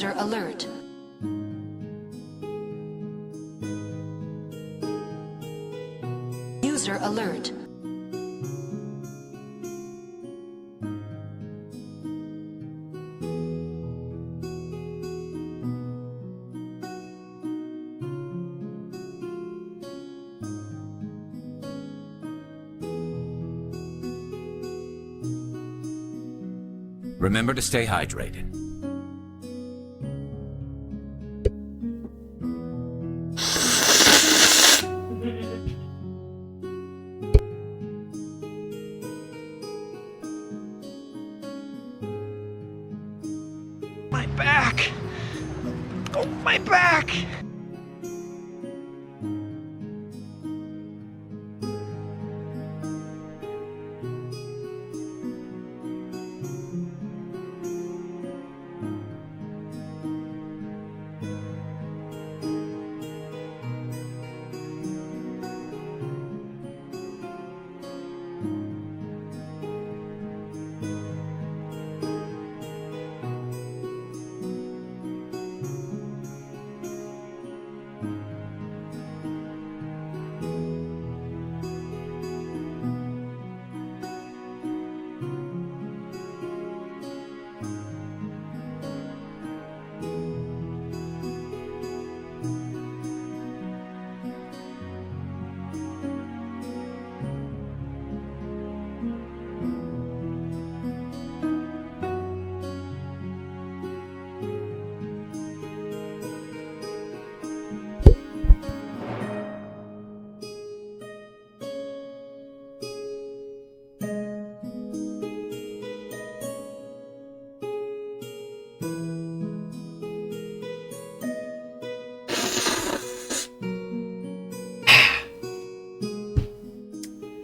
User alert. User alert. Remember to stay hydrated. My back! Oh, my back!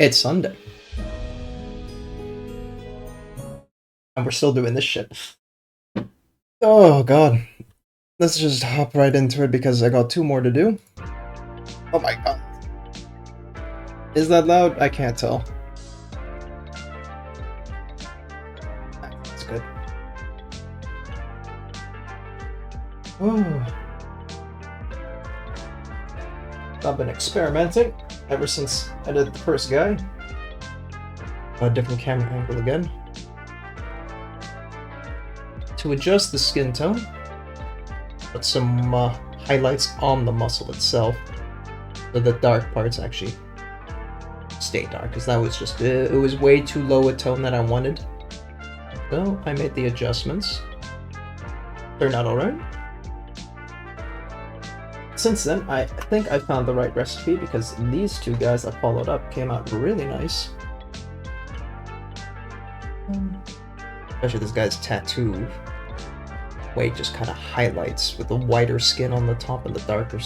It's Sunday. And we're still doing this shit. Oh god. Let's just hop right into it because I got 2 more to do. Oh my god. Is that loud? I can't tell. That's good. Oh. I've been experimenting ever since I did the first guy. A different camera angle again. To adjust the skin tone, put some highlights on the muscle itself, so the dark parts actually stay dark, because that was just, it was way too low a tone that I wanted. So I made the adjustments. Turned out alright. Since then, I think I found the right recipe, because these 2 guys I followed up came out really nice. Especially this guy's tattoo, way just kind of highlights with the whiter skin on the top and the darker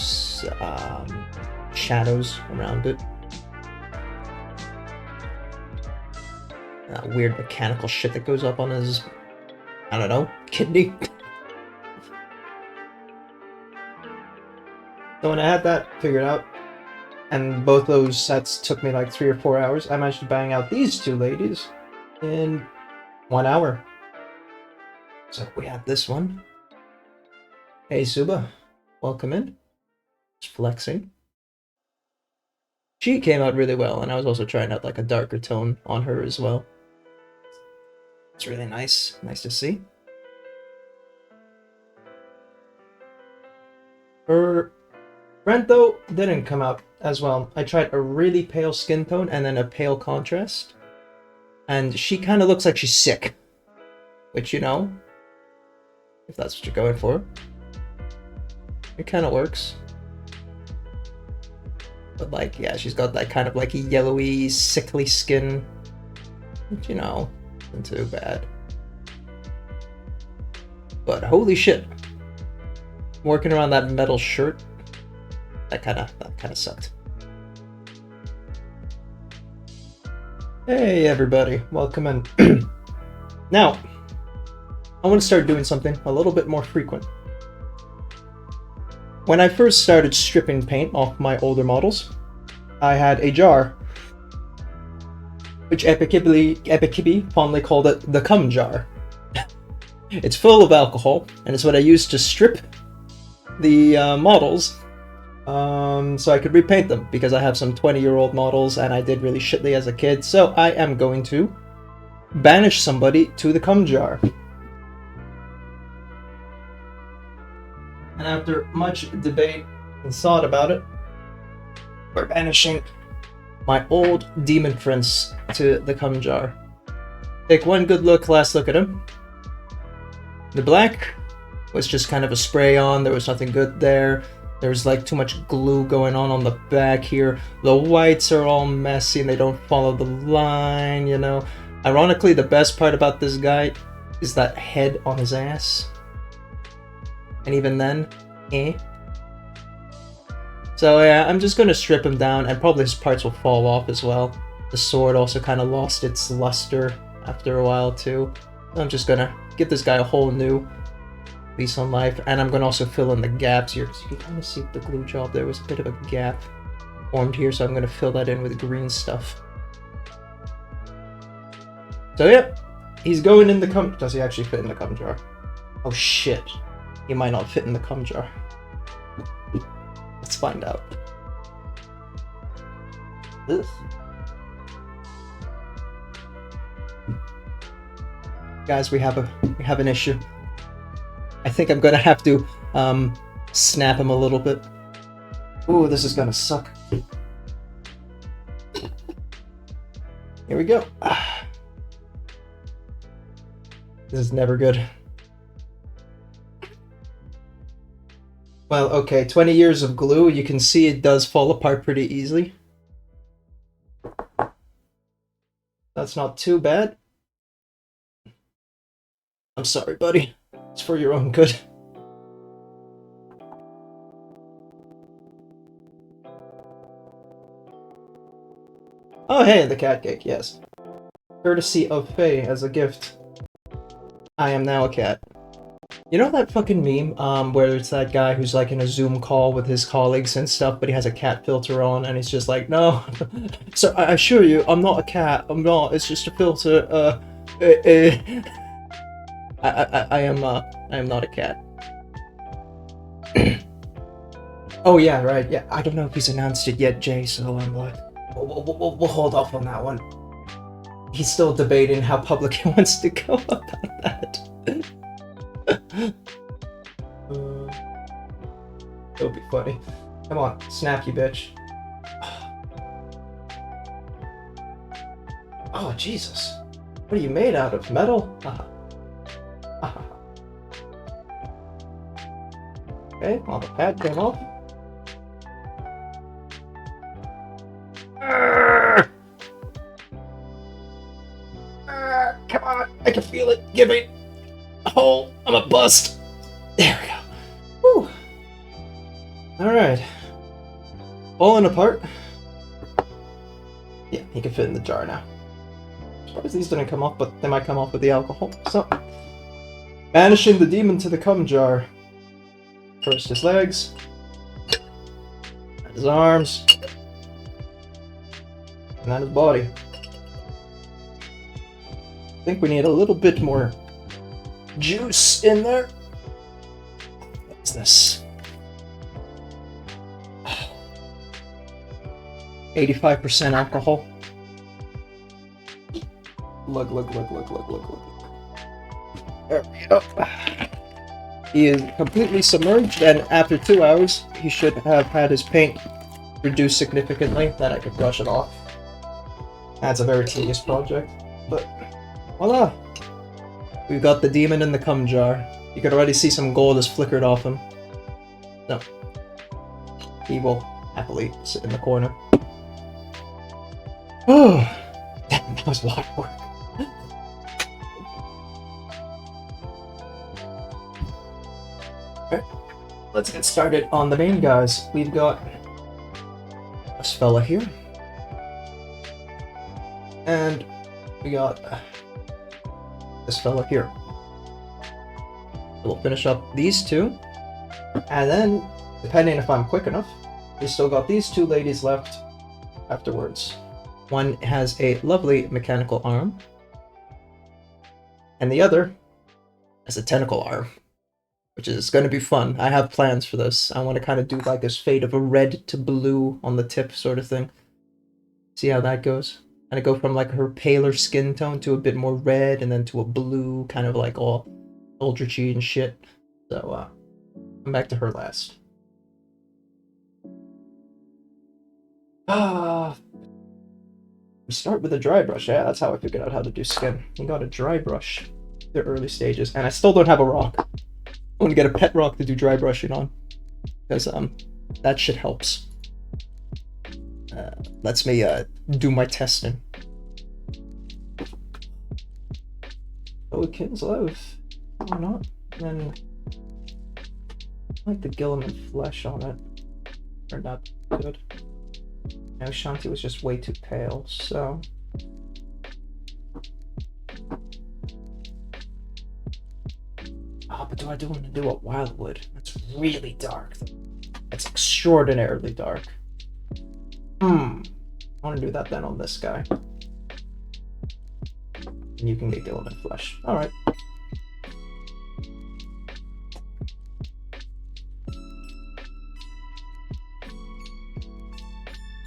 shadows around it. That weird mechanical shit that goes up on his, I don't know, kidney. So when I had that figured out, and both those sets took me like 3 or 4 hours, I managed to bang out these 2 ladies in 1 hour. So we have this one. Hey Suba, welcome in. Just flexing. She came out really well, and I was also trying out like a darker tone on her as well. It's really nice. Nice to see. Her Brent, though, didn't come out as well. I tried a really pale skin tone and then a pale contrast. And she kind of looks like she's sick. Which, you know, if that's what you're going for, it kind of works. But, like, yeah, she's got that kind of, like, yellowy, sickly skin. Which, you know, isn't too bad. But, holy shit. Working around that metal shirt. That kind of sucked. Hey everybody, welcome in. Now, I want to start doing something a little bit more frequent. When I first started stripping paint off my older models, I had a jar, which Epikibby fondly called it the cum jar. It's full of alcohol, and it's what I used to strip the models so I could repaint them, because I have some 20-year-old models and I did really shitly as a kid. So I am going to banish somebody to the cum jar. And after much debate and thought about it, we're banishing my old demon prince to the cum jar. Take one good look, last look at him. The black was just kind of a spray on, there was nothing good there. There was like too much glue going on the back here. The whites are all messy and they don't follow the line, you know. Ironically, the best part about this guy is that head on his ass. And even then, eh. So yeah, I'm just gonna strip him down, and probably his parts will fall off as well. The sword also kind of lost its luster after a while too. So I'm just gonna give this guy a whole new lease on life, and I'm gonna also fill in the gaps here, because you can kind of see the glue job. There was a bit of a gap formed here, so I'm gonna fill that in with green stuff. So yeah, he's going in the cum. Does he actually fit in the cum jar? Oh shit, he might not fit in the cum jar. Let's find out. Ugh. Guys, we have an issue. I think I'm gonna have to snap him a little bit. Ooh, this is gonna suck. Here we go. This is never good. Well, okay, 20 years of glue, you can see it does fall apart pretty easily. That's not too bad. I'm sorry, buddy. It's for your own good. Oh, hey, the cat cake, yes. Courtesy of Faye as a gift. I am now a cat. You know that fucking meme, where it's that guy who's like in a Zoom call with his colleagues and stuff, but he has a cat filter on, and he's just like, no, so I assure you, I'm not a cat, I'm not, it's just a filter, I am not a cat. Oh yeah, right, yeah, I don't know if he's announced it yet, Jay, so I'm like, we'll hold off on that one. He's still debating how public he wants to go about that. It'll be funny. Come on, snap, you bitch. Oh, Jesus. What are you made out of? Metal? Okay, well, the pad came off. Come on, I can feel it. Give me a hole. I'm a bust. There we go. Woo. Alright. Falling apart. Yeah, he can fit in the jar now. As far as these didn't come off, but they might come off with the alcohol. So, banishing the demon to the cum jar. First his legs. And his arms. And then his body. I think we need a little bit more juice in there. What is this? 85% alcohol. Look. There we go. He is completely submerged, and after 2 hours, he should have had his paint reduced significantly. Then I could brush it off. That's a very tedious project, but voila! We've got the demon in the cum jar. You can already see some gold has flickered off him. No. He will happily sit in the corner. Oh, that was a lot of work. Alright, let's get started on the main guys. We've got this fella here. And we got this fella here. We'll finish up these two. And then, depending if I'm quick enough, we still got these two ladies left afterwards. One has a lovely mechanical arm. And the other as a tentacle arm, which is going to be fun. I have plans for this. I want to kind of do like this fade of a red to blue on the tip sort of thing. See how that goes. And I go from like her paler skin tone to a bit more red, and then to a blue, kind of like all Eldritchy and shit. So, come back to her last. We start with a dry brush. Yeah, that's how I figured out how to do skin. You got a dry brush, the early stages, and I still don't have a rock. I want to get a pet rock to do dry brushing on, because that shit helps. Lets me do my testing. Oh, Kinslev. Why not? And then I like the Gilliman flesh on it. Turned out good. Now Shanti was just way too pale, so but do I do want to do a Wildwood? That's really dark. That's extraordinarily dark. I want to do that then on this guy. And you can get Gilliman flesh. Alright.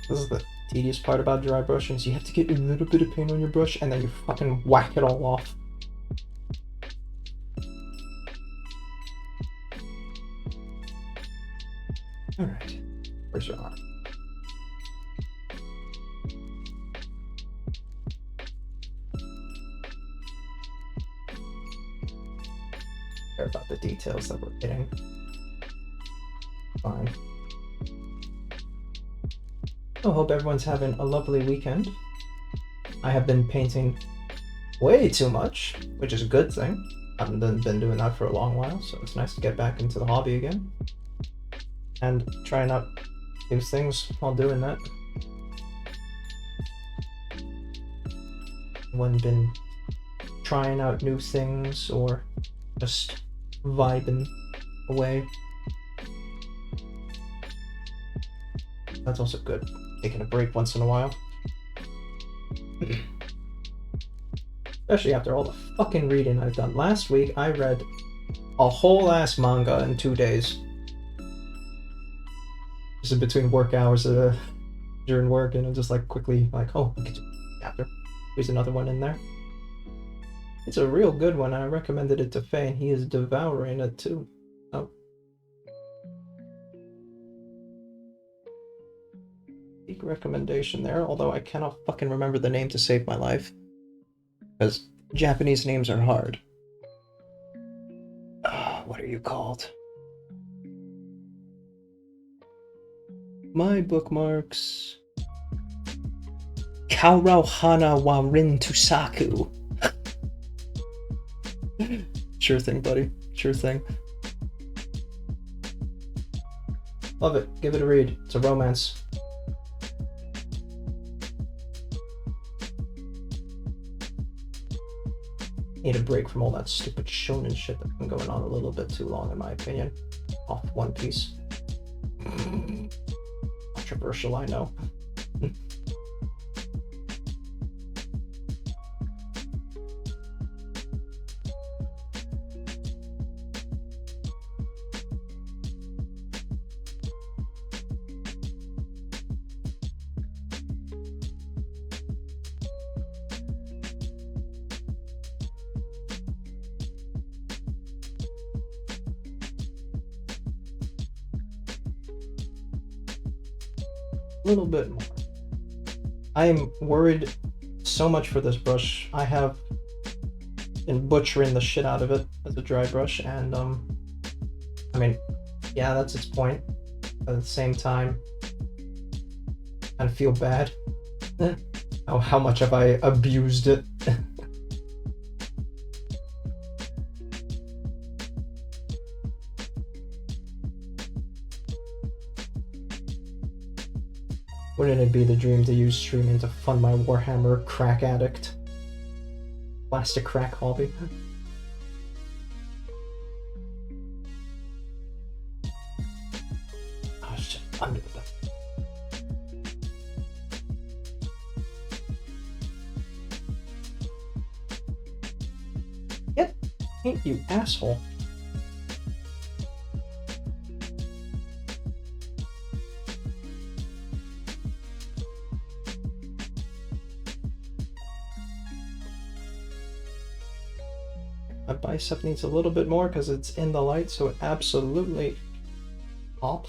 This is the tedious part about dry brushing, is you have to get a little bit of paint on your brush and then you fucking whack it all off. Alright, where's your arm? Care about the details that we're getting. Fine. I hope everyone's having a lovely weekend. I have been painting way too much, which is a good thing. I haven't been doing that for a long while, so it's nice to get back into the hobby again. And trying out new things while doing that. When been trying out new things or just vibing away. That's also good. Taking a break once in a while. Especially after all the fucking reading I've done. Last week I read a whole ass manga in 2 days. Just in between work hours during work, and I'm just like quickly like, oh, I can do a chapter. Here's another one in there. It's a real good one. I recommended it to Faye and he is devouring it too. Oh. Big recommendation there, although I cannot fucking remember the name to save my life. Because Japanese names are hard. What are you called? My bookmarks. Kaurauhana wa Rin Tusaku. Sure thing, buddy. Sure thing. Love it. Give it a read. It's a romance. Need a break from all that stupid shonen shit that's been going on a little bit too long, in my opinion. Off One Piece. Controversial, I know. A little bit more. I am worried so much for this brush. I have been butchering the shit out of it as a dry brush, and I mean, yeah, that's its point. But at the same time, I kind of feel bad. How much have I abused it? Wouldn't it be the dream to use streaming to fund my Warhammer crack addict? Plastic crack hobby? Oh shit, under the bed. Yep, paint, you asshole. My bicep needs a little bit more because it's in the light, so it absolutely pop.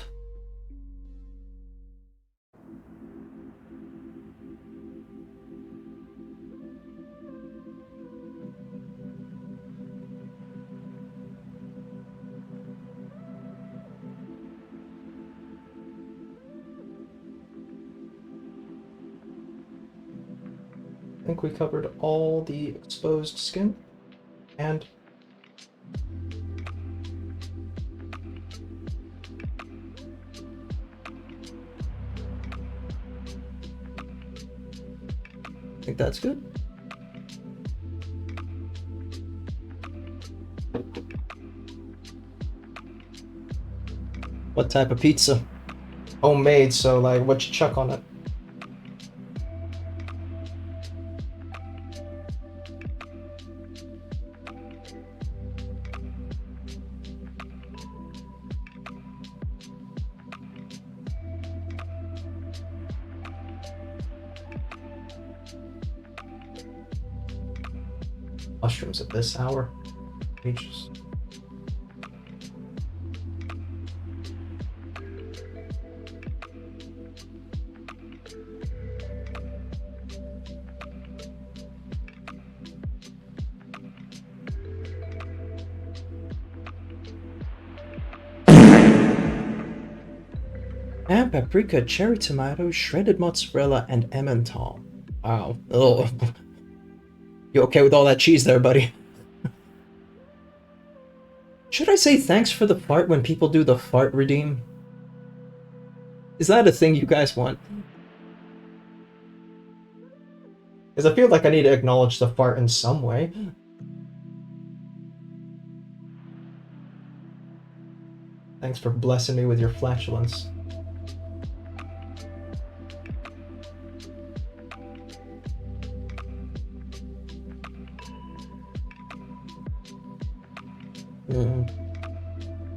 I think we covered all the exposed skin, and I think that's good. What type of pizza? Homemade, so like what you chuck on it? Mushrooms at this hour. Peaches. And paprika, cherry tomato, shredded mozzarella, and Emmental. Wow. Oh. You okay with all that cheese there, buddy? Should I say thanks for the fart when people do the fart redeem? Is that a thing you guys want? Because I feel like I need to acknowledge the fart in some way. Thanks for blessing me with your flatulence.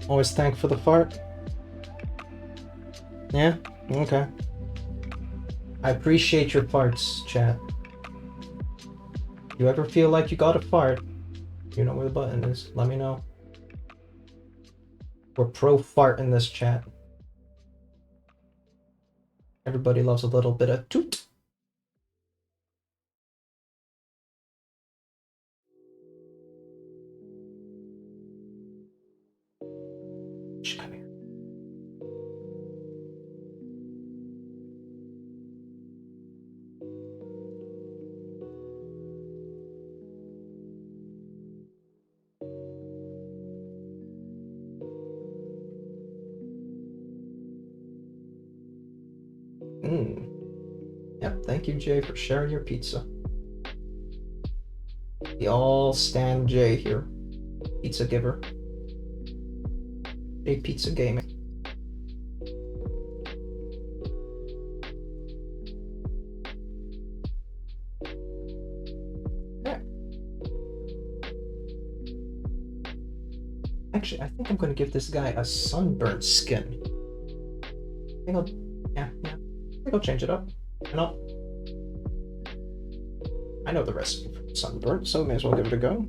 Always thank for the fart. Yeah? Okay. I appreciate your farts, chat. You ever feel like you got a fart, you know where the button is. Let me know. We're pro fart in this chat. Everybody loves a little bit of toot. Come here. Yep, thank you, Jay, for sharing your pizza. We all stand Jay here. Pizza giver. Jay Pizza Gaming. Yeah. Actually, I think I'm going to give this guy a sunburnt skin. I think I'll, yeah. I think I'll change it up. I know the recipe for sunburnt, so may as well give it a go.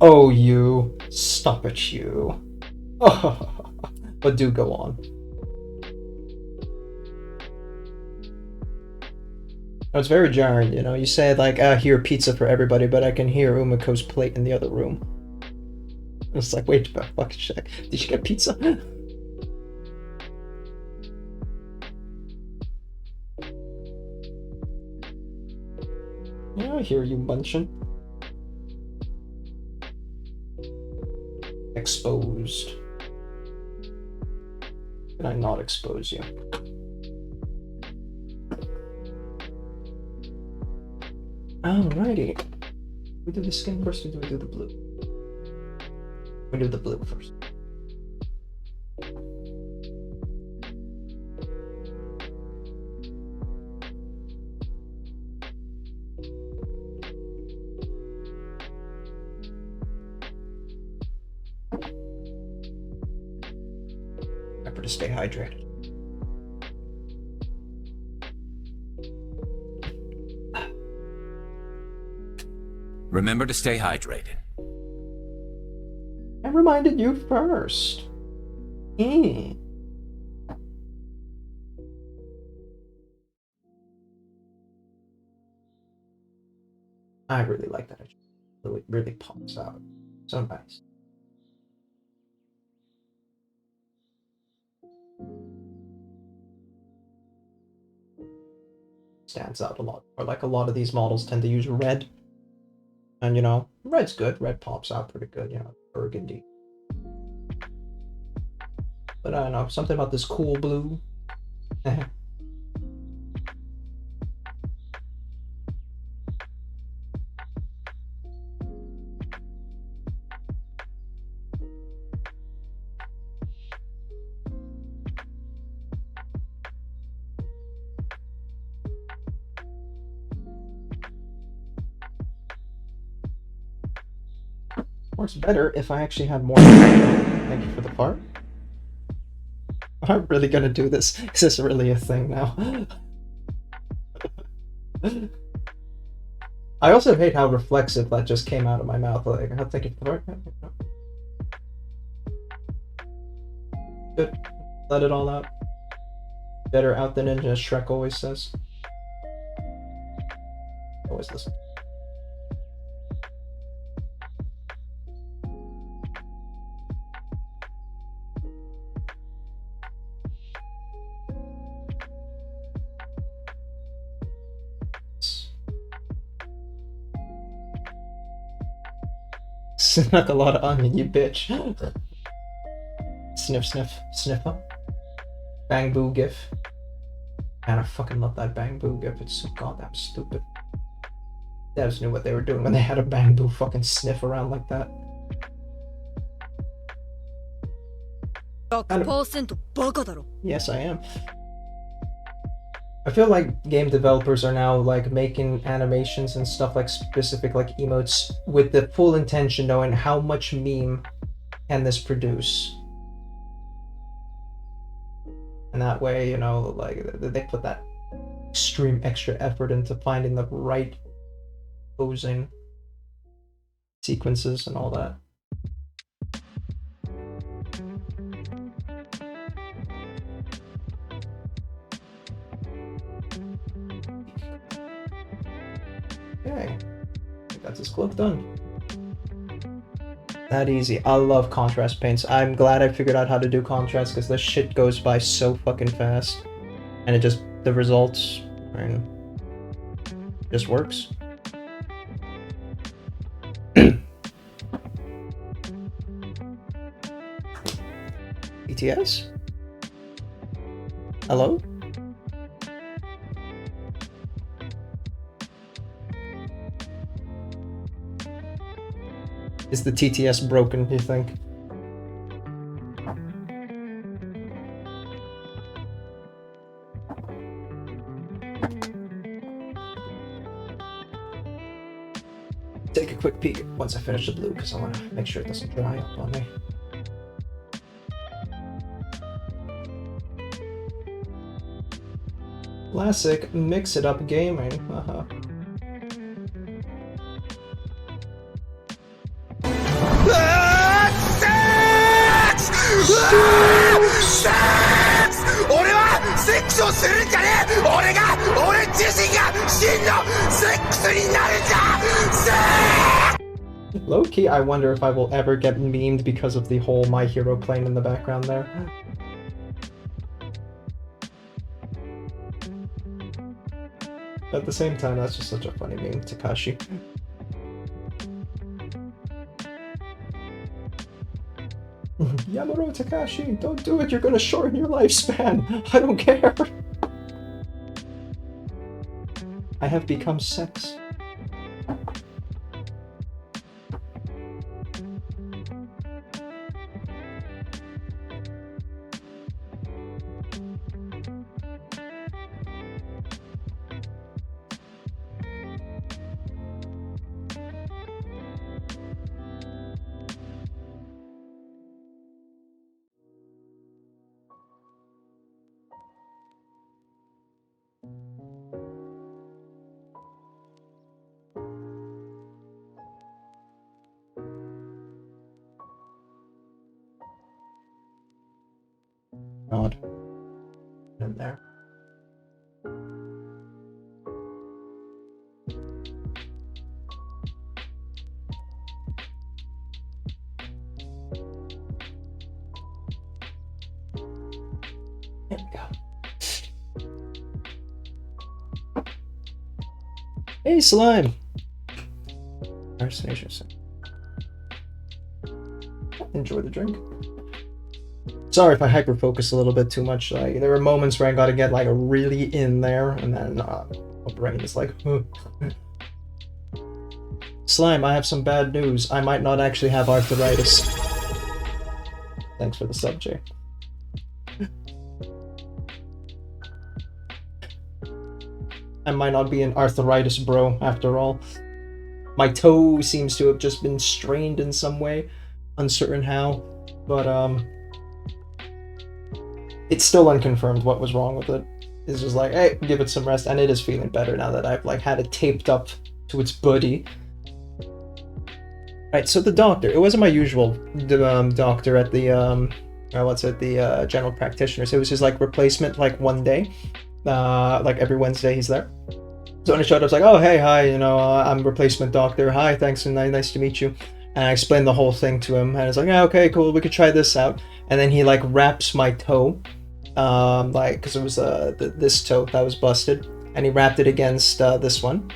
Oh, you. Stop it, you. Oh, but do go on. It's very jarring, you know. You say, like, I hear pizza for everybody, but I can hear Umako's plate in the other room. It's like, wait a fucking check. Did you get pizza? Yeah, I hear you munching. Exposed. Can I not expose you? Alrighty. We do the skin first, or do we do the blue? We do the blue first. Remember to stay hydrated. Remember to stay hydrated. I reminded you first. I really like that. It really, really pops out. So nice. Stands out a lot. Or like a lot of these models tend to use red. And you know, red's good. Red pops out pretty good, you know, burgundy. But I don't know, something about this cool blue. Works better if I actually had more. Thank you for the part. I'm really gonna do this. Is this really a thing now? I also hate how reflexive that just came out of my mouth. Like, I think it's good. Let it all out. Better out than in, as Shrek always says. Always listen. Snuck a lot of onion, you bitch. Sniff, sniff, sniffer. Bang boo gif. Man, I fucking love that bang boo gif. It's so goddamn stupid. Devs knew what they were doing when they had a bang boo fucking sniff around like that. 100% バカだろ。 Yes, I am. I feel like game developers are now like making animations and stuff like specific like emotes with the full intention knowing how much meme can this produce. And that way, you know, like they put that extreme extra effort into finding the right posing sequences and all that. Okay, I think that's his cloak done. That easy. I love contrast paints. I'm glad I figured out how to do contrast because this shit goes by so fucking fast. And it just, the results, I mean, just works. ETS? Hello? Is the TTS broken, you think? Take a quick peek once I finish the blue, because I want to make sure it doesn't dry up on me. Classic mix-it-up gaming. Low-key, I wonder if I will ever get memed because of the whole My Hero playing in the background there. At the same time, that's just such a funny meme, Takashi. Yamaro Takashi, don't do it, you're gonna shorten your lifespan! I don't care! I have become sex. God. In there. There we go. Hey, slime! Enjoy the drink. Sorry if I hyper-focus a little bit too much. Like, there were moments where I gotta get like really in there, and then my brain is like, huh. Slime, I have some bad news. I might not actually have arthritis. Thanks for the sub, Jay. I might not be an arthritis bro after all. My toe seems to have just been strained in some way, uncertain how, but it's still unconfirmed what was wrong with it. It's just like, hey, give it some rest, and it is feeling better now that I've like had it taped up to its body. Right, so the doctor, it wasn't my usual doctor at the the general practitioner. So it was his like replacement, like one day, like every Wednesday he's there. So when I showed up, I was like, oh hey, hi, you know, I'm replacement doctor. Hi, thanks, and nice to meet you. And I explained the whole thing to him, and I was like, yeah, okay, cool, we could try this out. And then he like wraps my toe, like, because it was this toe that was busted, and he wrapped it against this one.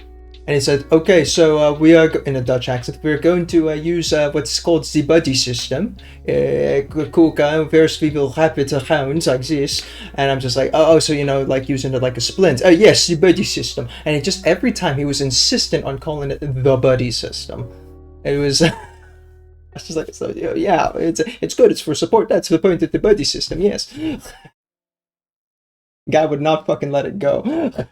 And he said, okay, so we are, in a Dutch accent, we're going to use what's called the buddy system. First we will wrap it around like this. And I'm just like, oh, so, you know, like using it like a splint. Oh, yes, the buddy system. And it just, every time he was insistent on calling it the buddy system. It was, I was just like, so, yeah, it's good, it's for support. That's the point of the buddy system, yes. Guy would not fucking let it go.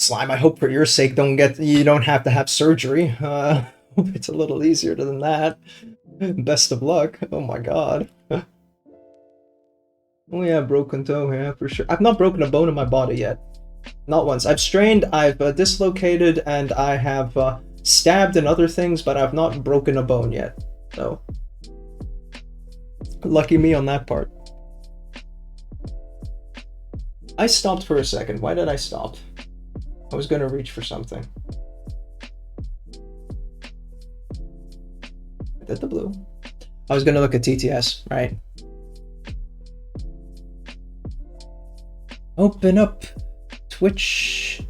Slime, I hope for your sake you don't have to have surgery. It's a little easier than that. Best of luck. Oh my god. Oh yeah, broken toe, yeah, for sure. I've not broken a bone in my body yet. Not once. I've strained, I've dislocated, and I have stabbed and other things, but I've not broken a bone yet. So, lucky me on that part. I stopped for a second. Why did I stop? I was gonna reach for something. I did the blue. I was gonna look at TTS, right? Open up Twitch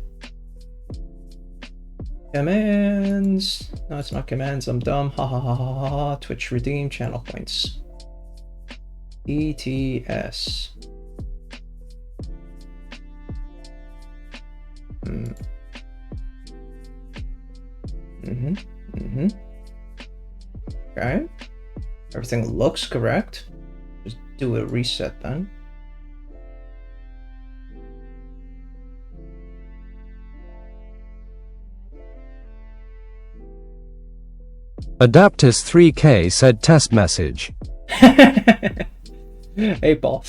commands. No, it's not commands. I'm dumb. Ha ha ha ha ha. Twitch redeem channel points. TTS. Okay. Everything looks correct. Just do a reset then. Adaptus 3K said test message. Hey, Paul.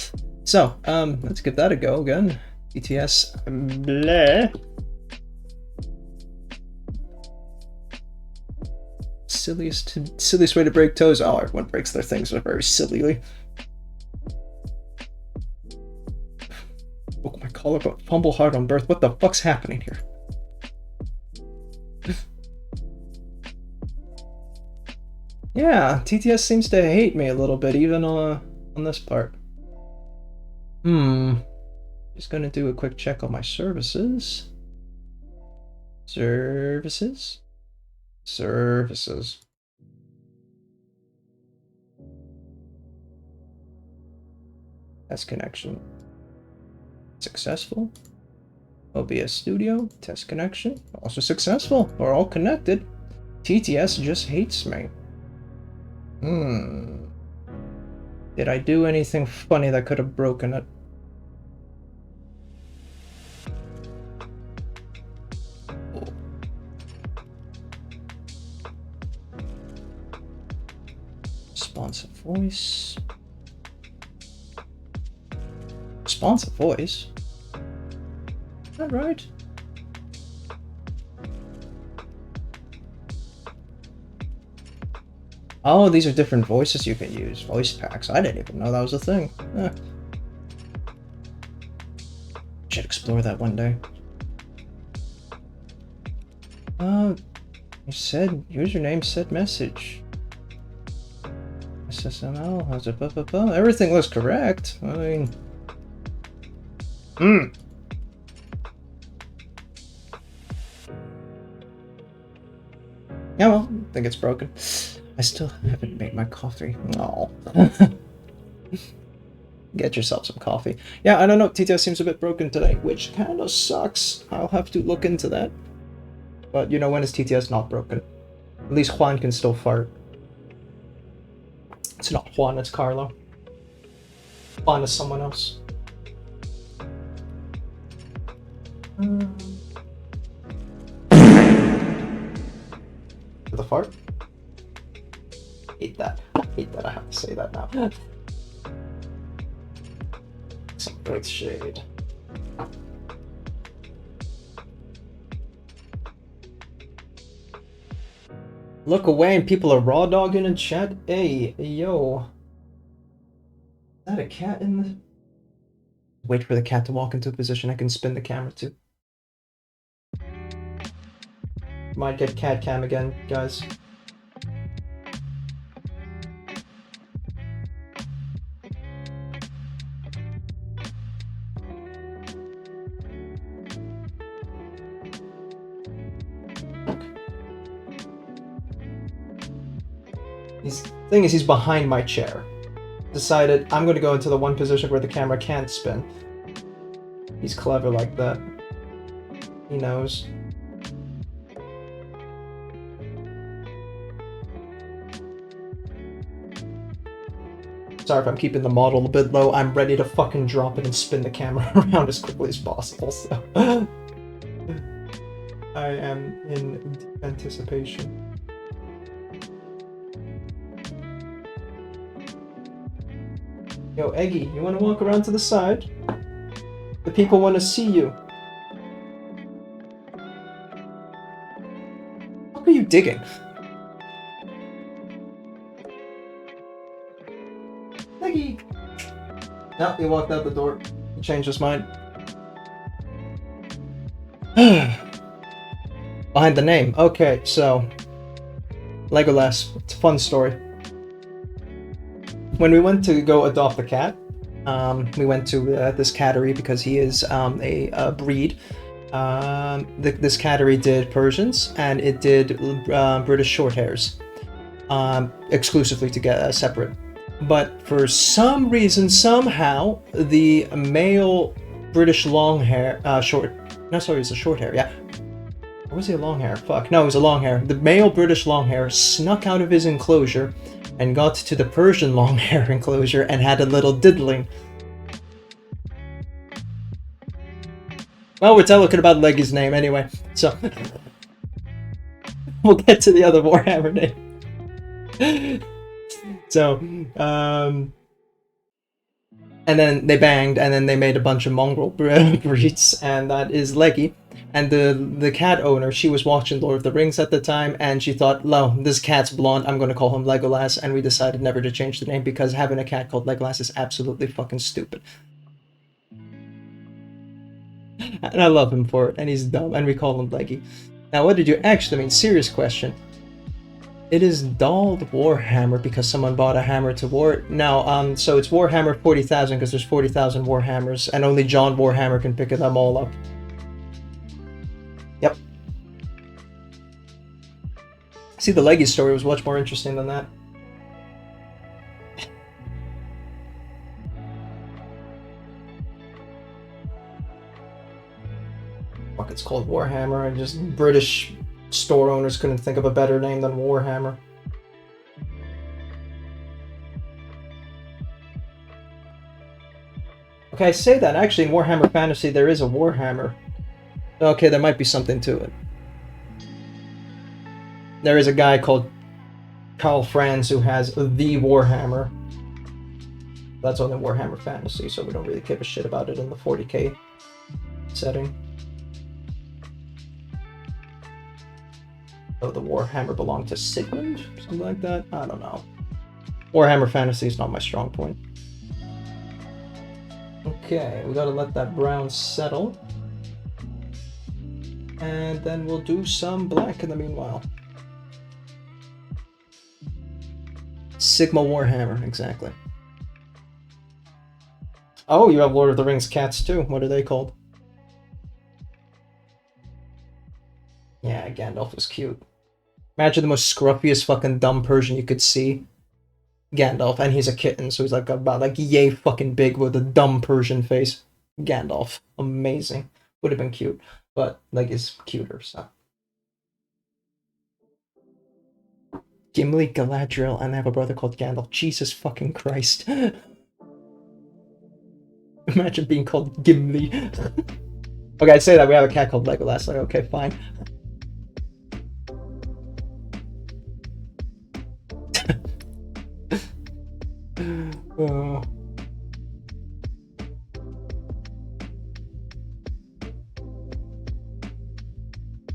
So, let's give that a go again. ETS. Bleh. Silliest way to break toes. Oh, everyone breaks their things very sillily. Broke my collarbone. Fumble hard on birth. What the fuck's happening here? Yeah, TTS seems to hate me a little bit, even on this part. Just gonna do a quick check on my services. Services. Test connection. Successful. OBS Studio. Test connection. Also successful. We're all connected. TTS just hates me. Did I do anything funny that could have broken it? Responsive voice. Responsive voice? Is that right? Oh, these are different voices you can use. Voice packs. I didn't even know that was a thing. Should explore that one day. You said username set message. SSML, how's it? Everything looks correct. I mean, yeah, well, I think it's broken. I still haven't made my coffee. No. Get yourself some coffee. Yeah, I don't know. TTS seems a bit broken today, which kind of sucks. I'll have to look into that. But you know, when is TTS not broken? At least Juan can still fart. It's not Juan, it's Carlo. Juan is someone else. The fart? Hate that. Hate that I have to say that now. Some good shade. Look away and people are raw dogging in chat. Hey, yo. Is that a cat in the... Wait for the cat to walk into a position I can spin the camera to. Might get cat cam again, guys. Thing is, he's behind my chair. Decided I'm going to go into the one position where the camera can't spin. He's clever like that. He knows. Sorry if I'm keeping the model a bit low. I'm ready to fucking drop it and spin the camera around as quickly as possible, so... I am in deep anticipation. Yo, Eggy, you want to walk around to the side? The people want to see you. What are you digging? Eggy! No, he walked out the door. He changed his mind. Behind the name. Okay, so... Legolas. It's a fun story. When we went to go adopt a cat, we went to this cattery because he is a breed. This cattery did Persians and it did British Shorthairs, exclusively to get separate. But for some reason, somehow, the male British Longhair, it's a short hair, yeah. Or was he a long hair? Fuck, no, it was a long hair. The male British Longhair snuck out of his enclosure and got to the Persian Longhair enclosure and had a little diddling. Well, we're talking about Leggy's name anyway, so... we'll get to the other Warhammer name. So, and then they banged, and then they made a bunch of mongrel breeds, and that is Leggy. And the cat owner, she was watching Lord of the Rings at the time, and she thought, "Lo, this cat's blonde, I'm going to call him Legolas," and we decided never to change the name, because having a cat called Legolas is absolutely fucking stupid. And I love him for it, and he's dumb, and we call him Leggy. Now, what did you actually mean? Serious question. It is dolled Warhammer because someone bought a hammer to war. No, so it's Warhammer 40,000 because there's 40,000 Warhammers, and only John Warhammer can pick them all up. Yep. See, the Leggy story was much more interesting than that. Fuck, it's called Warhammer, and just British store owners couldn't think of a better name than Warhammer. Okay, I say that. Actually, in Warhammer Fantasy, there is a Warhammer. Okay, there might be something to it. There is a guy called Carl Franz who has the Warhammer. That's only Warhammer Fantasy, so we don't really give a shit about it in the 40k setting. though the Warhammer belonged to Sigmund, something like that. I don't know. Warhammer Fantasy is not my strong point. Okay, we gotta let that brown settle. And then we'll do some black in the meanwhile. Sigma Warhammer, exactly. Oh, you have Lord of the Rings cats too. What are they called? Yeah, Gandalf was cute. Imagine the most scruffiest fucking dumb Persian you could see. Gandalf, and he's a kitten, so he's like about like yay fucking big with a dumb Persian face. Gandalf, amazing. Would have been cute, but like he's cuter, so. Gimli, Galadriel, and I have a brother called Gandalf. Jesus fucking Christ. Imagine being called Gimli. Okay, I'd say that we have a cat called Legolas. Like, okay, fine. Oh.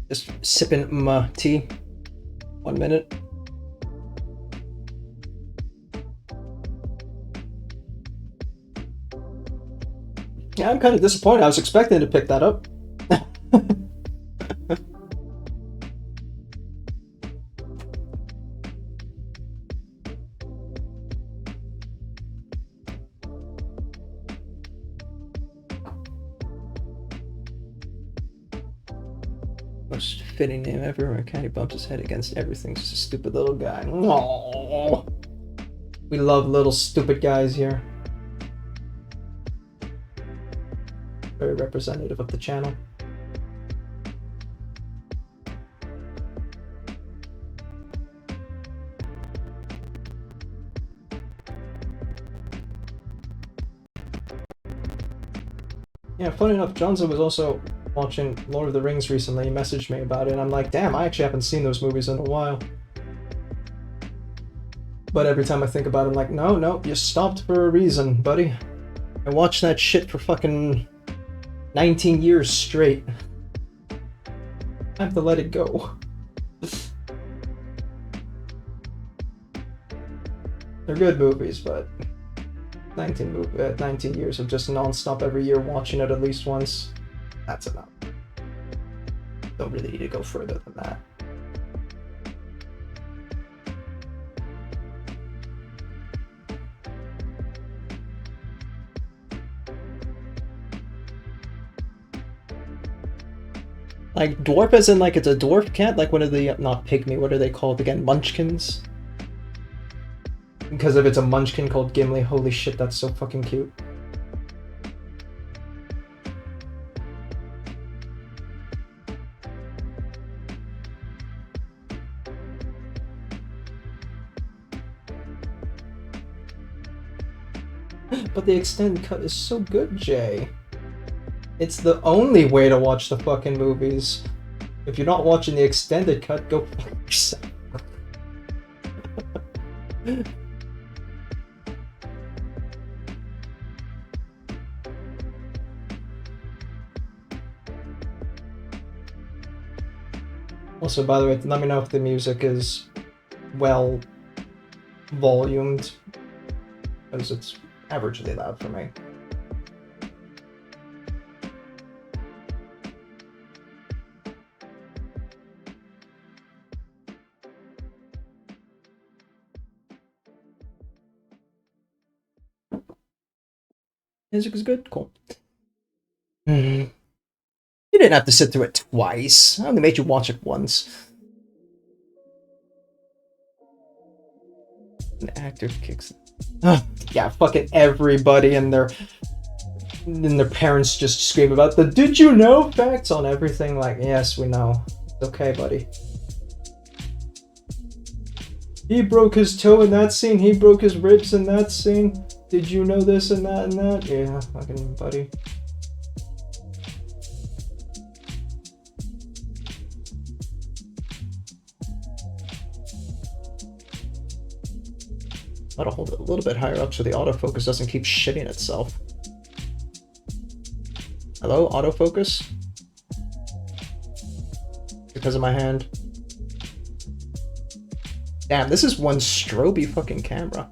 Just sipping my tea. 1 minute. Yeah, I'm kind of disappointed. I was expecting to pick that up. Most fitting name ever. Where Caddy bumps his head against everything. Just a stupid little guy. Aww. We love little stupid guys here. Very representative of the channel. Yeah, funny enough, Johnson was also watching Lord of the Rings recently. He messaged me about it, and I'm like, damn, I actually haven't seen those movies in a while. But every time I think about it, I'm like, no, you stopped for a reason, buddy. I watched that shit for fucking 19 years straight. I have to let it go. They're good movies, but 19 years of just non-stop every year watching it at least once, that's enough. Don't really need to go further than that. Like, dwarf as in, like, it's a dwarf cat? Like one of the, not pygmy, what are they called again? Munchkins? Because if it's a munchkin called Gimli, holy shit, that's so fucking cute. But the extended cut is so good, Jay. It's the only way to watch the fucking movies. If you're not watching the extended cut, go fuck yourself. Also, by the way, let me know if the music is well volumed, because it's averagely loud for me. Music is good? Cool. You didn't have to sit through it twice. I only made you watch it once. An actor kicks... yeah, fucking everybody and their parents just scream about the "did you know" facts on everything. Like, yes, we know. It's okay, buddy. He broke his toe in that scene. He broke his ribs in that scene. Did you know this and that and that? Yeah, fucking buddy. Gotta hold it a little bit higher up so the autofocus doesn't keep shitting itself. Hello, autofocus? Because of my hand. Damn, this is one stroby fucking camera.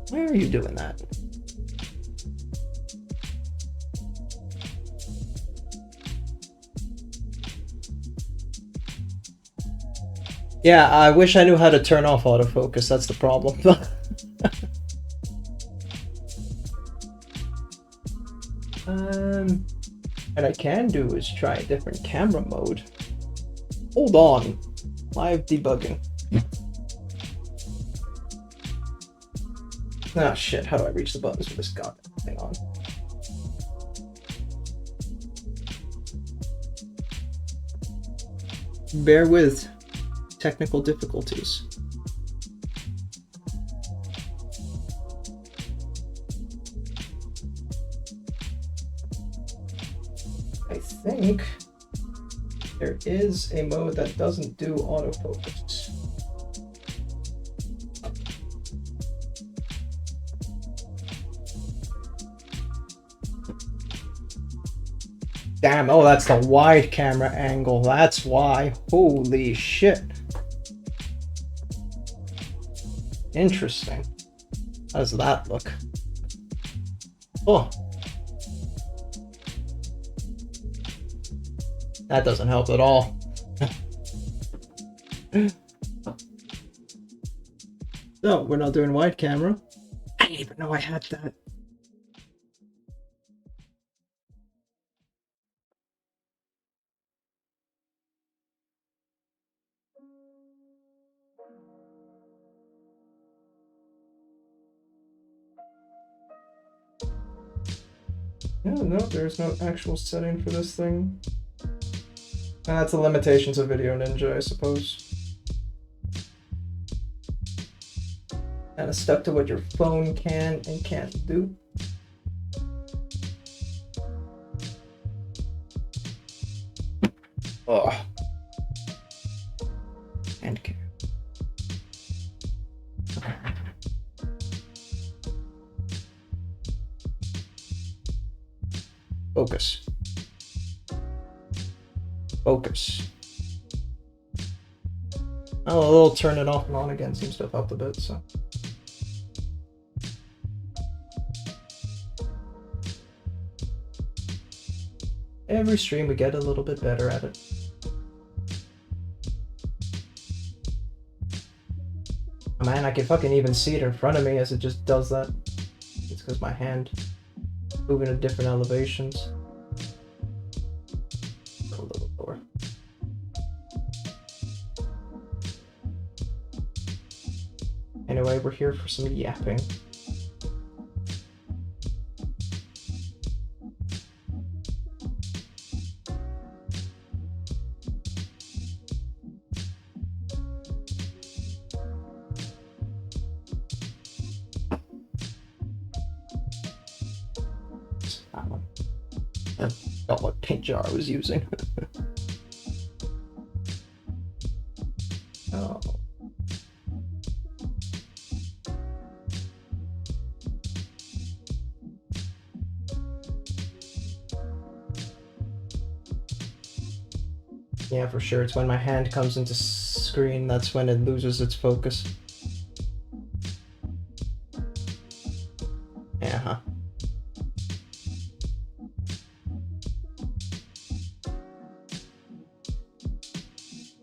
Why are you doing that? Yeah, I wish I knew how to turn off autofocus, that's the problem. What I can do is try a different camera mode. Hold on. Live debugging. Ah, shit, how do I reach the buttons for this goddamn thing on? Bear with technical difficulties. I think there is a mode that doesn't do autofocus. Damn, oh, that's the wide camera angle. That's why. Holy shit. Interesting. How does that look? Oh. That doesn't help at all. So, we're not doing wide camera. I didn't even know I had that. No, there's no actual setting for this thing. And that's the limitations of Video Ninja, I suppose. Kind of stuck to what your phone can and can't do. Oh. And care. Focus. Focus. Oh, a little turn it off and on again seems to have helped a bit, so. Every stream we get a little bit better at it. Oh man, I can fucking even see it in front of me as it just does that. It's because my hand moving to different elevations. A little lower. Anyway, we're here for some yapping. I forgot what paint jar I was using. Oh. Yeah, for sure. It's when my hand comes into screen, that's when it loses its focus. Yeah, huh.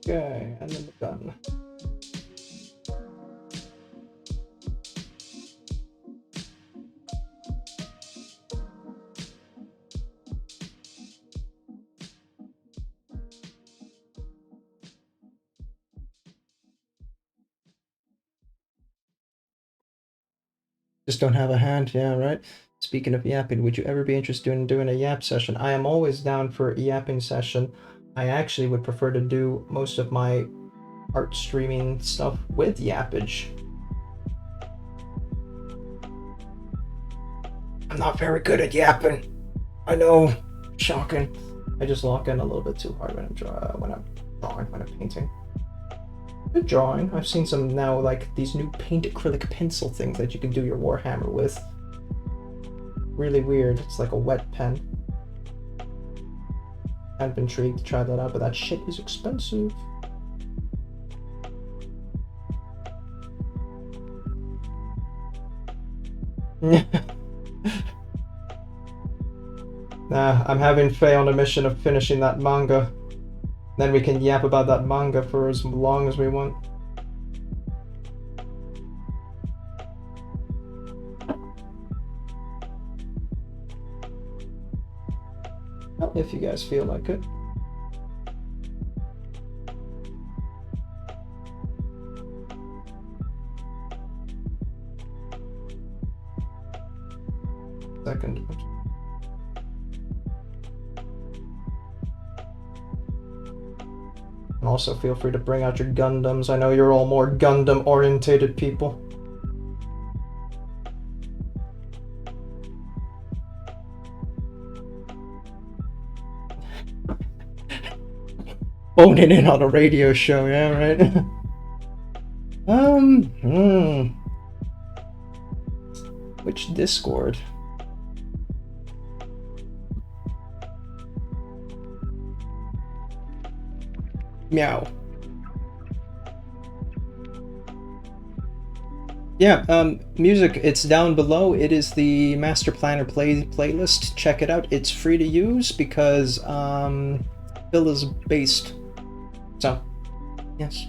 Okay, and then we're done. Just don't have a hand, yeah, right? Speaking of yapping, would you ever be interested in doing a yap session? I am always down for a yapping session. I actually would prefer to do most of my art streaming stuff with yappage. I'm not very good at yapping. I know, shocking. I just lock in a little bit too hard when I'm drawing, when I'm painting. Good drawing. I've seen some now, like these new paint acrylic pencil things that you can do your Warhammer with. Really weird. It's like a wet pen. I've been intrigued to try that out, but that shit is expensive. Nah, I'm having Faye on a mission of finishing that manga. Then we can yap about that manga for as long as we want. Well, if you guys feel like it. Second. And also feel free to bring out your Gundams. I know you're all more Gundam orientated people. Boning in on a radio show, yeah, right? Which Discord? Meow. Yeah, music, it's down below. It is the Master Planner playlist. Check it out. It's free to use because Phil is based. So, yes.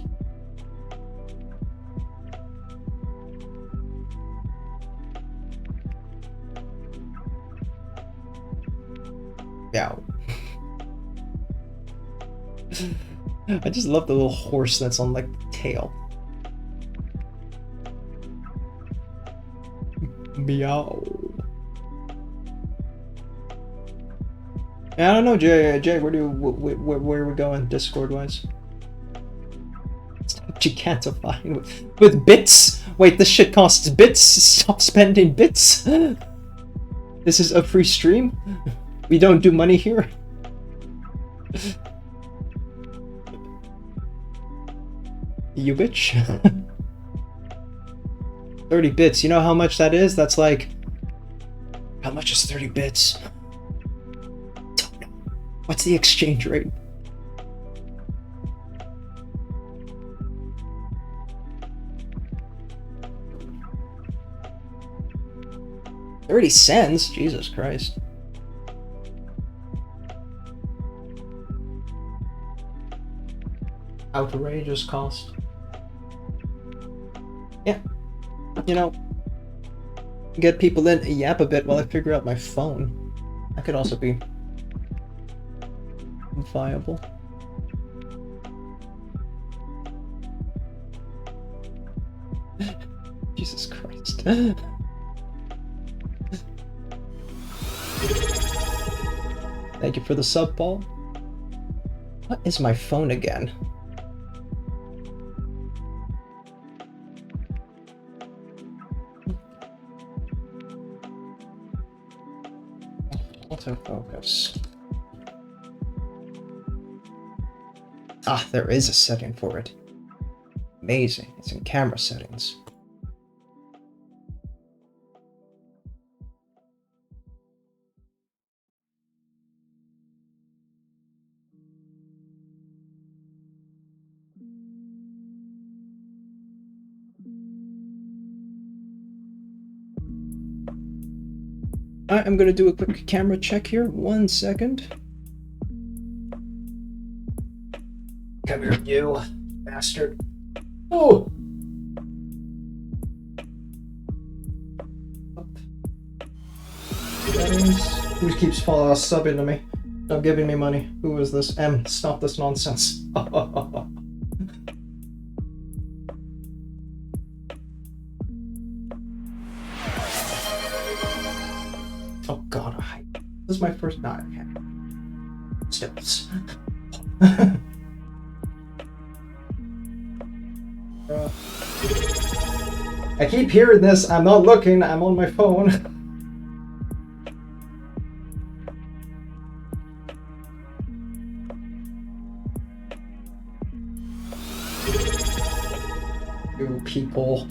Meow. I just love the little horse that's on like the tail. Meow. I don't know, Jay, where are we going Discord wise? Stop gigantifying with bits. Wait, this shit costs bits. Stop spending bits. This is a free stream. We don't do money here. You bitch. 30 bits. You know how much that is? That's like... How much is 30 bits? Don't know. What's the exchange rate? $0.30? Jesus Christ. Outrageous cost. Yeah. You know, get people in, yap a bit while I figure out my phone. That could also be viable. Jesus Christ. Thank you for the sub, Paul. What is my phone again? Autofocus. Ah, there is a setting for it. Amazing. It's in camera settings. Alright, I'm gonna do a quick camera check here. 1 second. Come here, you bastard. Oh! Who keeps subbing to me? Not giving me money. Who is this? M, stop this nonsense. Oh god, this is my first night. Stills. I keep hearing this. I'm not looking. I'm on my phone. You people.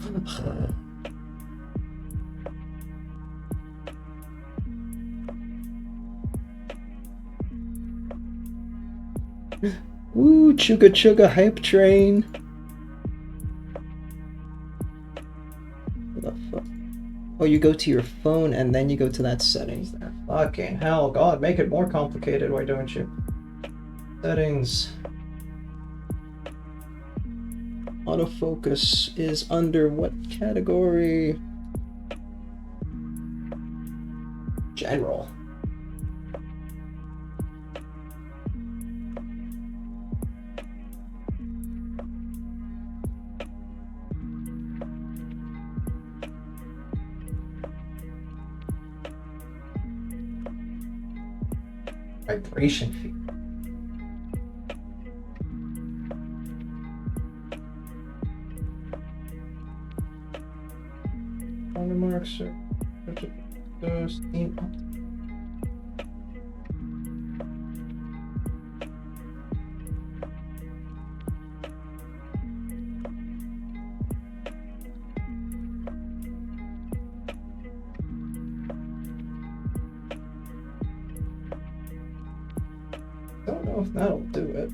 Woo, chugga chugga hype train. What the fuck? Oh, you go to your phone and then you go to that settings there. Fucking hell, God, make it more complicated, why don't you? Settings. Autofocus is under what category? General. Vibration feed. Watermarks are steam up. Don't know if that'll do it.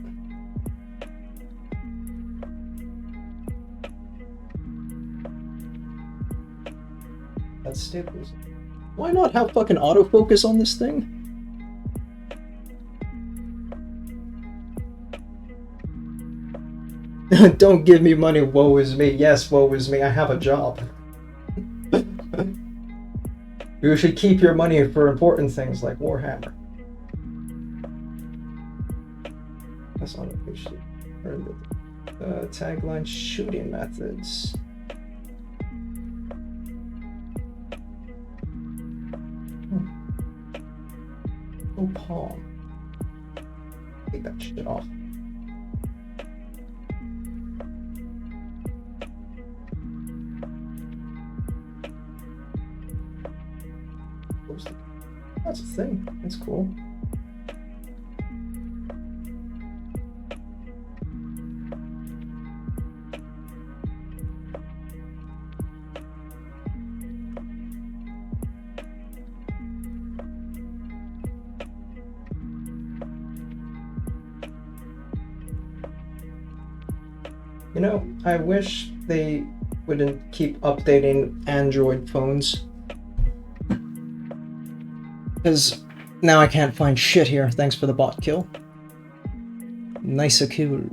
That's staples. Why not have fucking autofocus on this thing? Don't give me money, woe is me. Yes, woe is me, I have a job. You should keep your money for important things like Warhammer. That's not a good shit. Tagline shooting methods. Oh, palm. Take that shit off. That's a thing. That's cool. You know, I wish they wouldn't keep updating Android phones. Because now I can't find shit here. Thanks for the bot kill. Nice a cool.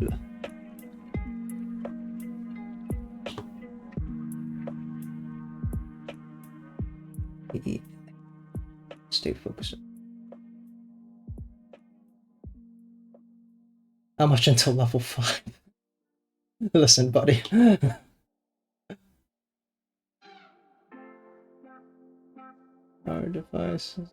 Stay focused. How much until level 5? Listen, buddy. Our devices.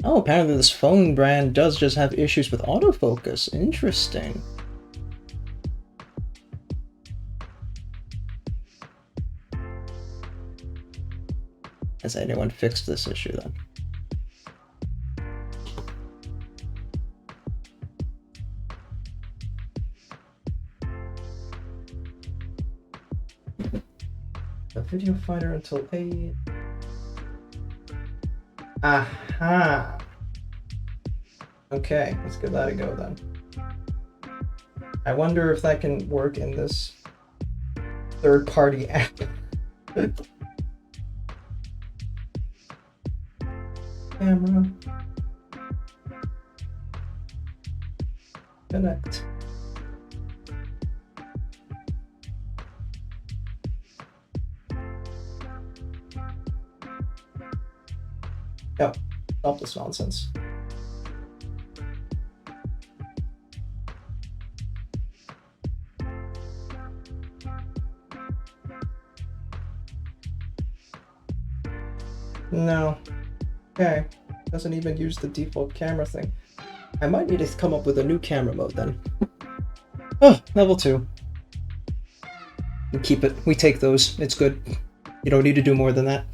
Oh, apparently this phone brand does just have issues with autofocus. Interesting. Has anyone fixed this issue then? The video finder until 8. Aha! Okay, let's give that a go then. I wonder if that can work in this third-party app. Camera. Connect. Yep, stop this nonsense. No. Okay. Doesn't even use the default camera thing. I might need to come up with a new camera mode then. Oh, level 2. We keep it. We take those. It's good. You don't need to do more than that.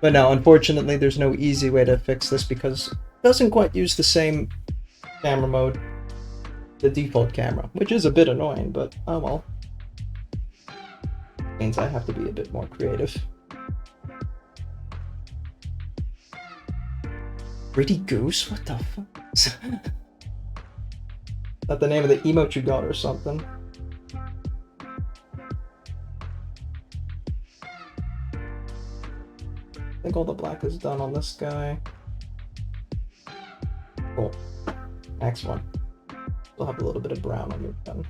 But no, unfortunately, there's no easy way to fix this because it doesn't quite use the same camera mode, the default camera, which is a bit annoying, but oh well. Means I have to be a bit more creative. Pretty Goose? What the fuck? Is that the name of the emote you got or something? I think all the black is done on this guy. Cool. Next one. We'll have a little bit of brown on your gun.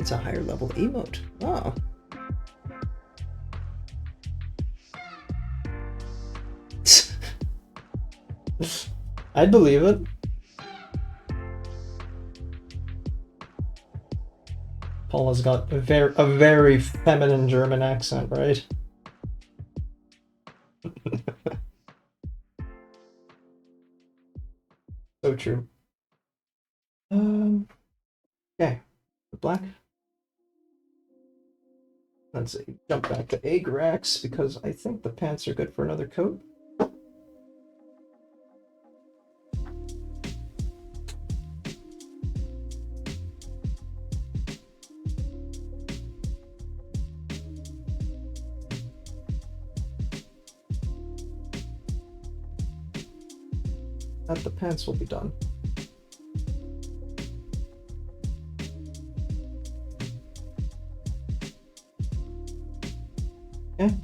It's a higher level emote. Wow. I'd believe it. Paula's got a very feminine German accent, right? So true. Okay. Black. Let's see, jump back to Agrax because I think the pants are good for another coat. And the pants will be done. Okay.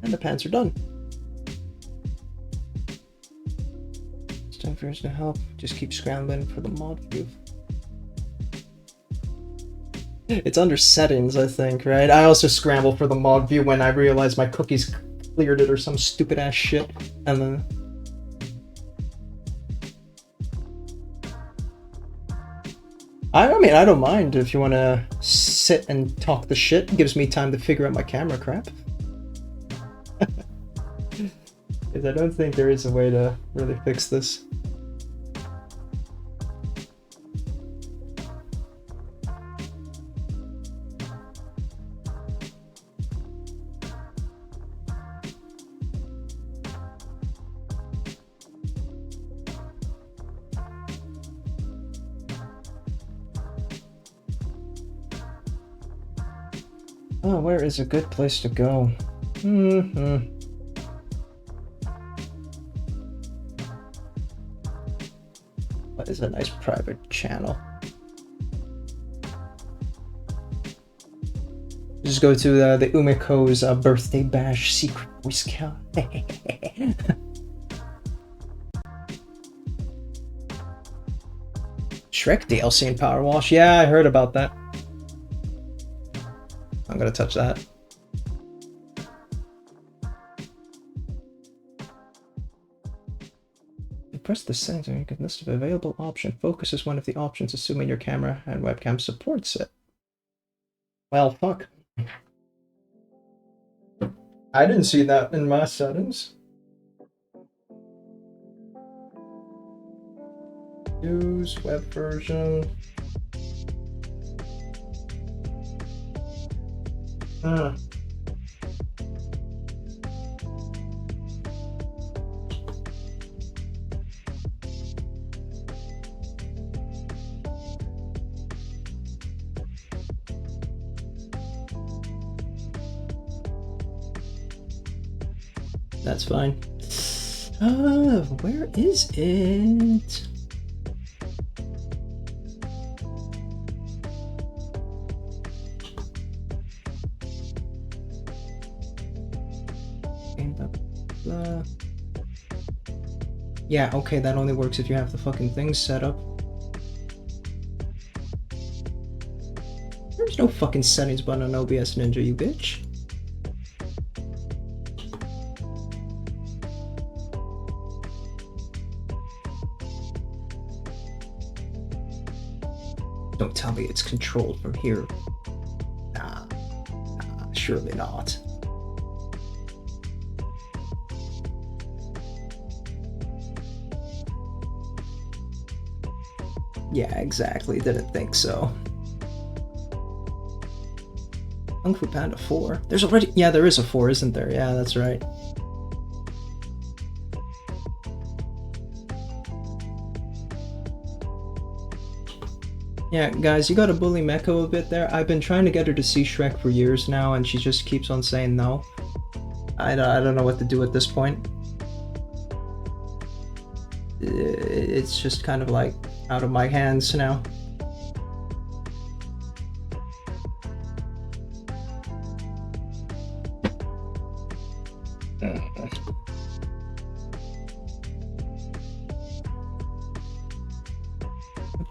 And the pants are done. It's time for us to help. Just keep scrambling for the mod view. It's under settings, I think, right? I also scramble for the mod view when I realize my cookies cleared it or some stupid ass shit. And then I mean, I don't mind if you want to sit and talk the shit. It gives me time to figure out my camera crap. Because I don't think there is a way to really fix this. Oh, where is a good place to go? What is a nice private channel? Just go to the Umiko's birthday bash secret voice count. Shrek DLC and Power Wash. Yeah, I heard about that. I'm gonna touch that. You press the settings and you get a list of available options. Focus is one of the options, assuming your camera and webcam supports it. Well, fuck. I didn't see that in my settings. Use web version. That's fine. Where is it? Yeah, okay, that only works if you have the fucking things set up. There's no fucking settings button on OBS Ninja, you bitch. Don't tell me it's controlled from here. Nah, surely not. Yeah, exactly. Didn't think so. Kung Fu Panda 4. There's already... Yeah, there is a 4, isn't there? Yeah, that's right. Yeah, guys, you gotta bully Meko a bit there. I've been trying to get her to see Shrek for years now, and she just keeps on saying no. I don't know what to do at this point. It's just kind of like out of my hands now.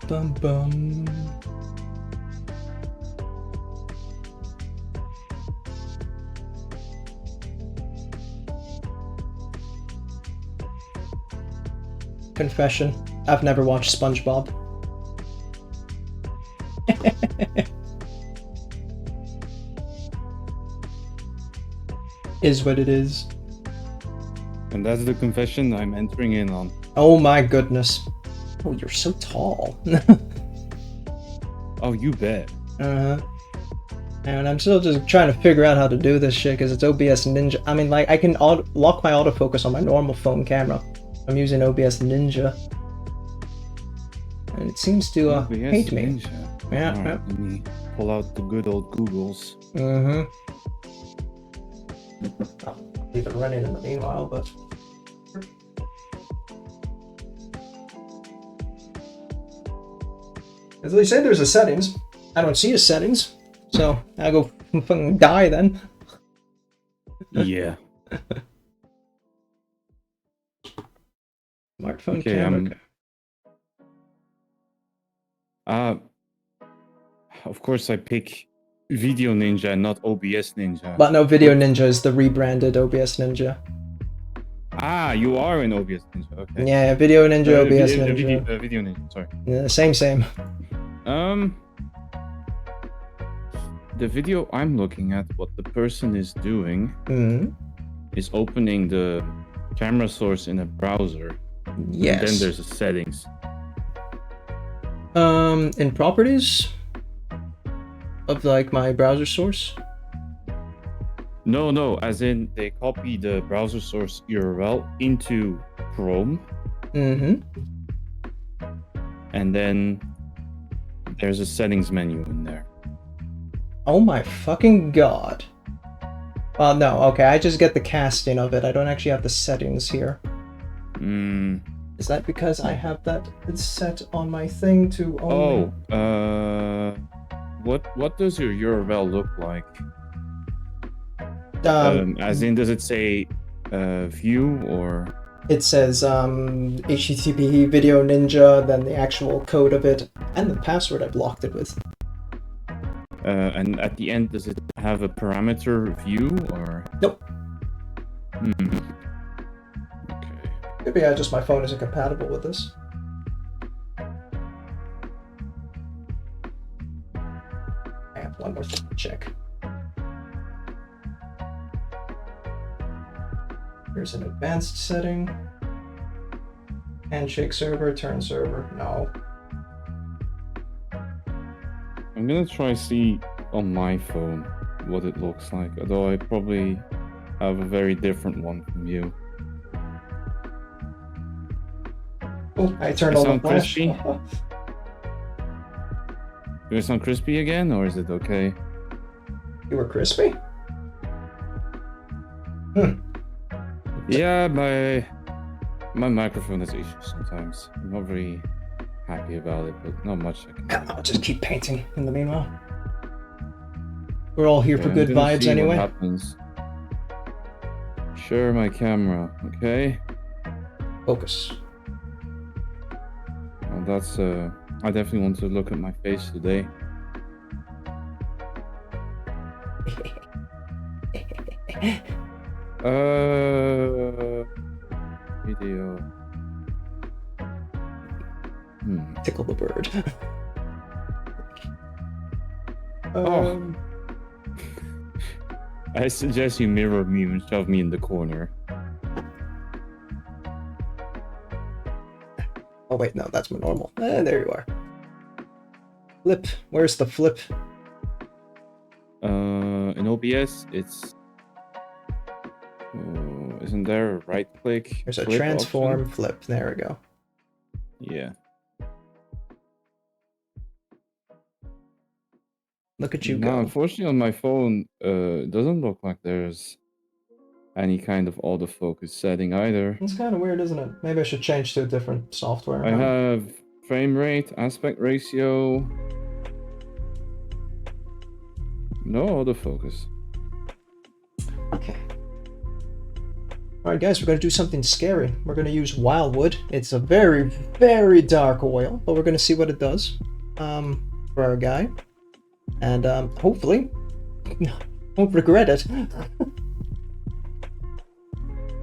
Bum bum. Confession, I've never watched SpongeBob. Is what it is. And that's the confession I'm entering in on. Oh my goodness. Oh, you're so tall. Oh, you bet. Uh-huh. And I'm still just trying to figure out how to do this shit because it's OBS Ninja. I mean, like, I can lock my autofocus on my normal phone camera. I'm using OBS Ninja. And it seems to OBS hate me. Ninja. Yeah, All right, yeah. let me pull out the good old Googles. Mm-hmm. I'll leave it running in the meanwhile, but... As they say, there's a settings. I don't see a settings, so I go fucking die then. Yeah. Smartphone Okay, camera. Of course I pick Video Ninja and not OBS Ninja. But no, Video Ninja is the rebranded OBS Ninja. Ah, you are in OBS Ninja. Okay. Yeah, Video Ninja, OBS Ninja. Video Ninja. Sorry. Yeah, same. The video I'm looking at, what the person is doing is opening the camera source in a browser. Yes. And then there's a settings. In properties of like my browser source. No, as in they copy the browser source URL into Chrome. And then there's a settings menu in there. Oh my fucking god. Well, no, okay, I just get the casting of it. I don't actually have the settings here. Is that because I have that set on my thing to only... Oh, what does your URL look like? As in, does it say view or? It says HTTP Video Ninja, then the actual code of it, and the password I blocked it with. And at the end, does it have a parameter view or? Nope. Okay. Maybe just my phone isn't compatible with this. I have one more thing to check. Here's an advanced setting. Handshake server, turn server. No. I'm gonna try see on my phone what it looks like, although I probably have a very different one from you. Oh, I turned on the flash. Crispy? Do I sound crispy again, or is it okay? You were crispy? Yeah, my microphone has issues sometimes. I'm not very happy about it, but not much I can do. I'll just keep painting in the meanwhile. We're all here for I'm good gonna vibes see anyway. What happens. Share my camera, okay? Focus. Well, that's I definitely want to look at my face today. Video. Tickle the bird. Oh. I suggest you mirror me and shove me in the corner. Oh wait, no, that's my normal. There you are. Flip. Where's the flip? In OBS, it's... isn't there a right click? There's a flip transform option? flip. There we go. Yeah. Look at you No, go. unfortunately on my phone, it doesn't look like there's any kind of autofocus setting either. It's kind of weird, isn't it? Maybe I should change to a different software. I have frame rate, aspect ratio. No autofocus. Okay. Alright guys, we're going to do something scary. We're going to use wildwood. It's a very, very dark oil, but we're going to see what it does for our guy. And hopefully, won't regret it.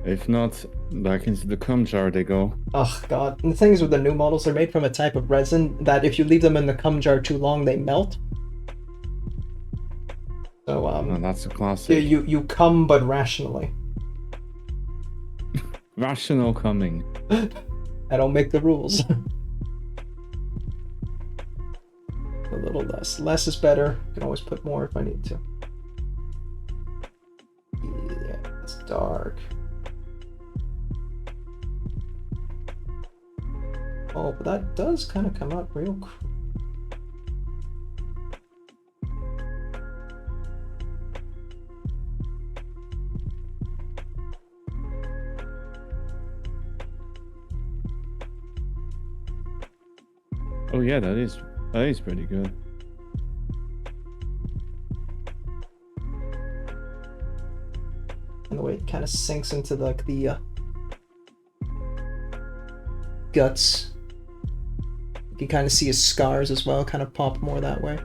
If not, back into the cum jar they go. Oh god. And the thing is with the new models, they're made from a type of resin that if you leave them in the cum jar too long, they melt. So Oh, that's a classic. you cum but rationally. Rational coming. I don't make the rules. A little less. Less is better. I can always put more if I need to. Yeah, it's dark. Oh, but that does kind of come out real Oh yeah, that is pretty good. And the way it kind of sinks into like the guts. You can kind of see his scars as well, kind of pop more that way.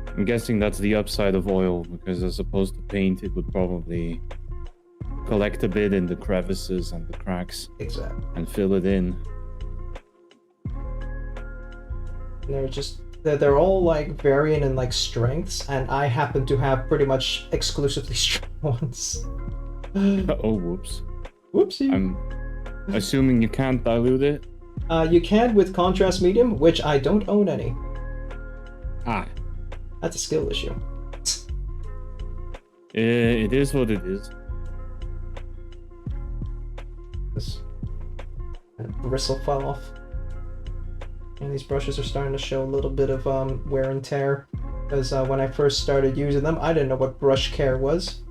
I'm guessing that's the upside of oil, because as opposed to paint, it would probably collect a bit in the crevices and the cracks Exactly. and fill it in. And they're all like varying in like strengths, and I happen to have pretty much exclusively strong ones. Oh, whoops. Whoopsie. I'm assuming you can't dilute it? You can with contrast medium, which I don't own any. Ah. That's a skill issue. It is what it is. This bristle fell off. And these brushes are starting to show a little bit of wear and tear. Because when I first started using them, I didn't know what brush care was.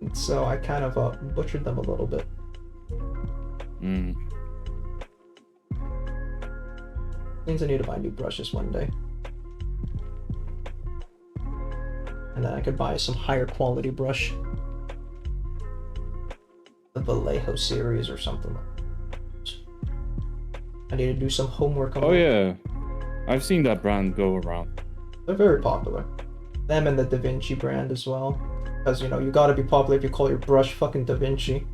And so I kind of butchered them a little bit. Means I need to buy new brushes one day. And then I could buy some higher quality brush. The Vallejo series or something. I need to do some homework on Oh that. yeah, I've seen that brand go around. They're very popular. Them and the Da Vinci brand as well. Because, you know, you gotta be popular if you call your brush fucking Da Vinci.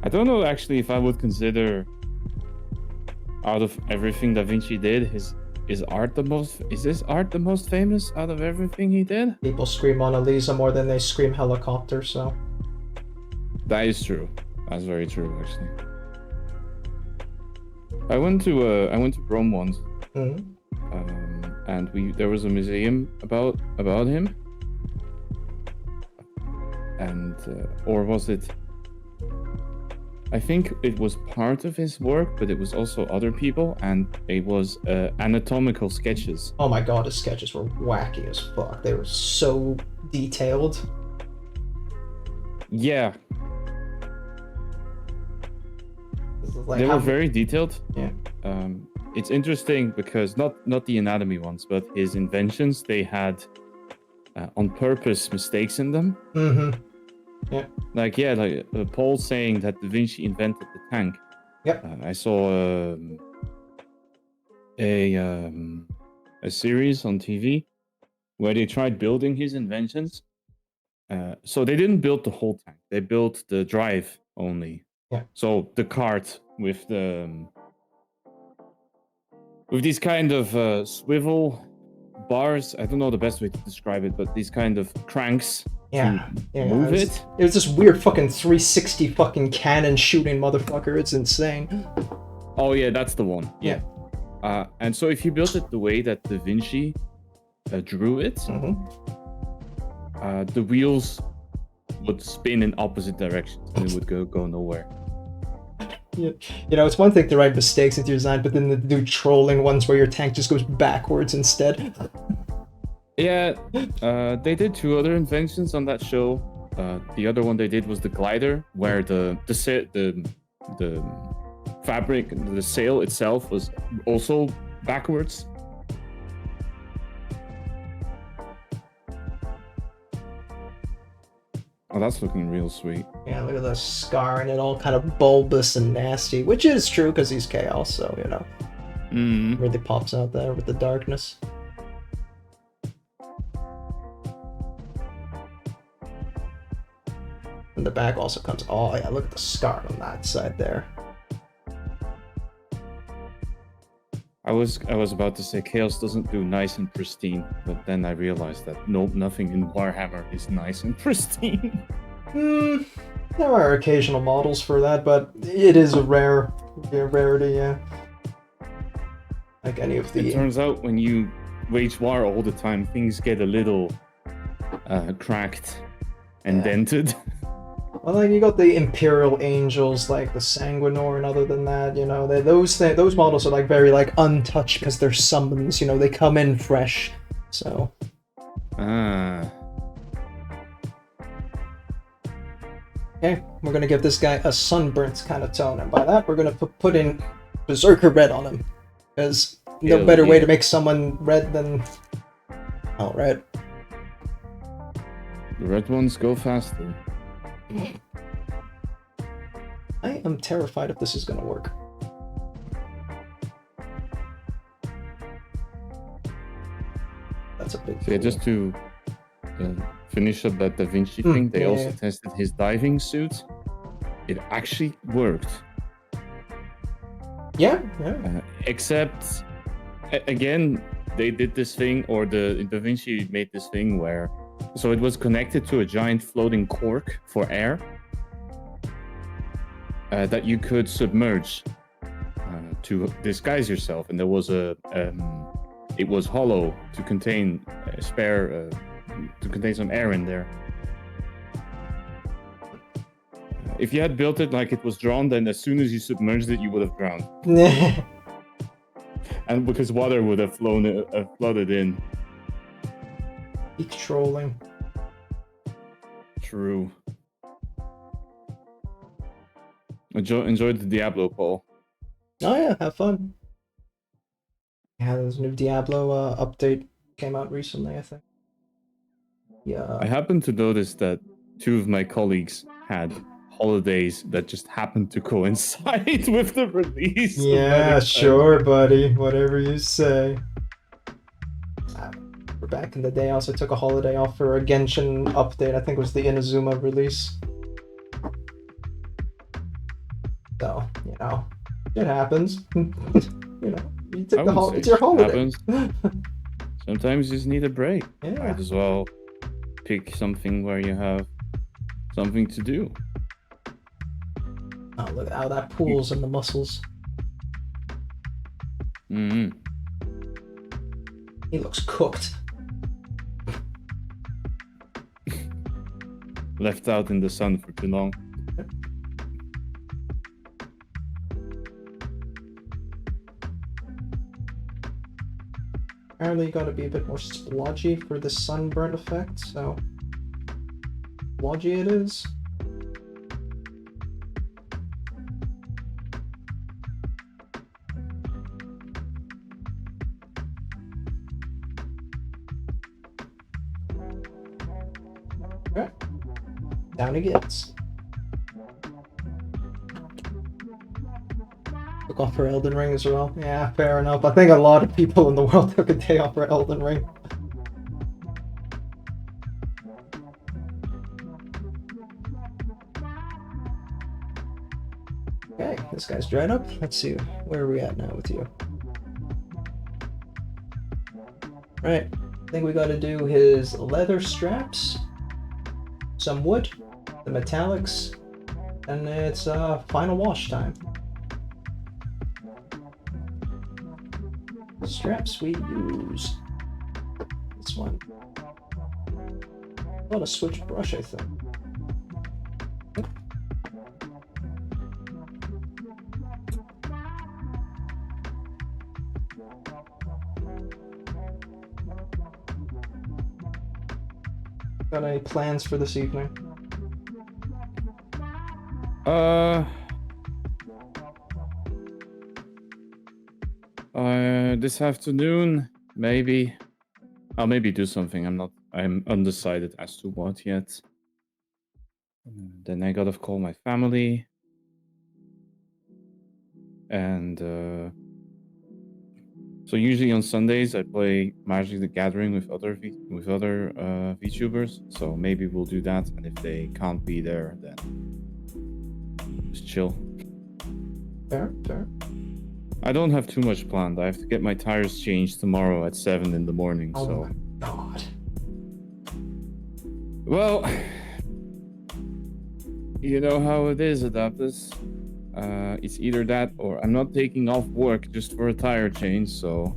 I don't know actually if I would consider, out of everything Da Vinci did, is this art the most famous out of everything he did? People scream Mona Lisa more than they scream helicopter, so... That is true. That's very true, actually. I went to Rome once, and there was a museum about him, and or was it? I think it was part of his work, but it was also other people, and it was anatomical sketches. Oh my god, his sketches were wacky as fuck. They were so detailed. Yeah. Like They were very detailed. Yeah. It's interesting because not the anatomy ones, but his inventions, they had on purpose mistakes in them. Yeah. Like Paul saying that Da Vinci invented the tank. Yep. I saw a series on TV where they tried building his inventions. So they didn't build the whole tank; they built the drive only. Yeah. So the cart with these kind of swivel bars. I don't know the best way to describe it, but these kind of cranks to move it. It was this weird fucking 360 fucking cannon shooting motherfucker. It's insane. Oh yeah, that's the one. Yeah. And so if you built it the way that Da Vinci drew it, the wheels would spin in opposite directions and it would go nowhere. Yeah. You know, it's one thing to write mistakes into your design, but then to do trolling ones where your tank just goes backwards instead. Yeah, they did 2 other inventions on that show. The other one they did was the glider, where the fabric, the sail itself was also backwards. Oh, that's looking real sweet. Yeah, look at the scar and it all kind of bulbous and nasty, which is true because he's chaos, so, you know. Really pops out there with the darkness. And the back also comes, oh yeah, look at the scar on that side there. I was about to say Chaos doesn't do nice and pristine, but then I realized that nothing in Warhammer is nice and pristine. There are occasional models for that, but it is a rarity, yeah. Like any of the... It turns out when you wage war all the time, things get a little cracked and dented. Well, like you got the Imperial Angels, like the Sanguinor, and other than that, you know, those models are like very like untouched because they're summons. You know, they come in fresh, so. Okay, we're gonna give this guy a sunburnt kind of tone, and by that we're gonna put in Berserker Red on him, because no better way to make someone red than red. The red ones go faster. I am terrified if this is gonna work. That's a big. So yeah, just to finish up that Da Vinci thing, they also tested his diving suit. It actually worked. Yeah. Except, again, they did this thing, or Da Vinci made this thing where, so it was connected to a giant floating cork for air that you could submerge to disguise yourself, and there was it was hollow to contain to contain some air in there. If you had built it like it was drawn, then as soon as you submerged it, you would have drowned. And because water would have flooded in. Peak trolling. True. Enjoyed the Diablo, Paul. Oh yeah, have fun. Yeah, there's a new Diablo update came out recently, I think. Yeah. I happened to notice that 2 of my colleagues had holidays that just happened to coincide with the release. Yeah, sure, buddy. Whatever you say. Back in the day, I also took a holiday off for a Genshin update. I think it was the Inazuma release. So, you know, it happens. You know, you took it's your holiday. Sometimes you just need a break. Yeah. Might as well pick something where you have something to do. Oh, look at how that pulls in the muscles. Mm-hmm. He looks cooked. Left out in the sun for too long. Apparently you gotta be a bit more splodgy for the sunburn effect, so splodgy it is. Okay. Down he gets. Took off for Elden Ring as well. Yeah, fair enough. I think a lot of people in the world took a day off for Elden Ring. Okay, this guy's dried up. Let's see, where are we at now with you? Right, I think we gotta do his leather straps, some wood, the metallics, and it's final wash time. Straps we use. This one. Not a switch brush, I think. Got any plans for this evening? This afternoon, maybe. I'll maybe do something. I'm undecided as to what yet. Then I gotta call my family. And so usually on Sundays I play Magic the Gathering with other VTubers. So maybe we'll do that, and if they can't be there, then just chill. Fair. I don't have too much planned. I have to get my tires changed tomorrow at 7 in the morning. Oh so. my god. Well, you know how it is, Adaptus. It's either that or I'm not taking off work just for a tire change, so...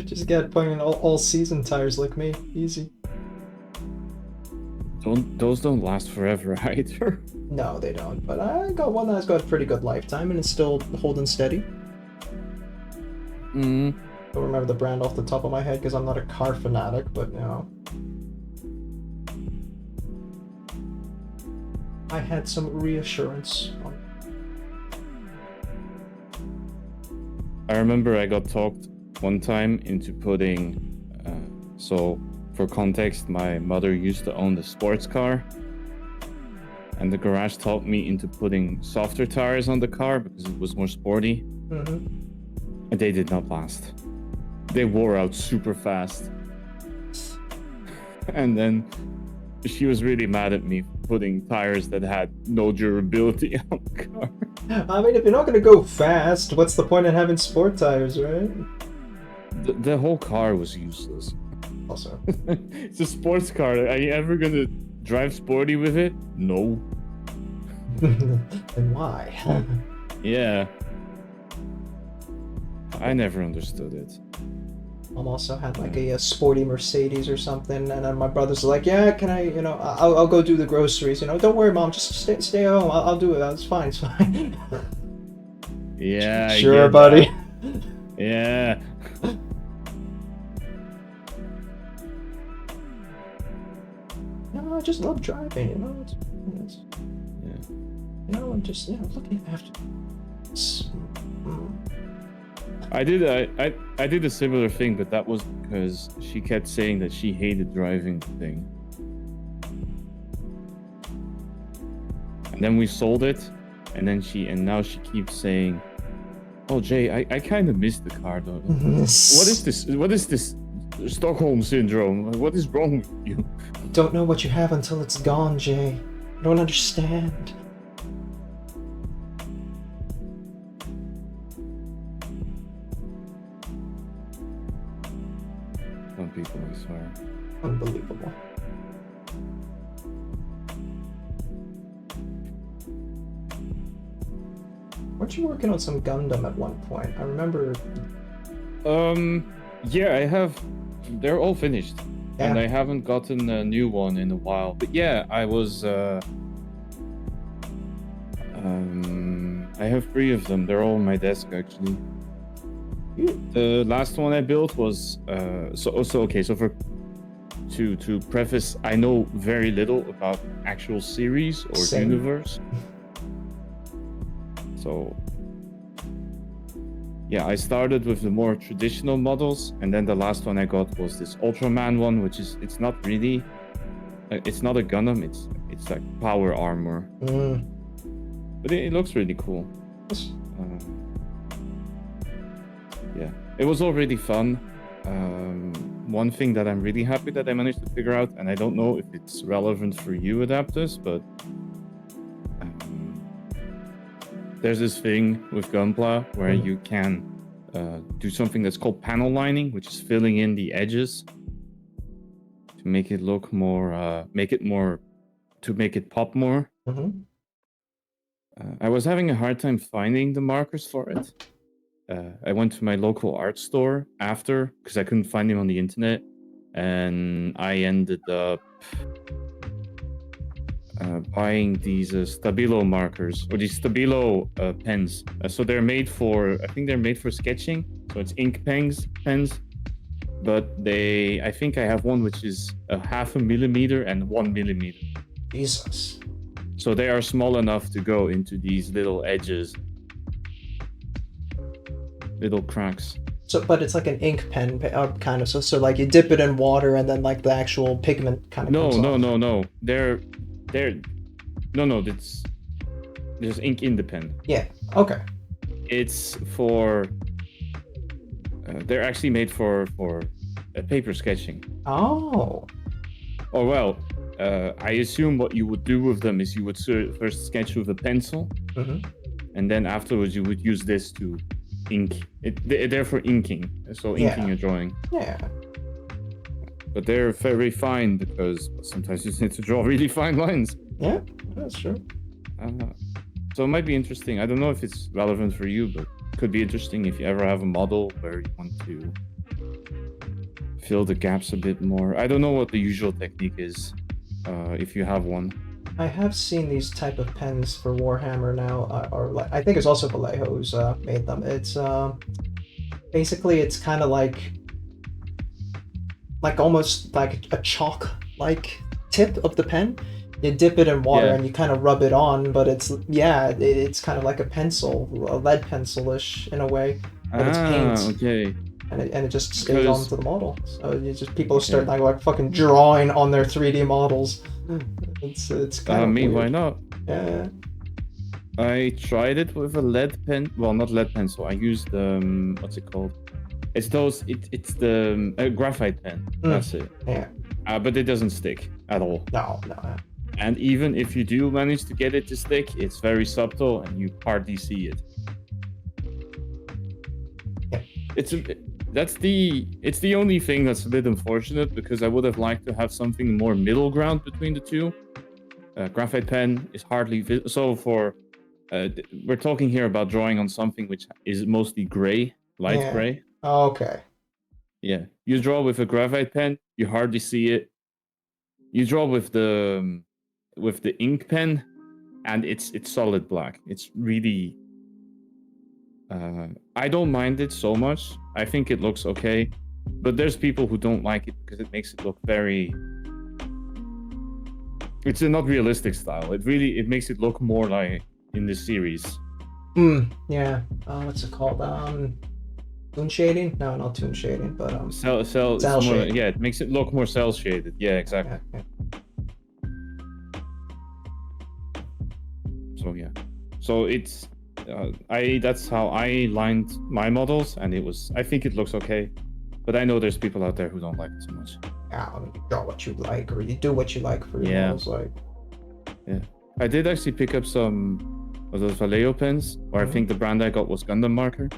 Just get putting in all season tires like me. Easy. Those don't last forever either. No, they don't. But I got one that's got a pretty good lifetime and it's still holding steady. Don't remember the brand off the top of my head because I'm not a car fanatic, but you know. I had some reassurance. I remember I got talked one time into putting... so, for context, my mother used to own the sports car. And the garage talked me into putting softer tires on the car because it was more sporty. And they did not last. They wore out super fast. And then she was really mad at me for putting tires that had no durability on the car. I mean, if you're not going to go fast, what's the point in having sport tires, right? The whole car was useless. Also. It's a sports car. Are you ever going to drive sporty with it? No. Then why? Yeah. I never understood it. Mom also had like a sporty Mercedes or something, and then my brother's like, "Yeah, can I? You know, I'll go do the groceries. You know, don't worry, Mom, just stay at home. I'll do it. It's fine, it's fine." Yeah. Sure, buddy. Yeah. No, I just love driving. You know, it's Yeah. you know, I'm just looking after. I did a similar thing, but that was because she kept saying that she hated driving the thing. And then we sold it, and now she keeps saying, "Oh, Jay, I kind of miss the car though. What is this? What is this Stockholm syndrome? What is wrong with you?" Don't know what you have until it's gone, Jay. I don't understand. Some people, I swear. Unbelievable. Weren't you working on some Gundam at one point? I remember. Yeah, I have. They're all finished, Yeah. and I haven't gotten a new one in a while. But yeah, I was. I have 3 of them. They're all on my desk actually. The last one I built was okay. So to preface, I know very little about actual series or Same. universe. So yeah, I started with the more traditional models, and then the last one I got was this Ultraman one, which is it's not really, it's not a Gundam. It's like power armor, but it looks really cool. Yeah, it was already fun. One thing that I'm really happy that I managed to figure out, and I don't know if it's relevant for you, Adaptus, but there's this thing with Gunpla where you can do something that's called panel lining, which is filling in the edges to make it look more, to make it pop more. I was having a hard time finding the markers for it. I went to my local art store after because I couldn't find them on the internet, and I ended up buying these Stabilo markers or these Stabilo pens. So they're made for, I think they're made for sketching. So it's ink pens, but I think I have one which is 0.5 millimeter and 1 millimeter. Jesus. So they are small enough to go into these little edges, little cracks. So, but it's like an ink pen kind of. So like you dip it in water and then like the actual pigment kind of. No. No. There's ink in the pen. Yeah. Okay. It's for. They're actually made for paper sketching. Oh. Oh well. I assume what you would do with them is you would first sketch with a pencil, and then afterwards you would use this to ink. They're for inking, so inking a drawing. Yeah. But they're very fine because sometimes you just need to draw really fine lines. Yeah, that's true. So it might be interesting. I don't know if it's relevant for you, but it could be interesting if you ever have a model where you want to fill the gaps a bit more. I don't know what the usual technique is, if you have one. I have seen these type of pens for Warhammer now, or like, I think it's also Vallejo who's made them. It's basically it's kind of like almost like a chalk-like tip of the pen. You dip it in water and you kind of rub it on, but it's kind of like a pencil, a lead pencil-ish in a way, but it's paint. Okay. And it just stays onto the model. So you just people start like fucking drawing on their 3D models. It's kind of weird. Why not? Yeah. I tried it with a lead pen. Well, not lead pencil. I used what's it called? It's the graphite pen. That's it. Yeah. But it doesn't stick at all. No. And even if you do manage to get it to stick, it's very subtle and you hardly see it. Yeah. It's the only thing that's a bit unfortunate because I would have liked to have something more middle ground between the two. Graphite pen is hardly so for. We're talking here about drawing on something which is mostly gray, light gray. Okay. Yeah, you draw with a graphite pen, you hardly see it. You draw with the ink pen, and it's solid black. It's really. I don't mind it so much. I think it looks okay, but there's people who don't like it because it makes it look very. It's a not realistic style. It makes it look more like in the series. Yeah. What's it called? Toon shading? No, not toon shading, but cell shading. Yeah, it makes it look more cell shaded. Yeah, exactly. Yeah. So it's. That's how I lined my models, and I think it looks okay, but I know there's people out there who don't like it so much. Yeah, I mean, you draw what you like, or you do what you like for your models, like. Yeah, I did actually pick up some of those Vallejo pens, or I think the brand I got was Gundam Marker.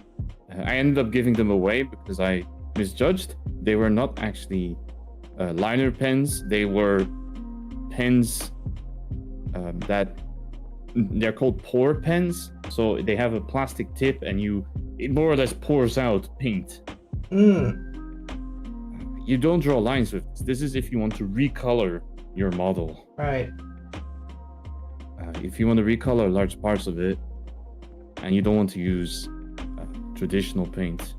I ended up giving them away because I misjudged. They were not actually liner pens. They were pens that. They're called pour pens, so they have a plastic tip, and it more or less pours out paint. You don't draw lines with this. This is if you want to recolor your model. Right. If you want to recolor large parts of it, and you don't want to use traditional paint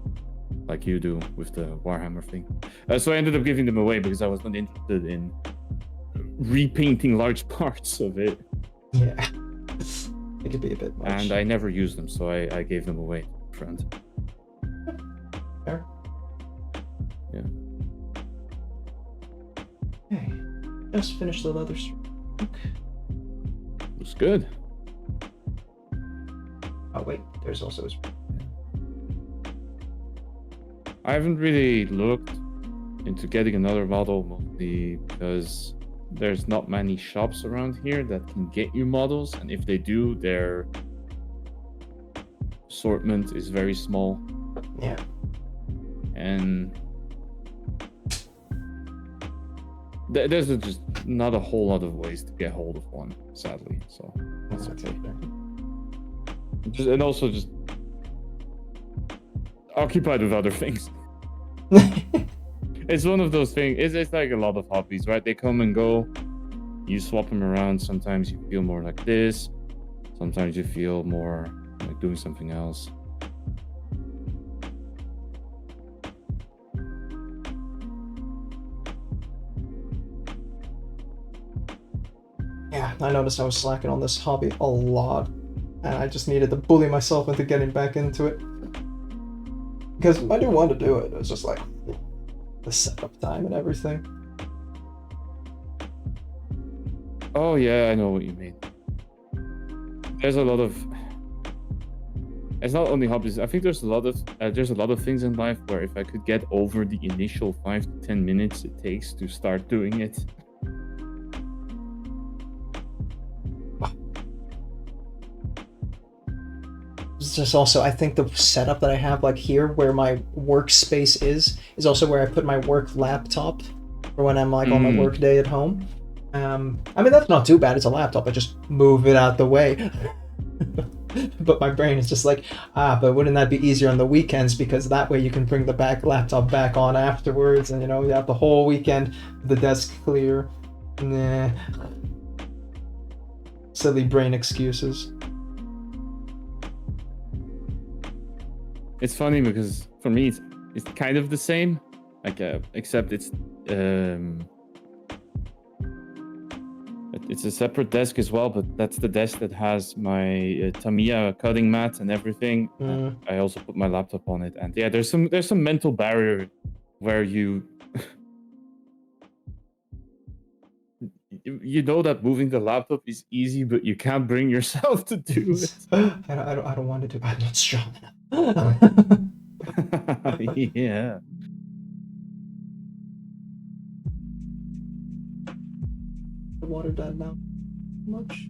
like you do with the Warhammer thing. So I ended up giving them away because I was not interested in repainting large parts of it. Yeah. It could be a bit much. And I never used them, so I gave them away to a friend. There. Yeah. Okay. Just finished the leather strip. Looks good. Oh wait, there's also his. I haven't really looked into getting another model, mostly because there's not many shops around here that can get you models, and if they do, their assortment is very small. Yeah. And there's just not a whole lot of ways to get hold of one, sadly. So that's okay. And also just occupied with other things. It's one of those things. It's like a lot of hobbies, right? They come and go. You swap them around. Sometimes you feel more like this. Sometimes you feel more like doing something else. Yeah, I noticed I was slacking on this hobby a lot, and I just needed to bully myself into getting back into it. Because I do want to do it. It's just like the setup time and everything. Oh yeah, I know what you mean. There's a lot of. It's not only hobbies. I think there's a lot of things in life where if I could get over the initial 5 to 10 minutes it takes to start doing it. It's just also, I think the setup that I have, like here, where my workspace is also where I put my work laptop for when I'm like on my work day at home. I mean, that's not too bad. It's a laptop. I just move it out the way. But my brain is just like, but wouldn't that be easier on the weekends? Because that way you can bring the laptop back on afterwards, and you know, you have the whole weekend, the desk clear. Nah. Silly brain excuses. It's funny because for me it's kind of the same, like except it's a separate desk as well, but that's the desk that has my Tamiya cutting mat and everything. I also put my laptop on it, and yeah, there's some mental barrier where you know that moving the laptop is easy, but you can't bring yourself to do it. I don't want to do. I'm not strong enough. Yeah. The water died now. Much.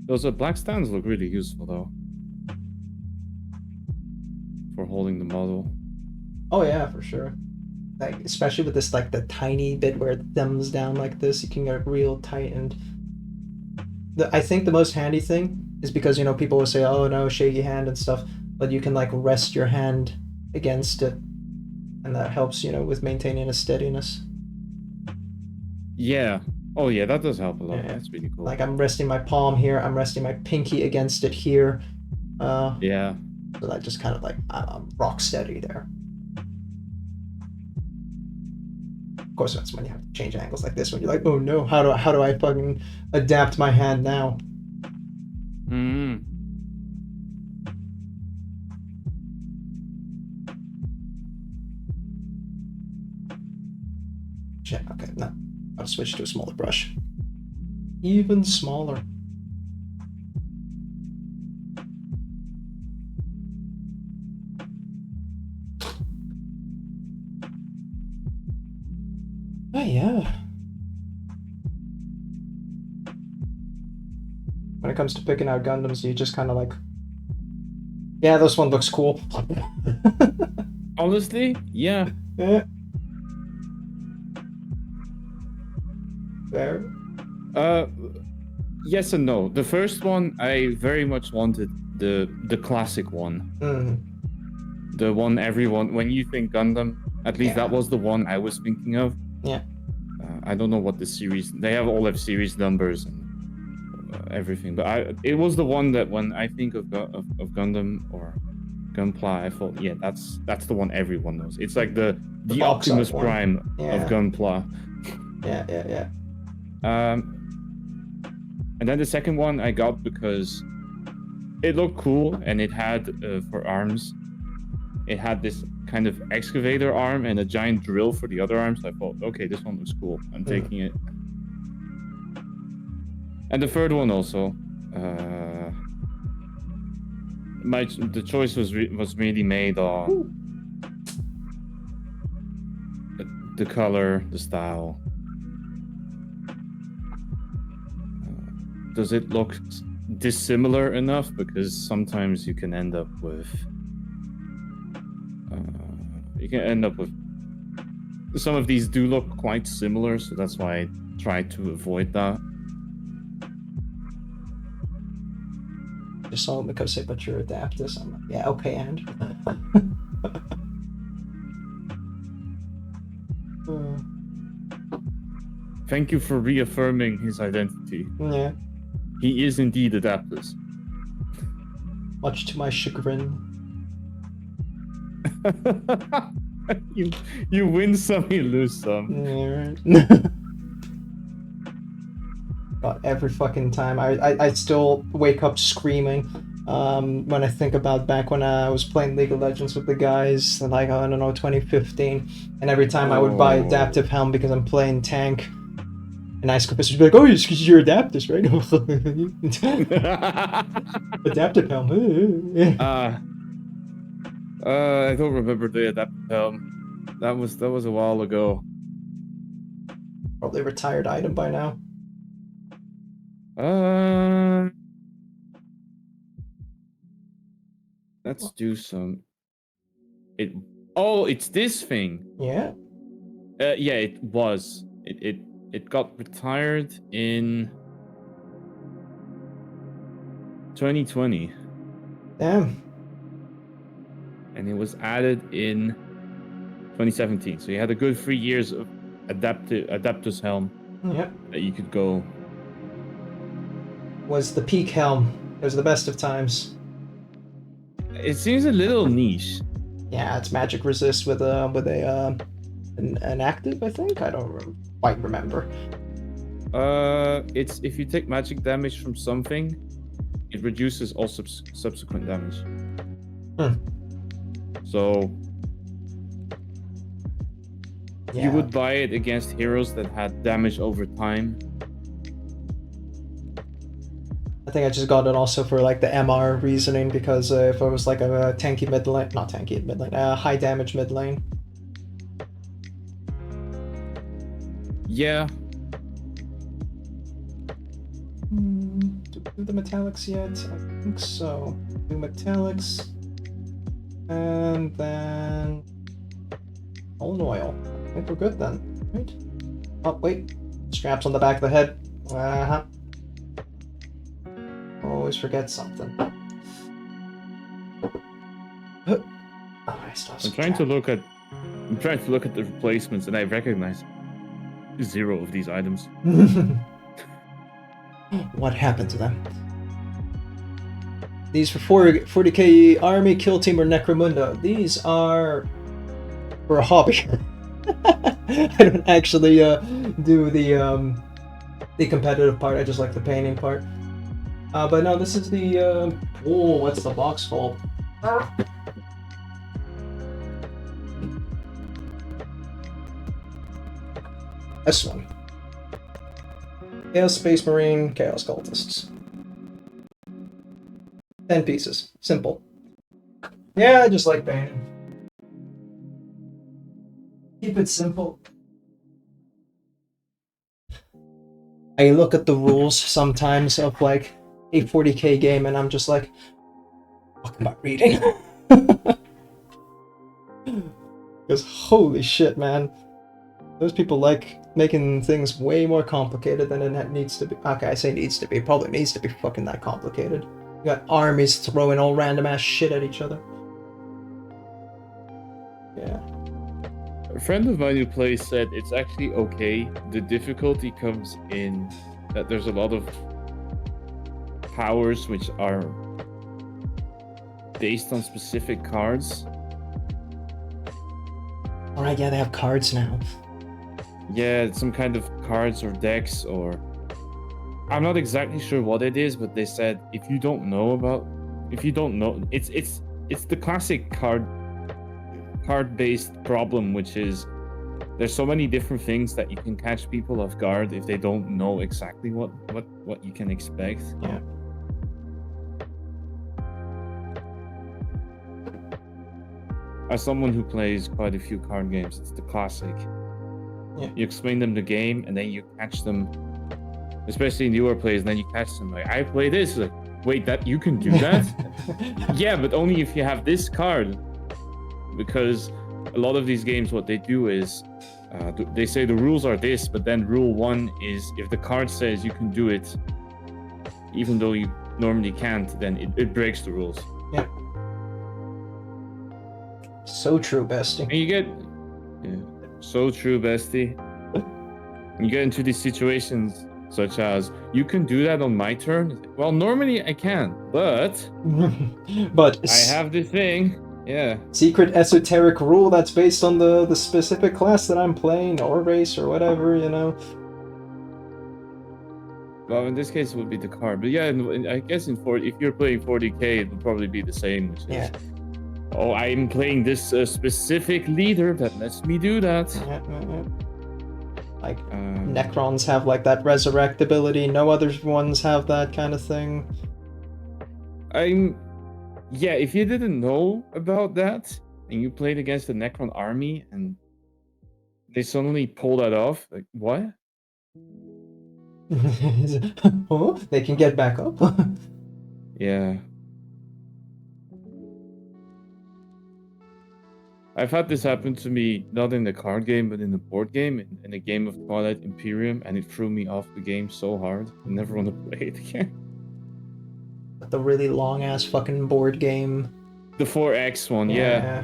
Those black stands look really useful though, for holding the model. Oh yeah, for sure. Like especially with this, like the tiny bit where it thumbs down like this, you can get real tight. And I think the most handy thing is because, you know, people will say, "Oh no, shaky hand" and stuff, but you can like rest your hand against it, and that helps, you know, with maintaining a steadiness. Yeah. Oh yeah, that does help a lot. Yeah. That's really cool. Like I'm resting my palm here, I'm resting my pinky against it here. Yeah. So that just kind of like I'm rock steady there. Of course, that's when you have to change angles like this. When you're like, oh no, how do I fucking adapt my hand now? Shit. Okay, no, I'll switch to a smaller brush. Even smaller. Oh yeah. When it comes to picking out Gundams, you just kind of like, yeah, this one looks cool. Honestly, yeah. Yeah. There. Yes and no. The first one, I very much wanted the classic one. The one everyone, when you think Gundam, at least that was the one I was thinking of. Yeah. I don't know what the series, they all have series numbers and everything, but it was the one that when I think of Gundam or Gunpla, I thought, yeah, that's the one everyone knows. It's like the the box Optimus art one. Prime Yeah. of Gunpla. Yeah. And then the second one I got because it looked cool and it had for arms. It had this kind of excavator arm and a giant drill for the other arm. So I thought, okay, this one looks cool. I'm taking it. And the third one also. The choice was really made on the color, the style. Does it look dissimilar enough? Because sometimes you can end up with some of these do look quite similar, so that's why I try to avoid that. Just saw Miko say, but you're Adaptus. I'm like, yeah, okay, and. Thank you for reaffirming his identity. Yeah, He is indeed Adaptus. much to my chagrin. You win some, you lose some. Yeah, right. God, every fucking time. I still wake up screaming when I think about back when I was playing League of Legends with the guys, like, I don't know, 2015. And every time I would buy Adaptive Helm because I'm playing tank, and Ice Compass would be like, oh, you're Adaptus, right? Adaptive Helm. I don't remember the Adaptive Helm. That was a while ago. Probably retired item by now. Let's do some. It's this thing. Yeah. Yeah, it was. It got retired in 2020. Damn. And it was added in 2017. So you had a good 3 years of Adaptus Helm. Yep. That you could go. Was the peak helm. It was the best of times. It seems a little niche. Yeah, it's magic resist with an active, I think. I don't quite remember. It's if you take magic damage from something, it reduces all subsequent damage. So yeah. You would buy it against heroes that had damage over time. I think I just got it also for like the MR reasoning, because if I was like a tanky mid lane, not tanky mid lane, high damage mid lane. Yeah. Do the metallics yet? I think so. Do metallics, and then Olin oil. I think we're good then, right? Oh wait, straps on the back of the head. Always forget something. Oh, I still have I'm trying to look at the replacements, and I recognize 0 of these items. What happened to them? These for 40k army, kill team, or Necromunda. These are for a hobby. I don't actually do the competitive part. I just like the painting part. But no, this is the what's the box called? This one. Chaos Space Marine, Chaos Cultists. 10 pieces. Simple. Yeah, I just like painting. Keep it simple. I look at the rules sometimes of like a 40k game and I'm just like, what am I reading? Because holy shit, man. Those people like making things way more complicated than it needs to be. Okay, I say needs to be. It probably needs to be fucking that complicated. You got armies throwing all random ass shit at each other. Yeah. A friend of mine who plays said it's actually okay. The difficulty comes in that there's a lot of powers which are based on specific cards. Alright, yeah, they have cards now. Yeah, some kind of cards or decks, or I'm not exactly sure what it is, but they said if you don't know, it's the classic card-based problem, which is there's so many different things that you can catch people off guard if they don't know exactly what you can expect. Yeah. As someone who plays quite a few card games, it's the classic. Yeah. You explain them the game, and then you catch them, especially newer players, and then you catch them like, I play this. Like, wait, that you can do that? Yeah, but only if you have this card. Because a lot of these games, what they do is, they say the rules are this, but then rule 1 is if the card says you can do it, even though you normally can't, then it breaks the rules. Yeah. So true, bestie. And you get... Yeah, so true, bestie. You get into these situations such as, you can do that on my turn? Well, normally I can, but... But... I have this thing. Yeah. Secret esoteric rule that's based on the specific class that I'm playing, or race, or whatever, you know? Well, in this case, it would be the card. But yeah, I guess if you're playing 40k, it would probably be the same. Which is, Yeah. oh, I'm playing this specific leader that lets me do that. Yeah. Like, Necrons have, like, that resurrect ability. No other ones have that kind of thing. Yeah, if you didn't know about that, and you played against the Necron army, and they suddenly pull that off, like, what? Oh, they can get back up? Yeah. I've had this happen to me, not in the card game, but in the board game, in a game of Twilight Imperium, and it threw me off the game so hard. I never want to play it again. The really long-ass fucking board game. The 4X one, yeah.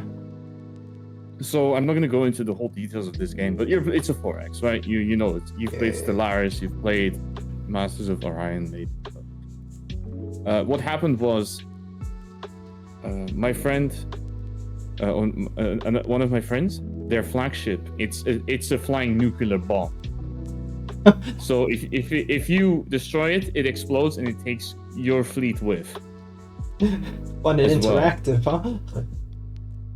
So I'm not going to go into the whole details of this game, but it's a 4X, right? You know it. You've played Stellaris, you've played Masters of Orion, maybe. What happened was, my friend... one of my friends, their flagship, it's a flying nuclear bomb. So if you destroy it, it explodes and it takes your fleet with. Fun and interactive, huh?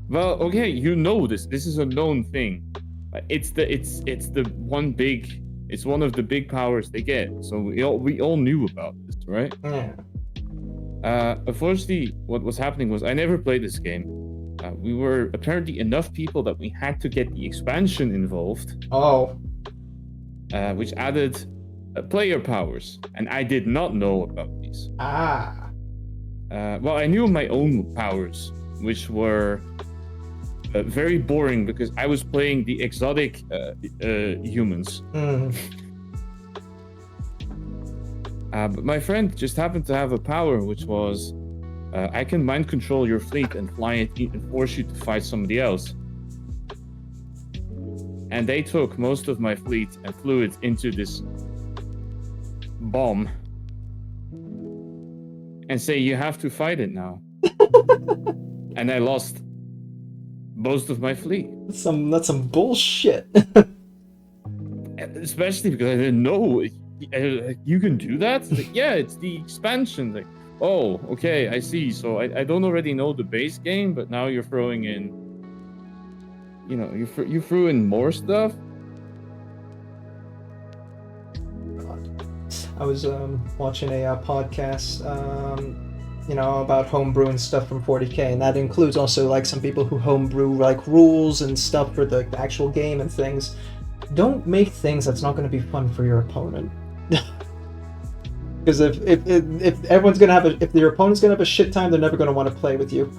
Well, okay, you know this. This is a known thing. It's one of the big powers they get. So we all knew about this, right? Yeah. Unfortunately, what was happening was I never played this game. We were apparently enough people that we had to get the expansion involved. Oh. Which added player powers, and I did not know about these. Well, I knew my own powers, which were very boring because I was playing the exotic humans. But my friend just happened to have a power, which was I can mind control your fleet and fly it and force you to fight somebody else. And they took most of my fleet and flew it into this bomb and say, you have to fight it now. And I lost most of my fleet. That's some bullshit. Especially because I didn't know you can do that. Like, yeah, it's the expansion. Like, oh, okay, I see. So I don't already know the base game, but now you're throwing in, you know, you threw in more stuff. I was watching a podcast, you know, about homebrew and stuff from 40k, and that includes also like some people who homebrew like rules and stuff for the actual game and things. Don't make things that's not going to be fun for your opponent. Because if everyone's gonna have if your opponent's gonna have a shit time, they're never gonna want to play with you.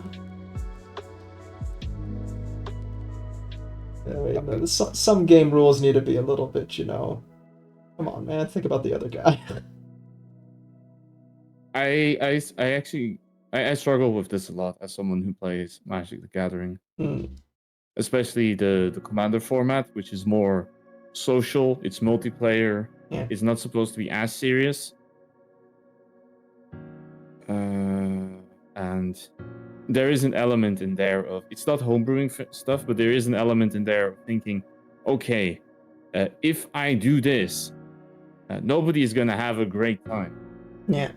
Some game rules need to be a little bit, you know. Come on, man, think about the other guy. I actually struggle with this a lot as someone who plays Magic the Gathering, especially the Commander format, which is more social. It's multiplayer. Yeah. It's not supposed to be as serious. And there is an element in there of, it's not homebrewing stuff, but there is an element in there of thinking, okay, if I do this, nobody is going to have a great time. Yeah.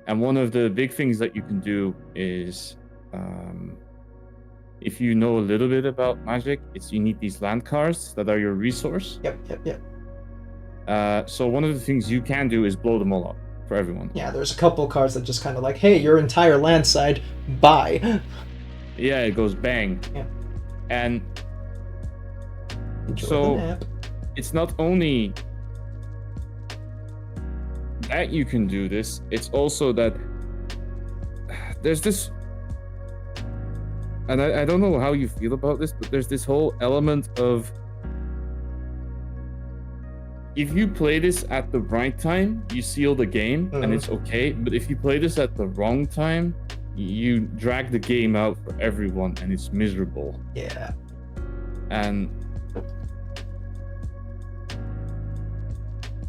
And one of the big things that you can do is, if you know a little bit about magic, it's you need these land cards that are your resource. Yep. So one of the things you can do is blow them all up for everyone. Yeah, there's a couple cards that just kind of like, hey, your entire land side, bye. Yeah, it goes bang. Yeah. And Enjoy so the nap. it's not only that you can do this, it's also that there's this, and I don't know how you feel about this, but there's this whole element of, if you play this at the right time, you seal the game and it's okay. But if you play this at the wrong time, you drag the game out for everyone and it's miserable. Yeah. And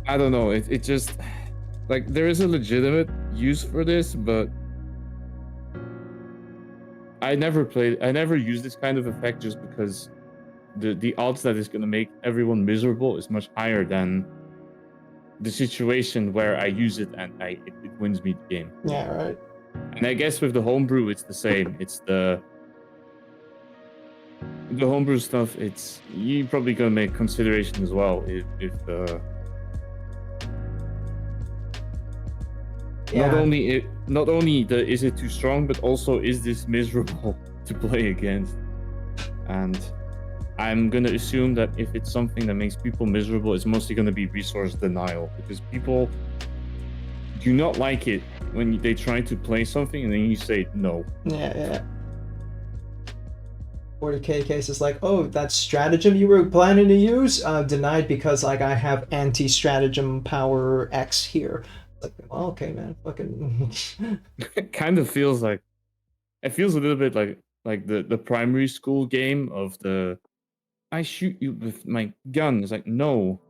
I don't know, it just, like, there is a legitimate use for this, but I never use this kind of effect just because the odds that it's going to make everyone miserable is much higher than the situation where I use it and it wins me the game. Yeah, right. And I guess with the homebrew, it's the same. It's the homebrew stuff. It's, you're probably going to make consideration as well if Yeah. not only is it too strong, but also is this miserable to play against. And I'm gonna assume that if it's something that makes people miserable, it's mostly gonna be resource denial, because people do not like it when they try to play something and then you say no. Yeah. 40k case is like, oh, that stratagem you were planning to use, denied because like I have anti-stratagem power X here. Like, well, okay, man, fucking. It kind of feels like, it feels a little bit like the primary school game of the, I shoot you with my gun. It's like, no.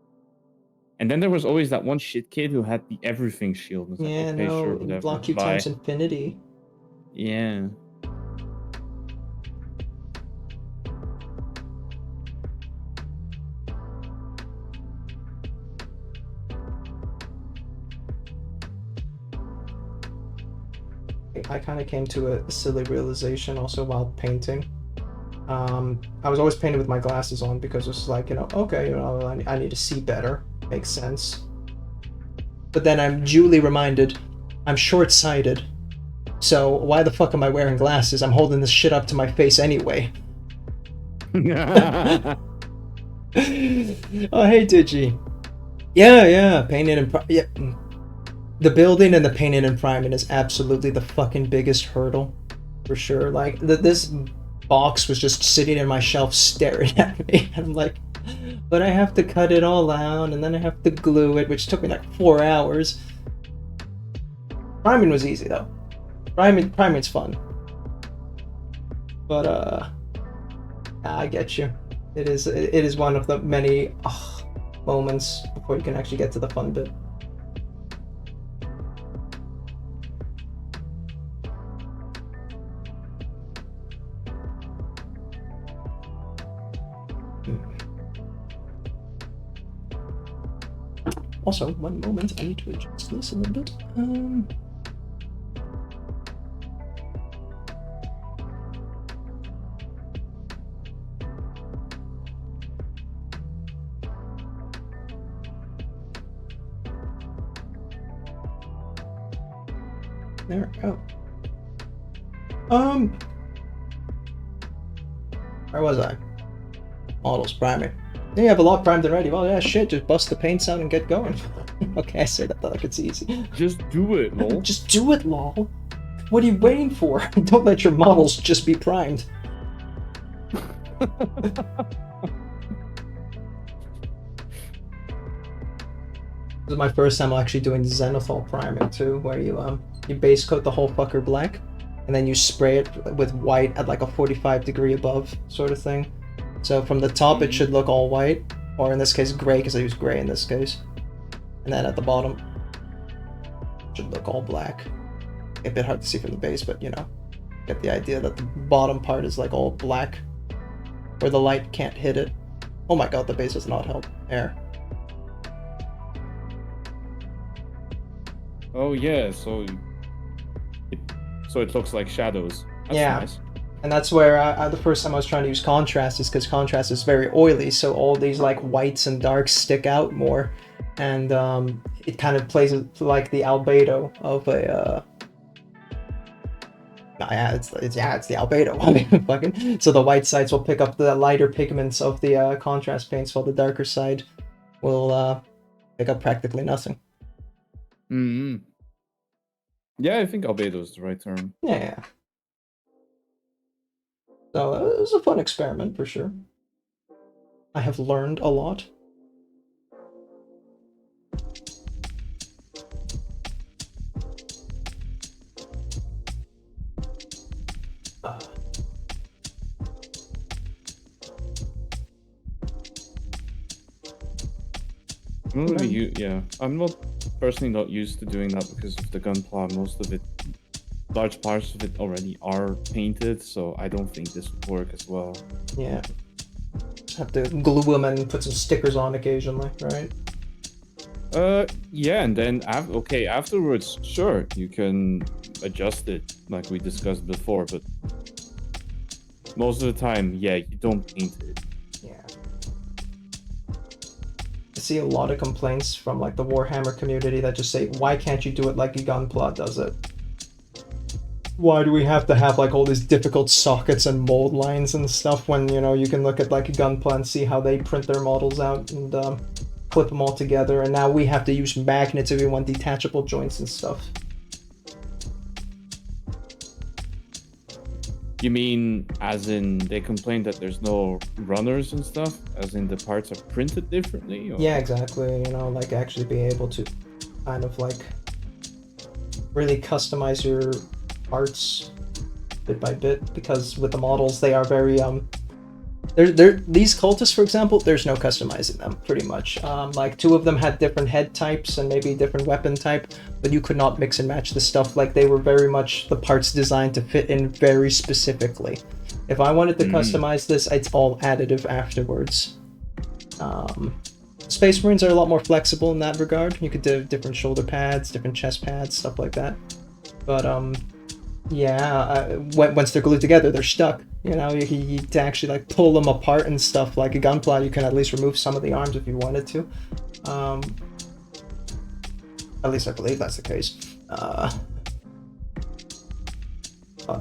And then there was always that one shit kid who had the everything shield. It's like, Yeah, okay, no, sure, whatever, block you bye. times infinity. Yeah. I kind of came to a silly realization also while painting. I was always painting with my glasses on because it's like, okay, I need to see better. Makes sense. But then I'm duly reminded, I'm short-sighted. So why the fuck am I wearing glasses? I'm holding this shit up to my face anyway. Oh, hey, Digi. Yeah, painting and yeah. The building and the painting and priming is absolutely the fucking biggest hurdle, for sure. Like, this box was just sitting in my shelf staring at me, and I'm like, but I have to cut it all out, and then I have to glue it, which took me like 4 hours. Priming was easy, though. Priming's fun. But, I get you. It is one of the many moments before you can actually get to the fun bit. Also, one moment, I need to adjust this a little bit. There we go. Where was I? Models priming. Yeah, you have a lot primed already. Well, yeah, shit, just bust the paints out and get going. Okay, I say that like it's easy. Just do it, lol. Just do it, lol. What are you waiting for? Don't let your models just be primed. This is my first time actually doing zenithal priming too, where you base coat the whole fucker black, and then you spray it with white at like a 45-degree above sort of thing. So from the top it should look all white, or in this case gray, because I use gray in this case. And then at the bottom it should look all black. A bit hard to see from the base, but you know. Get the idea that the bottom part is like all black, where the light can't hit it. Oh my god, the base does not help. Air. Oh yeah, so it looks like shadows. That's Yeah. nice. And that's where the first time I was trying to use contrast is because contrast is very oily, so all these like whites and darks stick out more, and it kind of plays like the albedo of a. It's the albedo. I mean, fucking. So the white sides will pick up the lighter pigments of the contrast paints, while the darker side will pick up practically nothing. Mm-hmm. Yeah, I think albedo is the right term. Yeah. So it was a fun experiment for sure. I have learned a lot. I'm not really I'm not personally not used to doing that because of the gunpla. Most of it, large parts of it already are painted, so I don't think this would work as well. Yeah. Just have to glue them and put some stickers on occasionally, right? Yeah, and then afterwards, sure, you can adjust it like we discussed before, but most of the time, yeah, you don't paint it. Yeah. I see a lot of complaints from like the Warhammer community that just say, why can't you do it like Gunpla does it? Why do we have to have like all these difficult sockets and mold lines and stuff when, you know, you can look at like Gunpla and see how they print their models out and clip them all together, and now we have to use magnets if we want detachable joints and stuff. You mean as in they complain that there's no runners and stuff? As in the parts are printed differently? Or? Yeah, exactly. You know, like actually being able to kind of like really customize your parts bit by bit, because with the models they are very these cultists, for example, there's no customizing them pretty much. Like 2 of them had different head types and maybe different weapon type, but you could not mix and match the stuff. Like they were very much the parts designed to fit in very specifically. If I wanted to customize this, it's all additive afterwards. Space Marines are a lot more flexible in that regard. You could do different shoulder pads, different chest pads, stuff like that. But yeah, once they're glued together, they're stuck. You know, you to actually like pull them apart and stuff. Like a Gunpla, you can at least remove some of the arms if you wanted to. At least I believe that's the case. I've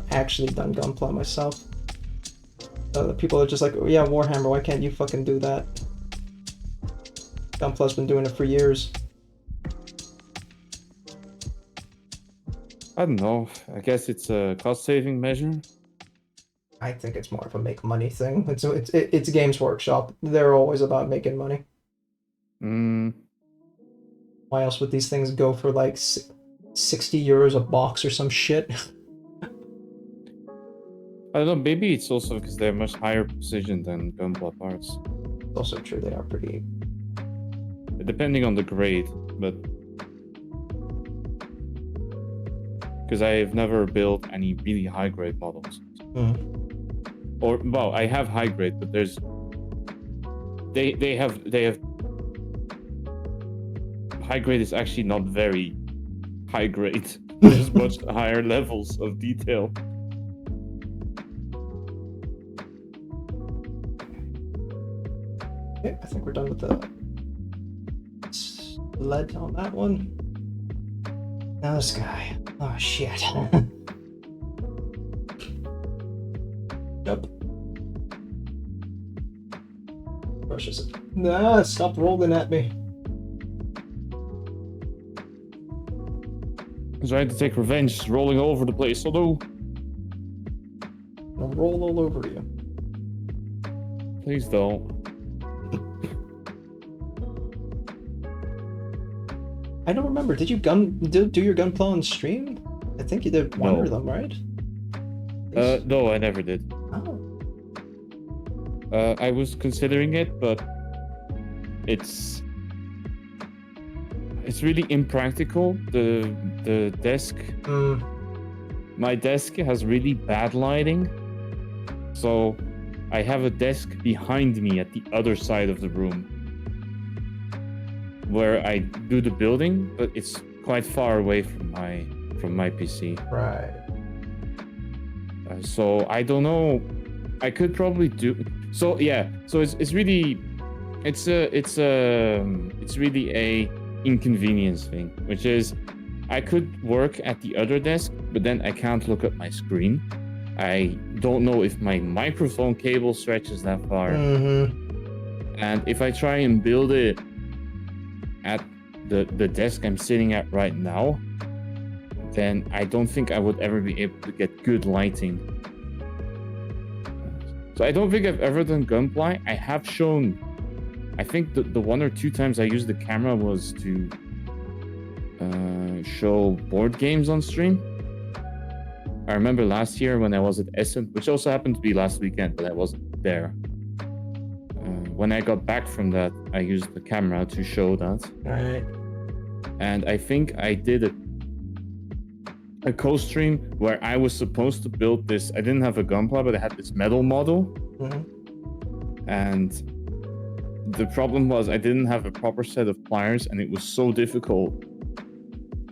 actually done Gunpla myself. The people are just like, oh, yeah, Warhammer, why can't you fucking do that? Gunpla's been doing it for years. I don't know. I guess it's a cost-saving measure. I think it's more of a make money thing. It's Games Workshop. They're always about making money. Why else would these things go for like 60 euros a box or some shit? I don't know. Maybe it's also because they're much higher precision than Gunpla parts. It's also true. They are pretty. Depending on the grade, but because I've never built any really high grade models. Or well, I have high grade, but there's they have high grade is actually not very high grade. There's much higher levels of detail. Okay, I think we're done with the lead on that one. Now this guy. Oh shit. Yep. Brushes it. Nah, stop rolling at me. He's trying to take revenge, rolling all over the place. Although, I'll roll all over you. please don't. I don't remember. Did you do your Gunpla on stream? I think you did one of them, right? No, I never did. Oh. I was considering it, but it's really impractical. The desk my desk has really bad lighting, so I have a desk behind me at the other side of the room where I do the building, but it's quite far away from my PC. Right. So I don't know. I could probably do. So yeah. So it's really a inconvenience thing, which is I could work at the other desk, but then I can't look at my screen. I don't know if my microphone cable stretches that far. Mm-hmm. And if I try and build it at the desk I'm sitting at right now, then I don't think I would ever be able to get good lighting. So I don't think I've ever done gunplay. I have shown, I think the one or two times I used the camera was to show board games on stream. I remember last year when I was at Essen, which also happened to be last weekend, but I wasn't there. When I got back from that, I used the camera to show that. Right. And I think I did a co-stream where I was supposed to build this. I didn't have a gunpla, but I had this metal model. Mm-hmm. And the problem was I didn't have a proper set of pliers, and it was so difficult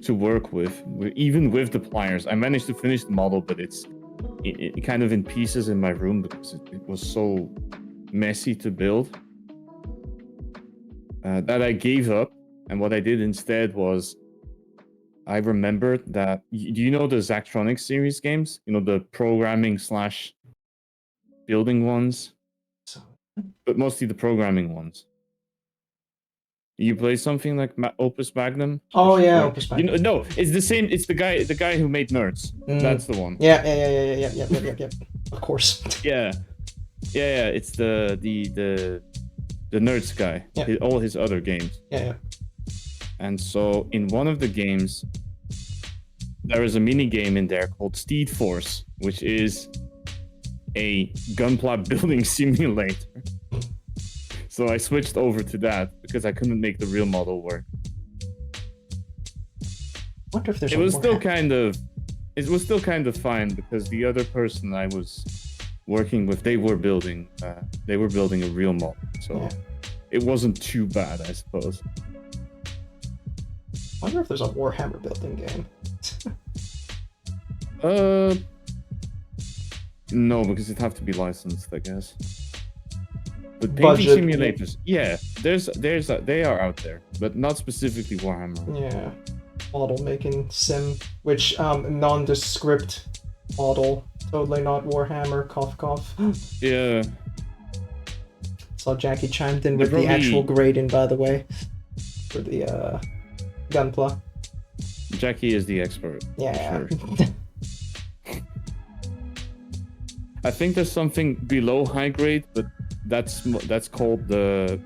to work with, even with the pliers. I managed to finish the model, but it kind of in pieces in my room because it was so messy to build that I gave up. And what I did instead was I remembered that, do you know the Zachtronics series games? You know, the programming / building ones, but mostly the programming ones. You play something like Opus Magnum? Oh yeah, Opus Magnum. You know, no, it's the same. It's the guy who made Nerds. That's the one. Yeah. Of course. Yeah. It's the Nerds guy. Yeah. All his other games. Yeah. And so in one of the games, there is a mini game in there called Steed Force, which is a gunpla building simulator. So I switched over to that because I couldn't make the real model work. Wonder if there's. It was still kind of fine because the other person I was working with, they were building a real model, so it wasn't too bad, I suppose. Wonder if there's a Warhammer building game. No, because it'd have to be licensed, I guess. But painting Budget. simulators, yeah, they are out there, but not specifically Warhammer. Yeah, model making sim, which nondescript model, totally not Warhammer. Cough cough. Yeah. Saw Jackie chimed in with the actual grading, by the way, for the gunpla. Jackie is the expert. Yeah. Sure. I think there's something below high grade, but that's called the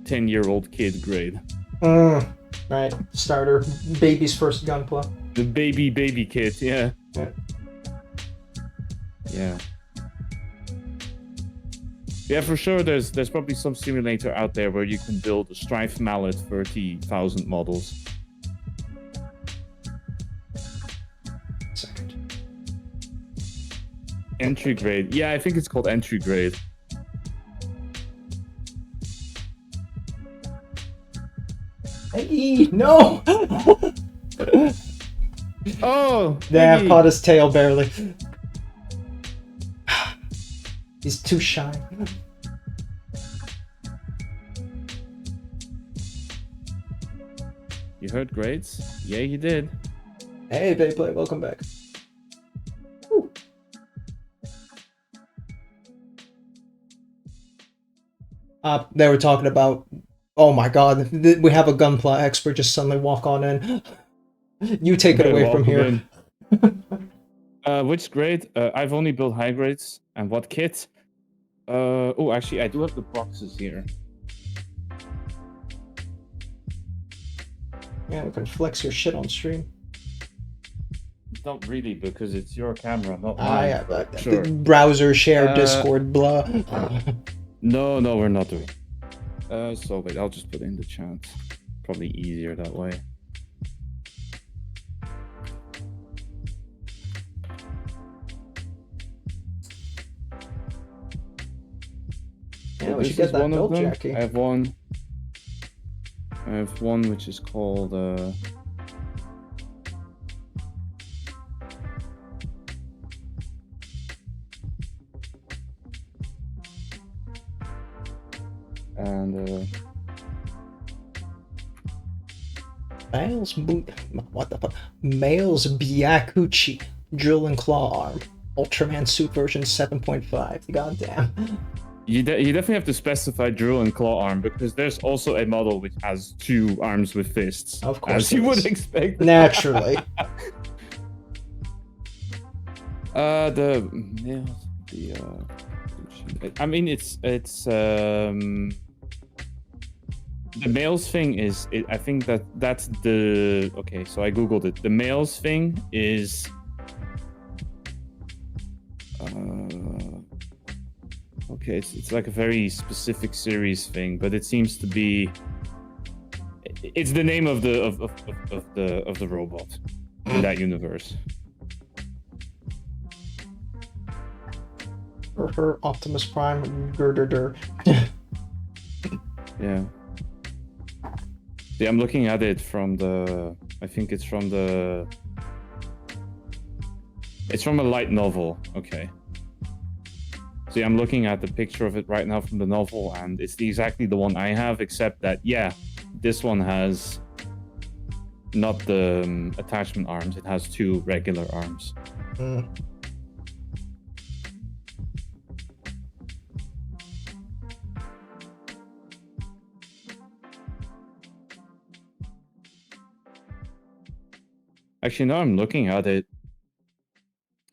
10-year-old kid grade. Right. Starter. Baby's first gunpla. The baby kid, yeah. Yeah, for sure there's probably some simulator out there where you can build a Strife Mallet 30,000 models. Second. Entry grade. Yeah, I think it's called entry grade. Hey, no! Oh! Yeah, Piggy. caught his tail barely. He's too shy. You heard grades? Yeah, you did. Hey, Bayplay, welcome back. Whew. They were talking about, oh my god, we have a gunpla expert just suddenly walk on in. You take it away from here. Which grade? I've only built high grades. And what kit? Oh, actually, I do have the boxes here. Yeah, we can flex your shit on stream. Not really, because it's your camera, not mine. Yeah, but Sure. Browser, share, Discord, blah. No, we're not doing. So wait, I'll just put it in the chat. Probably easier that way. Yeah, we this should get is that one of belt, them. Jackie. I have one which is called and What the fuck? Male's Byakuchi Drill and Claw Arm. Ultraman Suit version 7.5. Goddamn. you definitely have to specify drill and claw arm, because there's also a model which has 2 arms with fists. Of course as you there would is. expect. Naturally. The males, I mean, it's the males thing is, I think that's the, okay, so I googled it. The males thing is okay, it's like a very specific series thing, but it seems to be, it's the name of the robot in that universe. Her Optimus Prime girder. Yeah. See, I'm looking at it from the, I think it's from a light novel. Okay. See, I'm looking at the picture of it right now from the novel, and it's exactly the one I have, except that, yeah, this one has not the attachment arms. It has 2 regular arms. Actually, now I'm looking at it.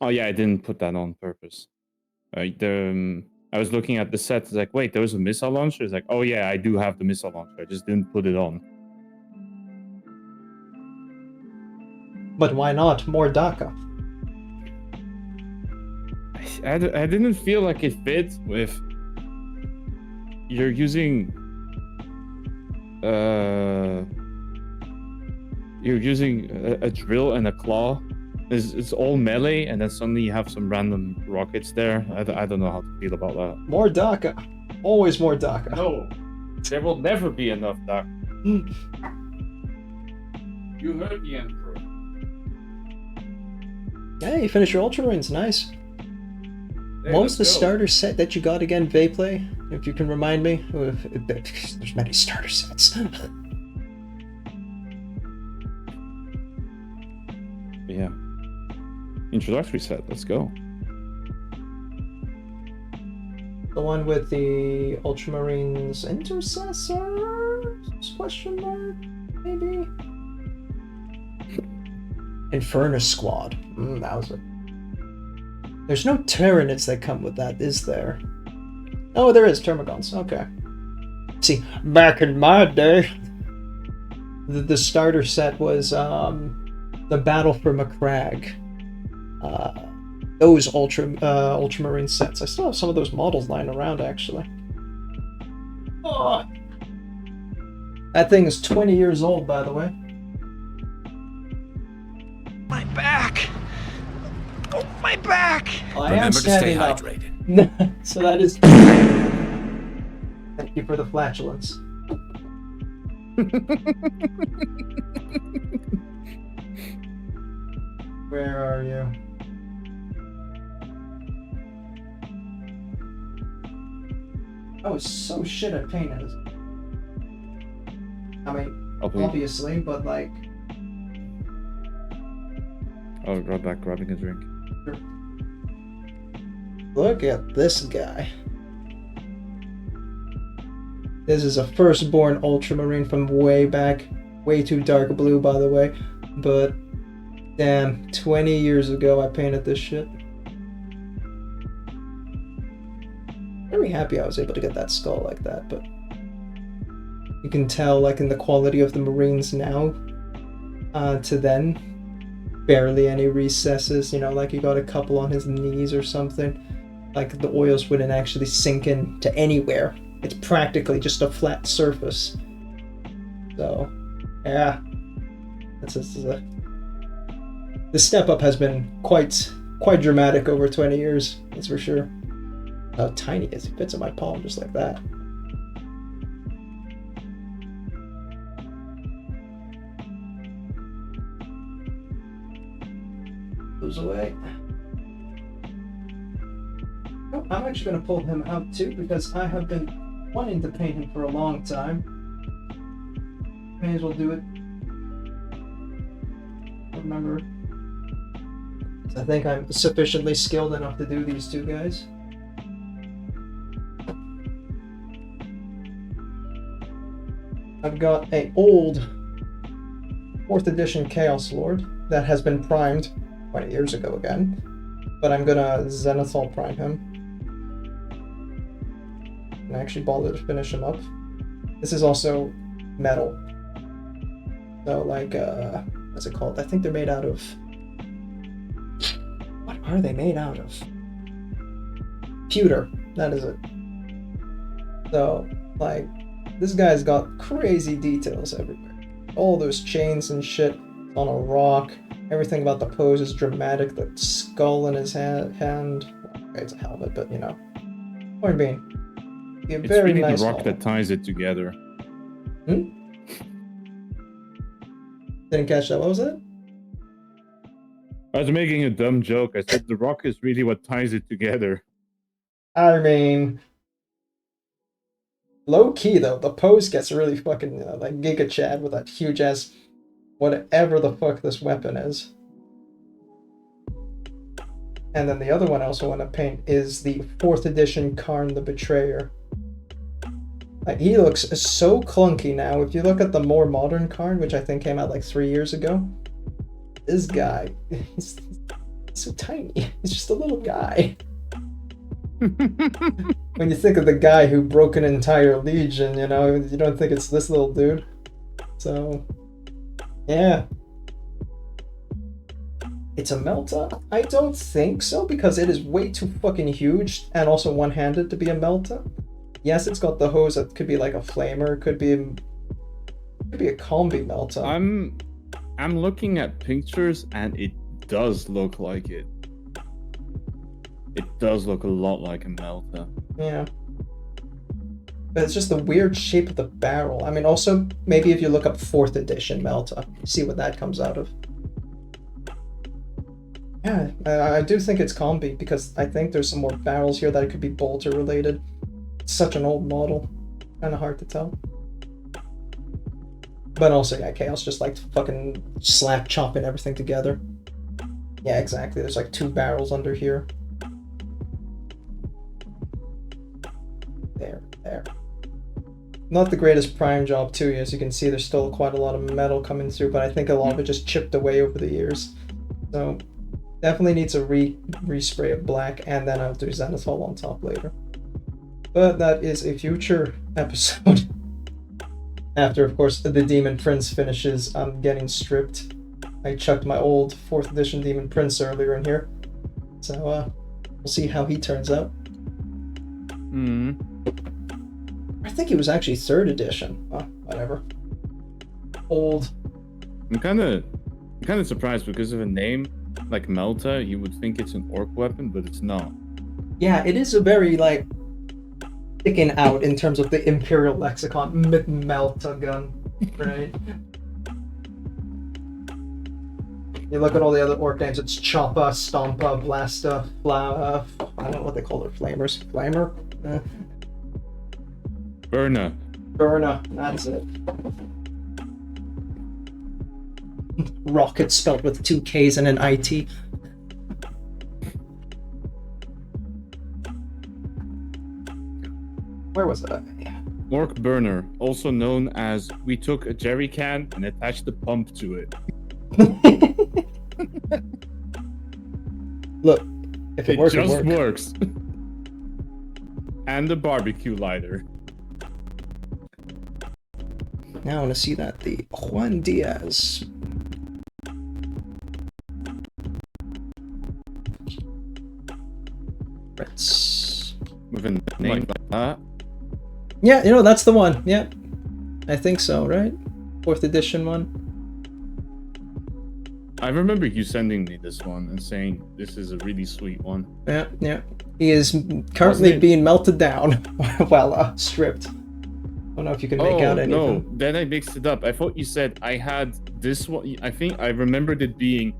Oh yeah, I didn't put that on purpose. I was looking at the set. It's like, wait, there was a missile launcher. It's like, oh yeah, I do have the missile launcher. I just didn't put it on. But why not? More DACA. I didn't feel like it fit with. You're using. You're using a drill and a claw. It's all melee, and then suddenly you have some random rockets there. I don't know how to feel about that. More DACA. Always more DACA. No, there will never be enough DACA. You heard the Emperor. Hey, you finished your Ultramarines. Nice. Hey, What was the let's go. starter set that you got again, Vayplay? If you can remind me. There's many starter sets. Yeah. Introductory set. Let's go. The one with the Ultramarines Intercessor? Question mark? Maybe? Infernus Squad. That was it. There's no Tyranids that come with that, is there? Oh, there is. Termagants. Okay. See, back in my day, the starter set was the Battle for Macragge. Those Ultramarine sets. I still have some of those models lying around, actually. Oh. That thing is 20 years old, by the way. My back! Oh, my back! Oh, I am Remember to stay standing up. hydrated. So that is... Thank you for the flatulence. Where are you? I was so shit at painting. I mean, obviously, but like... I'll be right back grabbing a drink. Look at this guy. This is a firstborn Ultramarine from way back. Way too dark blue, by the way. But, damn, 20 years ago I painted this shit. Very happy I was able to get that skull like that, but... You can tell, like, in the quality of the Marines now, to then, barely any recesses, you know, like you got a couple on his knees or something. Like, the oils wouldn't actually sink in to anywhere. It's practically just a flat surface. So, yeah. The step up has been quite dramatic over 20 years, that's for sure. How tiny it is. It fits in my palm just like that. Goes away. Oh, I'm actually going to pull him out too because I have been wanting to paint him for a long time. May as well do it. Remember, I think I'm sufficiently skilled enough to do these two guys. I've got an old 4th edition Chaos Lord that has been primed 20 years ago again, but I'm gonna Zenithal prime him and actually bother to finish him up. This is also metal, so like what's it called? I think they're made out of, what are they made out of? Pewter, that is it. So like this guy's got crazy details everywhere. All those chains and shit on a rock. Everything about the pose is dramatic. The skull in his hand. Okay, it's a helmet, but you know. Point being, It's very really nice the rock helmet. that ties it together. Didn't catch that. What was it? I was making a dumb joke. I said the rock is really what ties it together. I mean, low key though, the pose gets really fucking like Giga Chad with that huge ass whatever the fuck this weapon is. And then the other one I also want to paint is the 4th edition Karn the Betrayer. Like, he looks so clunky now. If you look at the more modern Karn, which I think came out like 3 years ago, this guy, he's so tiny. He's just a little guy. When you think of the guy who broke an entire legion, you know, you don't think it's this little dude. So, yeah. It's a Melta? I don't think so, because it is way too fucking huge and also one-handed to be a Melta. Yes, it's got the hose that could be like a flamer, could be a combi Melta. I'm looking at pictures and it does look like it. It does look a lot like a Melta. Yeah. But it's just the weird shape of the barrel. I mean, also, maybe if you look up 4th edition Melta, see what that comes out of. Yeah, I do think it's combi, because I think there's some more barrels here that it could be bolter related. It's such an old model. Kind of hard to tell. But also, yeah, Chaos just like fucking slap chopping everything together. Yeah, exactly. There's like 2 barrels under here. There. Not the greatest prime job too, as you can see there's still quite a lot of metal coming through, but I think a lot of it just chipped away over the years. So definitely needs a respray of black, and then I'll do Zenithal on top later. But that is a future episode. After, of course, the Demon Prince finishes, I'm getting stripped. I chucked my old 4th edition Demon Prince earlier in here. So we'll see how he turns out. I think it was actually 3rd edition. Oh, whatever. Old. I'm kind of surprised because of a name like Melta. You would think it's an orc weapon, but it's not. Yeah, it is a very like sticking out in terms of the Imperial lexicon. Melta gun, right? You look at all the other orc names. It's Choppa, Stompa, Blasta, I don't know what they call it. Flamers, Flamer. Burna. Burna, that's it. Rocket spelled with 2 Ks and an IT. Where was it? Orc burner, also known as we took a jerry can and attached a pump to it. Look, if it works, just it works. works. And the barbecue lighter. Now I want to see that. The Juan Diaz. Let's... With a name like that. Yeah, you know, that's the one. Yeah. I think so, right? 4th edition one. I remember you sending me this one and saying this is a really sweet one. Yeah, yeah. He is currently being melted down while stripped. I don't know if you can make out anything. No, then I mixed it up. I thought you said I had this one. I think I remembered it being.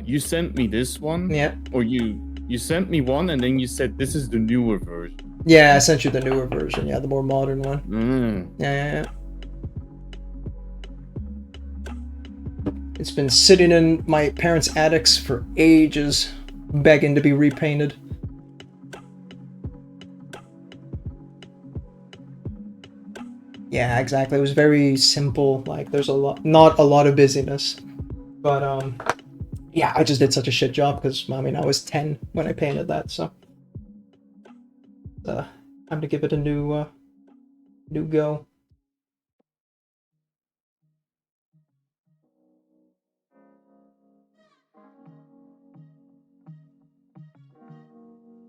You sent me this one. Yeah. Or you sent me one and then you said this is the newer version. Yeah, I sent you the newer version. Yeah, the more modern one. Yeah. It's been sitting in my parents' attics for ages, begging to be repainted. Yeah, exactly. It was very simple. Like, there's not a lot of busyness. But, yeah, I just did such a shit job because, I mean, I was 10 when I painted that, so. Time to give it a new go.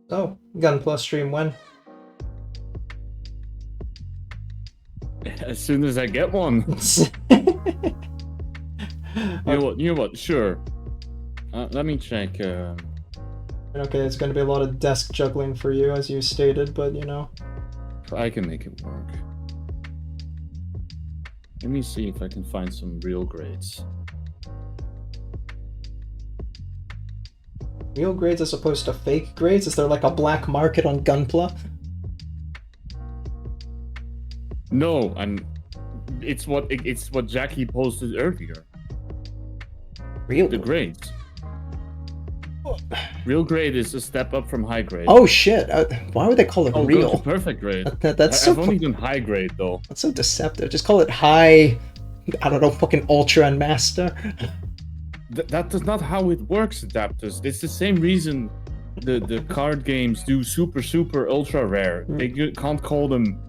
So, Gunpla stream when? As soon as I get one. You know what? Sure. Let me check. Okay, it's going to be a lot of desk juggling for you, as you stated, but you know. I can make it work. Let me see if I can find some real grades. Real grades as opposed to fake grades? Is there like a black market on Gunpla? No, it's what Jackie posted earlier. Real? The grades. Real grade is a step up from high grade. Oh shit! Why would they call it real? Go to perfect grade. I've only done high grade though. That's so deceptive. Just call it high. I don't know, fucking ultra and master. That is not how it works, Adaptus. It's the same reason the card games do super ultra rare. They can't call them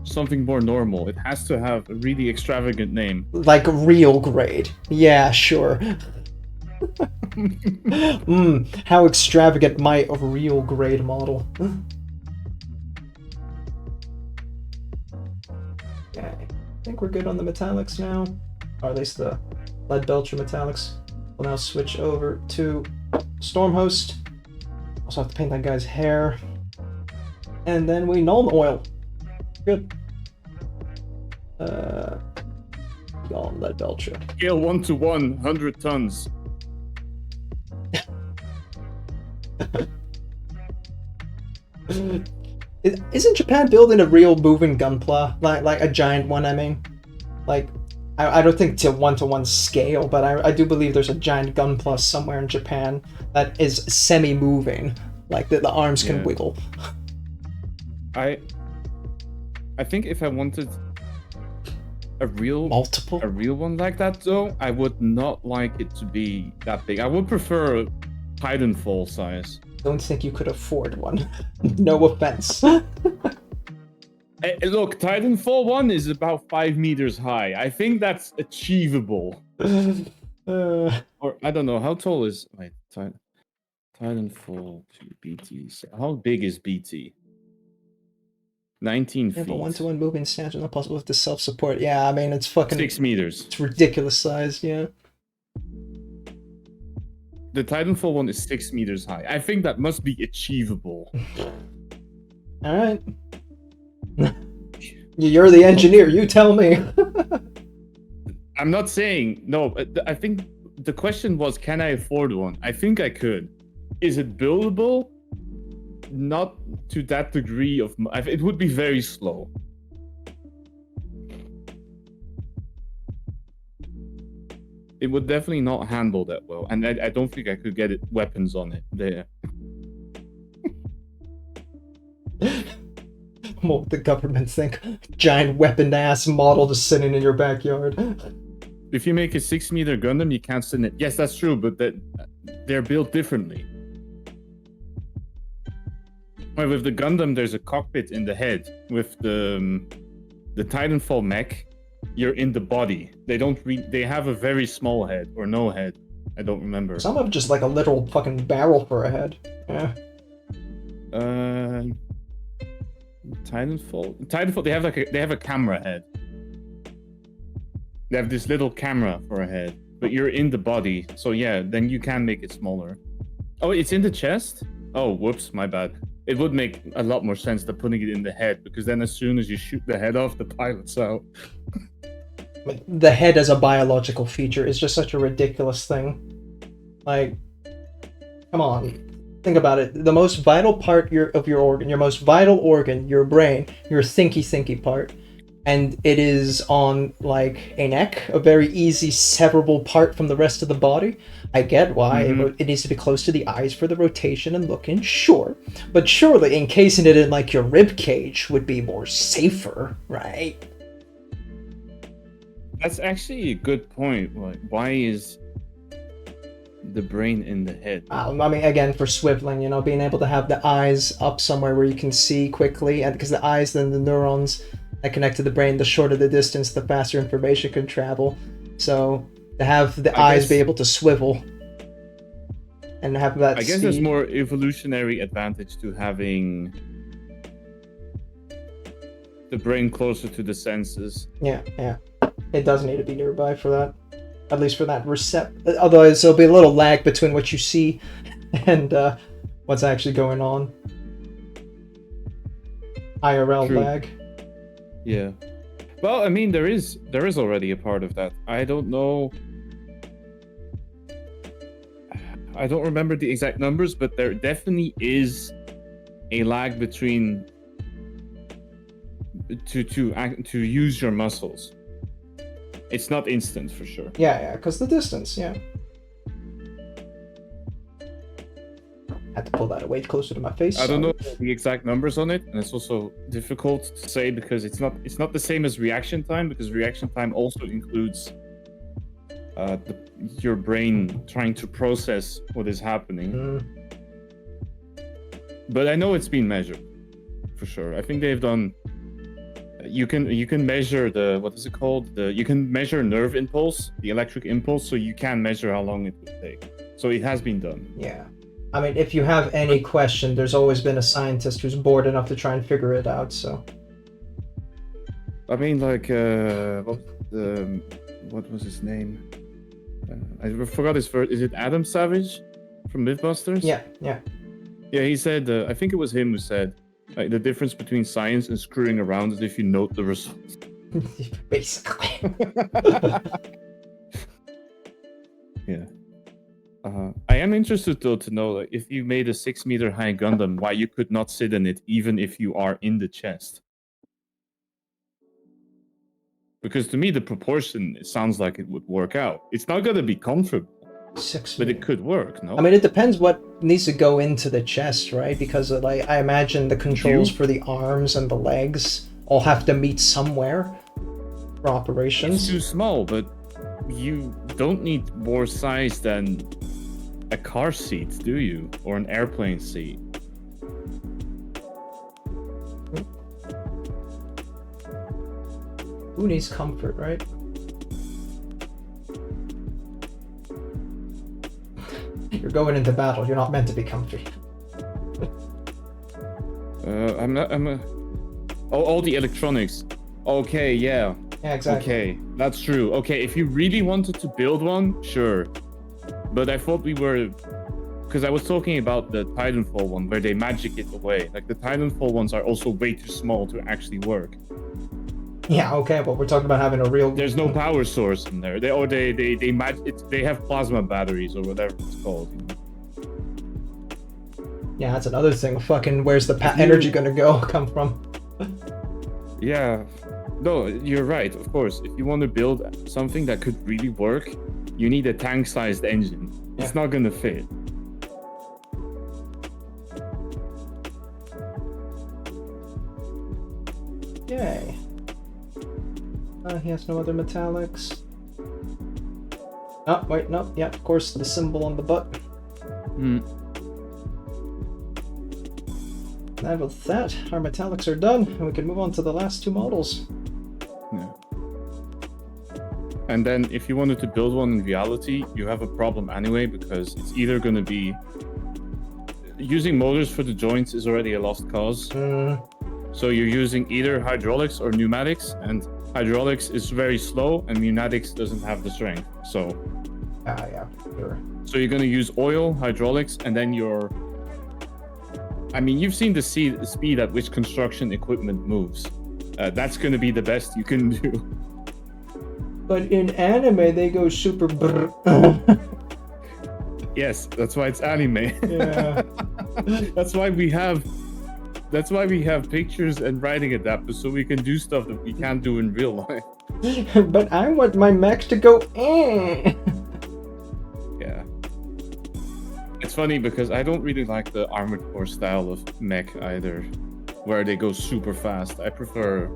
something more normal. It has to have a really extravagant name. Like real grade. Yeah, sure. How extravagant might a real grade model. Okay, I think we're good on the metallics now. Or at least the lead belcher metallics. We'll now switch over to Stormhost. Also have to paint that guy's hair. And then we null oil. Good. Y'all lead belcher. Scale 1 to 1, 100 tons. Isn't Japan building a real moving gunpla? Like a giant one, I mean? Like, I don't think to one scale, but I do believe there's a giant gunpla somewhere in Japan that is semi-moving. Like, the arms can wiggle. I think if I wanted a real one like that, though, I would not like it to be that big. I would prefer a Titanfall size. Don't think you could afford one. No offense. Look, Titanfall 1 is about 5 meters high. I think that's achievable. Or, I don't know, how tall is... Wait, Titanfall 2 BT. How big is BT? 19 feet. Yeah, but one-to-one moving stance is not possible with the self-support. Yeah, I mean, it's fucking... 6 meters. It's ridiculous size, yeah. The Titanfall one is 6 meters high. I think that must be achievable. Alright. You're the engineer, you tell me. I'm not saying... No, I think the question was, can I afford one? I think I could. Is it buildable? Not to that degree of... It would be very slow. It would definitely not handle that well. And I don't think I could get weapons on it there. What would the government think? Giant weapon-ass model just sitting in your backyard. If you make a 6 meter Gundam, you can't send it. Yes, that's true, but they're built differently. With the Gundam, there's a cockpit in the head. With the Titanfall mech, you're in the body. They have a very small head, or no head. I don't remember. Some have just like a literal fucking barrel for a head. Yeah. Titanfall, they have a camera head. They have this little camera for a head. but you're in the body, so yeah, then you can make it smaller. Oh, it's in the chest? Oh, whoops, my bad. It would make a lot more sense than putting it in the head, because then as soon as you shoot the head off, the pilot's out. The head as a biological feature is just such a ridiculous thing. Like, come on. Think about it. The most vital part of your organ, your most vital organ, your brain, your thinky part, and it is on, like, a neck, a very easy severable part from the rest of the body. I get why it needs to be close to the eyes for the rotation and looking, sure. But surely encasing it in, like, your rib cage would be more safer, right? That's actually a good point. Like, why is the brain in the head? I mean, again, for swiveling, you know, being able to have the eyes up somewhere where you can see quickly, and because the eyes, then the neurons that connect to the brain, the shorter the distance, the faster information can travel. So to have the eyes be able to swivel and have that I guess speed. there's more evolutionary advantage to having the brain closer to the senses. Yeah. It does need to be nearby for that. At least for that otherwise there'll be a little lag between what you see and what's actually going on. IRL True. lag. Yeah. Well, I mean, there is already a part of that. I don't know. I don't remember the exact numbers, but there definitely is a lag between to use your muscles. It's not instant for sure. Yeah, because the distance, yeah. Had to pull that away closer to my face. I don't know the exact numbers on it, and it's also difficult to say because it's not the same as reaction time, because reaction time also includes your brain trying to process what is happening. But I know it's been measured for sure. I think they've done. You can measure what is it called? You can measure nerve impulse, the electric impulse, so you can measure how long it would take. So it has been done. Yeah. I mean, if you have any question, there's always been a scientist who's bored enough to try and figure it out, so. I mean, like, what was his name? I forgot his first. Is it Adam Savage from Mythbusters? Yeah. Yeah, he said, I think it was him who said, like, the difference between science and screwing around is if you note the results. Basically. Yeah. I am interested though to know, like, if you made a 6-meter high Gundam, why you could not sit in it even if you are in the chest. Because to me, the proportion, it sounds like it would work out. It's not going to be comfortable, 6 but it could work, no? I mean, it depends what needs to go into the chest, right? Because, like, I imagine the controls for the arms and the legs all have to meet somewhere for operations. It's too small, but you don't need more size than a car seat, do you? Or an airplane seat. Who needs comfort, right? You're going into battle. You're not meant to be comfy. All the electronics. Okay, yeah. Yeah, exactly. Okay, that's true. Okay, if you really wanted to build one, sure. But I thought we were... Because I was talking about the Titanfall one, where they magic it away. Like, the Titanfall ones are also way too small to actually work. Yeah, okay, but we're talking about having a real... There's no power source in there. They have plasma batteries or whatever it's called. You know? Yeah, that's another thing. Fucking, where's the energy gonna come from? Yeah. No, you're right, of course. If you want to build something that could really work, you need a tank-sized engine. Yeah. It's not gonna fit. Yay. He has no other metallics. Oh, wait, no. Yeah, of course, the symbol on the butt. And with that, our metallics are done, and we can move on to the last two models. Yeah. And then if you wanted to build one in reality, you have a problem anyway, because it's either going to be... Using motors for the joints is already a lost cause. So you're using either hydraulics or pneumatics, and hydraulics is very slow, and pneumatics doesn't have the strength. So Yeah, sure. So you're gonna use oil, hydraulics, and then I mean, you've seen the speed at which construction equipment moves. That's gonna be the best you can do. But in anime, they go super brr. Yes, that's why it's anime. Yeah. That's why we have pictures and writing adapters, so we can do stuff that we can't do in real life. But I want my mech to go eh. Yeah. It's funny because I don't really like the Armored Core style of mech either, where they go super fast. I prefer.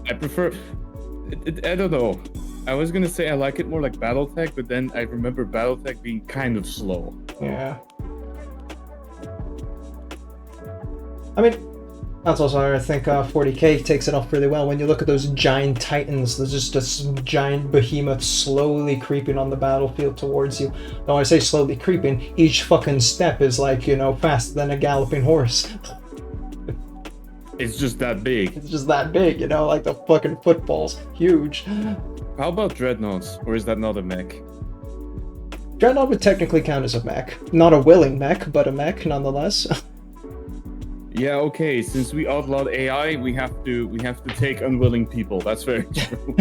I don't know. I was gonna say I like it more like BattleTech, but then I remember BattleTech being kind of slow. Yeah. I mean, that's also, I think 40k takes it off really well. When you look at those giant titans, there's just this giant behemoth slowly creeping on the battlefield towards you. Though I say slowly creeping, each fucking step is like, you know, faster than a galloping horse. It's just that big. It's just that big, you know, like the fucking footballs. Huge. How about Dreadnoughts? Or is that not a mech? Dreadnought would technically count as a mech. Not a willing mech, but a mech nonetheless. Yeah, okay. Since we outlawed AI, we have to take unwilling people. That's very true.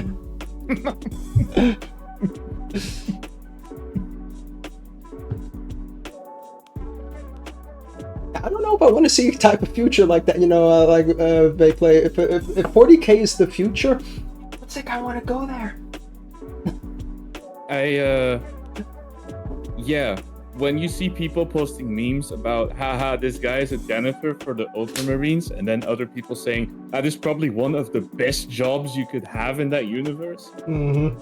I don't know if I want to see a type of future like that, you know, they play. If 40k is the future, I don't think I want to go there. Yeah. When you see people posting memes about, haha, this guy is a janitor for the Ultramarines, and then other people saying, that is probably one of the best jobs you could have in that universe. Mm-hmm.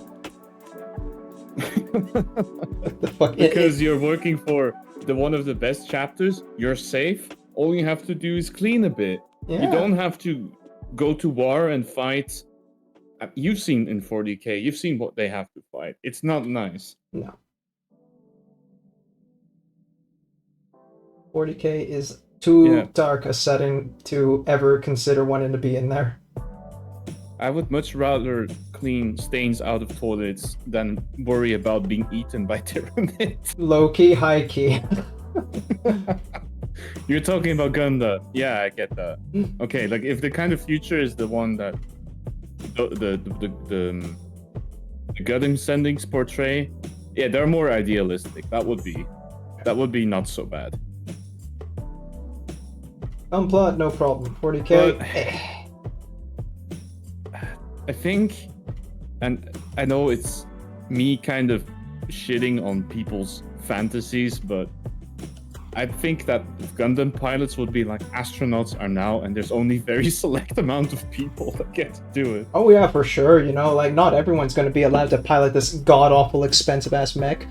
The fuck? Because you're working for one of the best chapters, you're safe. All you have to do is clean a bit. Yeah. You don't have to go to war and fight. You've seen in 40k, you've seen what they have to fight. It's not nice. No. 40k is too dark a setting to ever consider wanting to be in there. I would much rather clean stains out of toilets than worry about being eaten by Tyranids. Low key, high key. You're talking about Gundam. Yeah, I get that. Okay, like if the kind of future is the one that the Gundam sendings portray, yeah, they're more idealistic. That would be not so bad. Unplot, no problem. 40k. I think, and I know it's me kind of shitting on people's fantasies, but I think that Gundam pilots would be like astronauts are now, and there's only very select amount of people that get to do it. Oh yeah, for sure. You know, like not everyone's going to be allowed to pilot this god-awful expensive ass mech.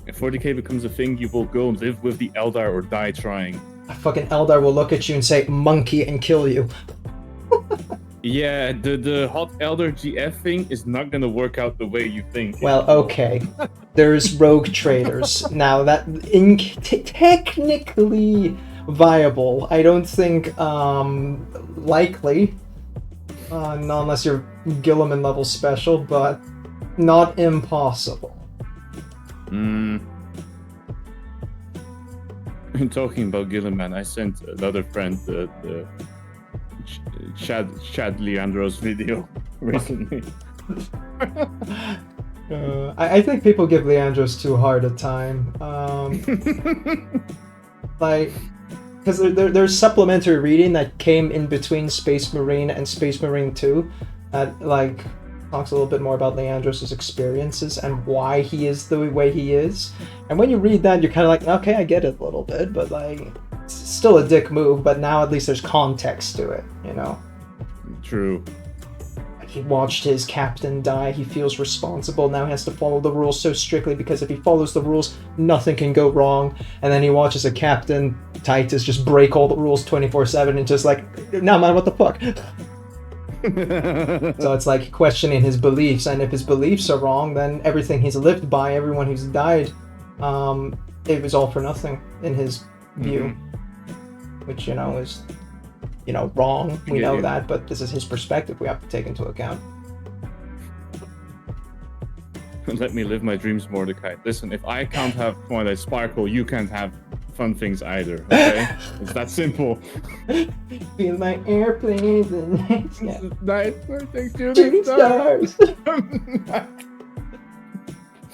If 40k becomes a thing, you will go and live with the Eldar or die trying. A fucking Eldar will look at you and say monkey and kill you. Yeah, the hot Elder GF thing is not gonna work out the way you think. Well, okay. There's rogue traders. Now, that technically viable. I don't think likely. Not unless you're Gilliman level special, but not impossible. Talking about Gilliman, I sent another friend the Chad Leandro's video recently. I think people give Leandros too hard a time. Like, because there's supplementary reading that came in between Space Marine and Space Marine 2 that, like, talks a little bit more about Leandros' experiences and why he is the way he is. And when you read that, you're kind of like, okay, I get it a little bit, but, like, it's still a dick move, but now at least there's context to it, you know? True. He watched his captain die, he feels responsible, now he has to follow the rules so strictly because if he follows the rules, nothing can go wrong. And then he watches a captain, Titus, just break all the rules 24/7 and just like, no man, what the fuck? So it's like questioning his beliefs, and if his beliefs are wrong, then everything he's lived by, everyone who's died, it was all for nothing in his view. Which, you know, is, you know, wrong. We know that, but this is his perspective we have to take into account. Let me live my dreams, Mordecai. Listen, if I can't have Twilight Sparkle, you can't have fun things either, okay? It's that simple. Feel my airplanes and Night shooting shooting stars.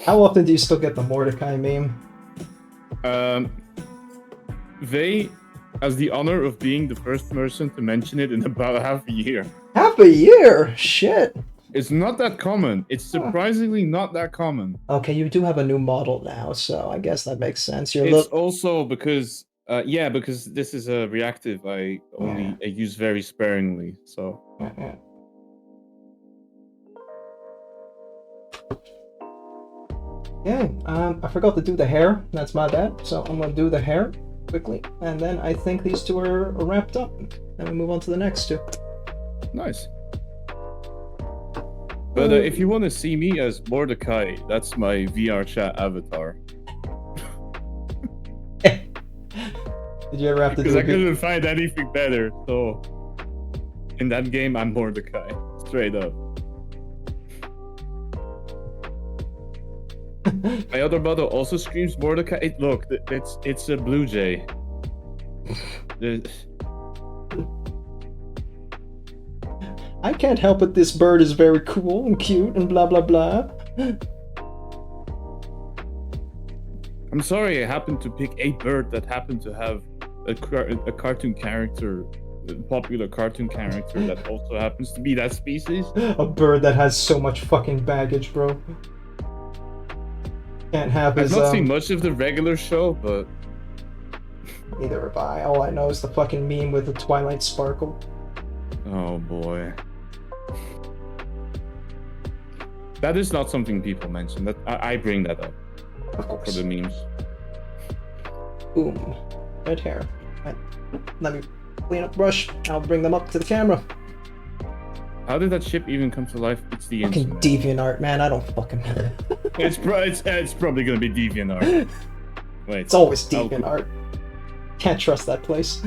How often do you still get the Mordecai meme? They has the honor of being the first person to mention it in about half a year. Half a year? Shit. It's not that common. It's surprisingly not that common. Okay, you do have a new model now, so I guess that makes sense. You're It's also because, because this is a reactive. I use very sparingly. So. Yeah, I forgot to do the hair. That's my bad. So I'm gonna do the hair quickly, and then I think these two are wrapped up, and we move on to the next two. Nice. But if you want to see me as Mordecai, that's my VR chat avatar. Did you ever have to do Because I couldn't find anything better, so in that game I'm Mordecai, straight up. My other model also screams Mordecai. Look, it's a blue jay. I can't help it, this bird is very cool and cute and blah blah blah. I'm sorry I happened to pick a bird that happened to have a cartoon character, a popular cartoon character that also happens to be that species. A bird that has so much fucking baggage, bro. Can't have his, I've not seen much of the regular show, but... Neither have I. All I know is the fucking meme with the Twilight Sparkle. Oh boy. That is not something people mention. That I bring that up. Of course. For the memes. Boom. Red hair. Right. Let me clean up the brush. I'll bring them up to the camera. How did that ship even come to life? It's the Fucking DeviantArt, man. I don't fucking know. It's probably gonna be DeviantArt. Wait. It's always DeviantArt. Can't trust that place.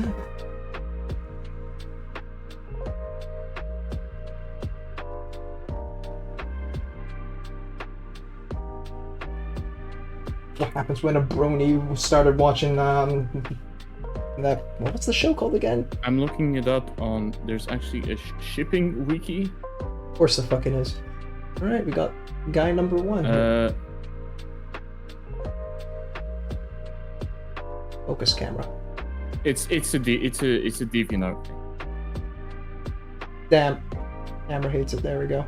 What happens when a brony started watching that, what's the show called again? I'm looking it up on, there's actually a shipping wiki. Of course the fucking is. Alright, we got guy number one. Focus camera. It's a DeviantArt thing. Damn. Hammer hates it, there we go.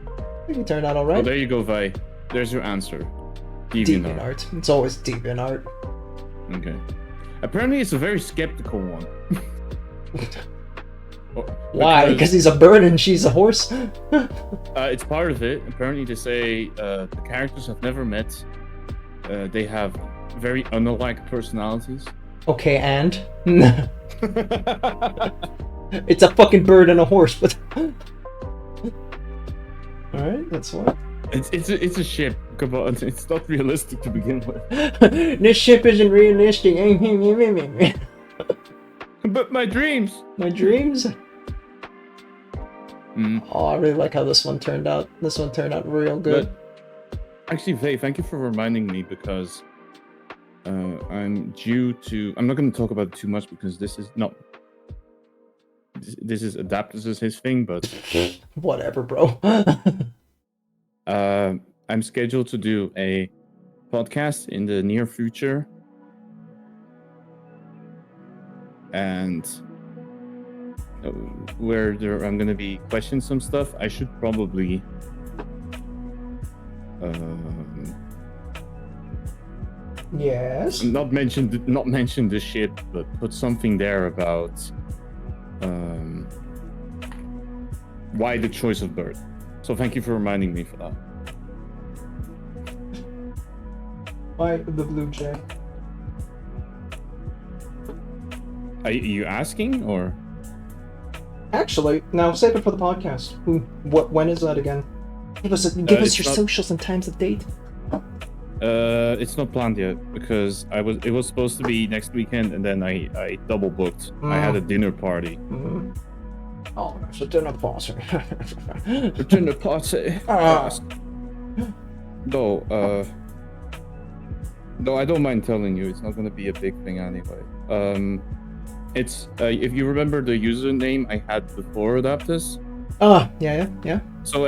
I think it turned out alright. Oh, there you go, Vi. There's your answer. DeviantArt. It's always DeviantArt. Okay. Apparently it's a very skeptical one. Why? Because he's a bird and she's a horse? It's part of it. Apparently they say the characters have never met. They have very unlike personalities. Okay, and? It's a fucking bird and a horse, but... Alright, that's what. It's a ship. Come on, it's not realistic to begin with. This ship isn't realistic. But my dreams. My dreams? Mm. Oh, I really like how this one turned out. This one turned out real good. But, actually, Faye, thank you for reminding me because I'm due to... I'm not going to talk about it too much because this is not... This is Adaptus is his thing, but... Whatever, bro. I'm scheduled to do a podcast in the near future. And where I'm going to be questioning some stuff, I should probably yes. not mention the shit, but put something there about why the choice of bird. So thank you for reminding me for that. Why the blue jay? Are you asking or? Actually, now save it for the podcast. When is that again? Give us your socials and times of date. It's not planned yet because it was supposed to be next weekend and then I double booked. I had a dinner party. Mm. Oh, it's a dinner party. A dinner party. No, no, I don't mind telling you. It's not going to be a big thing anyway. It's if you remember the username I had before Adaptus. Ah, yeah. So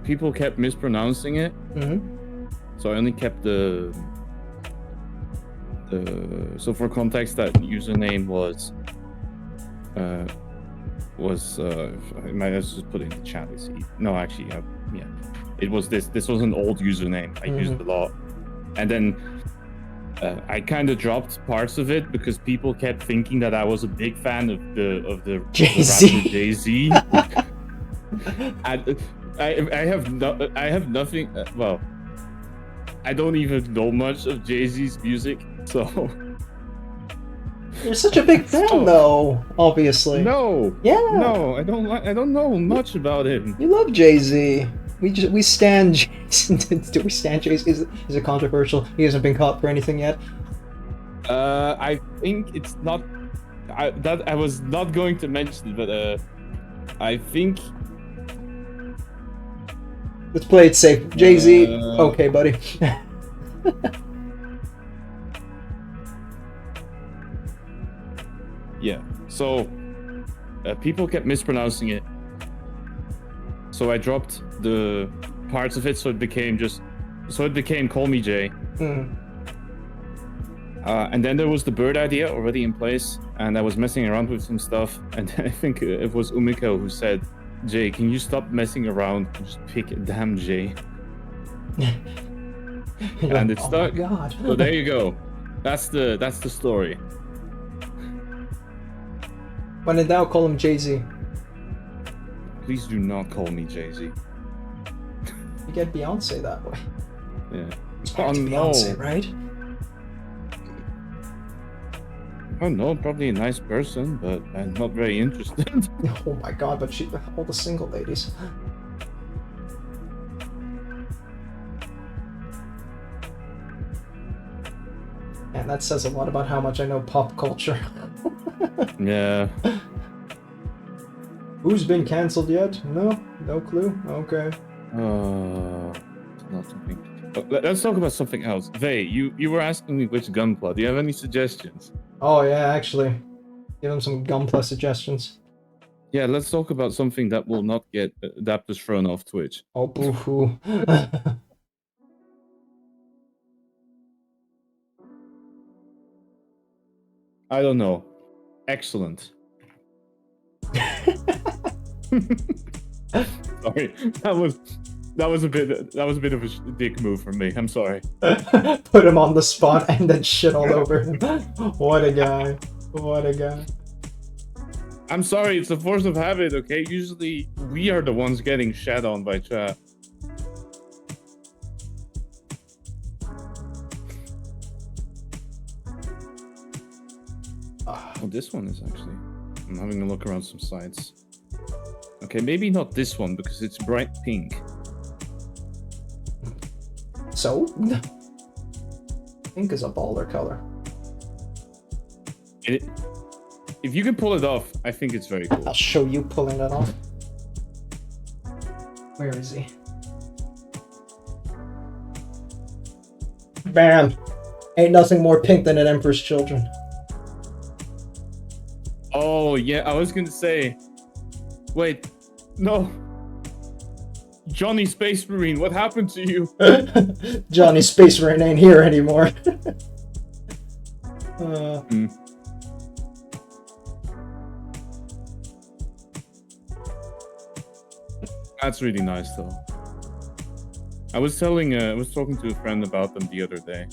people kept mispronouncing it. So I only kept the. So for context, that username was. I might just put it in the chat. No, actually, yeah. It was this. This was an old username I used a lot, and then. I kind of dropped parts of it because people kept thinking that I was a big fan of the Jay-Z. Jay-Z. I have nothing. Well, I don't even know much of Jay-Z's music, so. You're such a big fan, though. Obviously. No. Yeah. No, I don't know much about him. You love Jay-Z. We stand Jay-Z. Do we stand Jay-Z? Is it controversial? He hasn't been caught for anything yet. I think it's not. I was not going to mention it, but I think. Let's play it safe. Jay-Z. Okay, buddy. Yeah. So people kept mispronouncing it. So I dropped the parts of it, so it became Call Me Jay. And then there was the bird idea already in place, and I was messing around with some stuff, and I think it was Umiko who said, "Jay, can you stop messing around and just pick a damn Jay?" And it stuck. Oh my God. So there you go. That's the story. When in doubt, call him Jay-Z. Please do not call me Jay-Z. You get Beyonce that way. Yeah. Oh no. Beyonce, right? Oh no, probably a nice person, but I'm not very interested. Oh my God, but all the single ladies. And that says a lot about how much I know pop culture. Yeah. Who's been cancelled yet? No clue. Okay. Not something. Let's talk about something else. Vey, you were asking me which gunpla. Do you have any suggestions? Oh yeah, actually. Give them some gunpla suggestions. Yeah, let's talk about something that will not get Adaptus thrown off Twitch. Oh, boo-hoo. I don't know. Excellent. Sorry, that was a bit of a dick move from me. I'm sorry. Put him on the spot and then shit all over him. What a guy. What a guy. I'm sorry, it's a force of habit, okay? Usually we are the ones getting shat on by chat. Oh, this one is actually... I'm having a look around some sites. Okay, maybe not this one because it's bright pink. So? Pink is a baller color. If you can pull it off, I think it's very cool. I'll show you pulling it off. Where is he? Bam! Ain't nothing more pink than an Emperor's Children. Oh, yeah, I was gonna say... Wait, no. Johnny Space Marine, what happened to you? Johnny Space Marine ain't here anymore. That's really nice, though. I was talking to a friend about them the other day.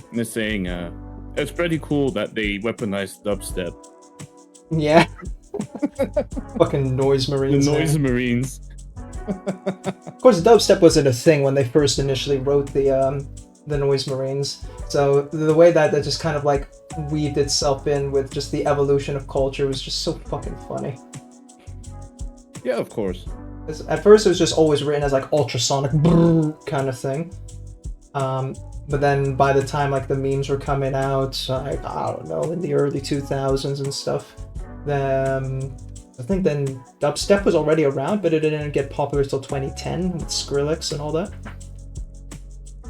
And they're saying, it's pretty cool that they weaponized dubstep. Yeah. Fucking Noise Marines. The Noise Marines. Of course, dubstep wasn't a thing when they first initially wrote the Noise Marines. So the way that just kind of like weaved itself in with just the evolution of culture was just so fucking funny. Yeah, of course. At first, it was just always written as like ultrasonic kind of thing. But then by the time like the memes were coming out, like, I don't know, in the early 2000s and stuff, then I think then dubstep was already around, but it didn't get popular till 2010 with Skrillex and all that.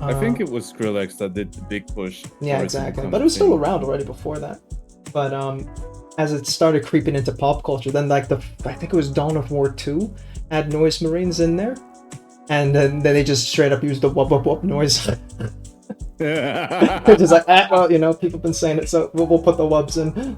I think it was Skrillex that did the big push. Yeah, exactly. But it was still around already before that. But as it started creeping into pop culture, then like I think it was Dawn of War 2 had Noise Marines in there, and then they just straight up used the wub wub wub noise. They're just like, well, you know, people have been saying it, so we'll put the wubs in.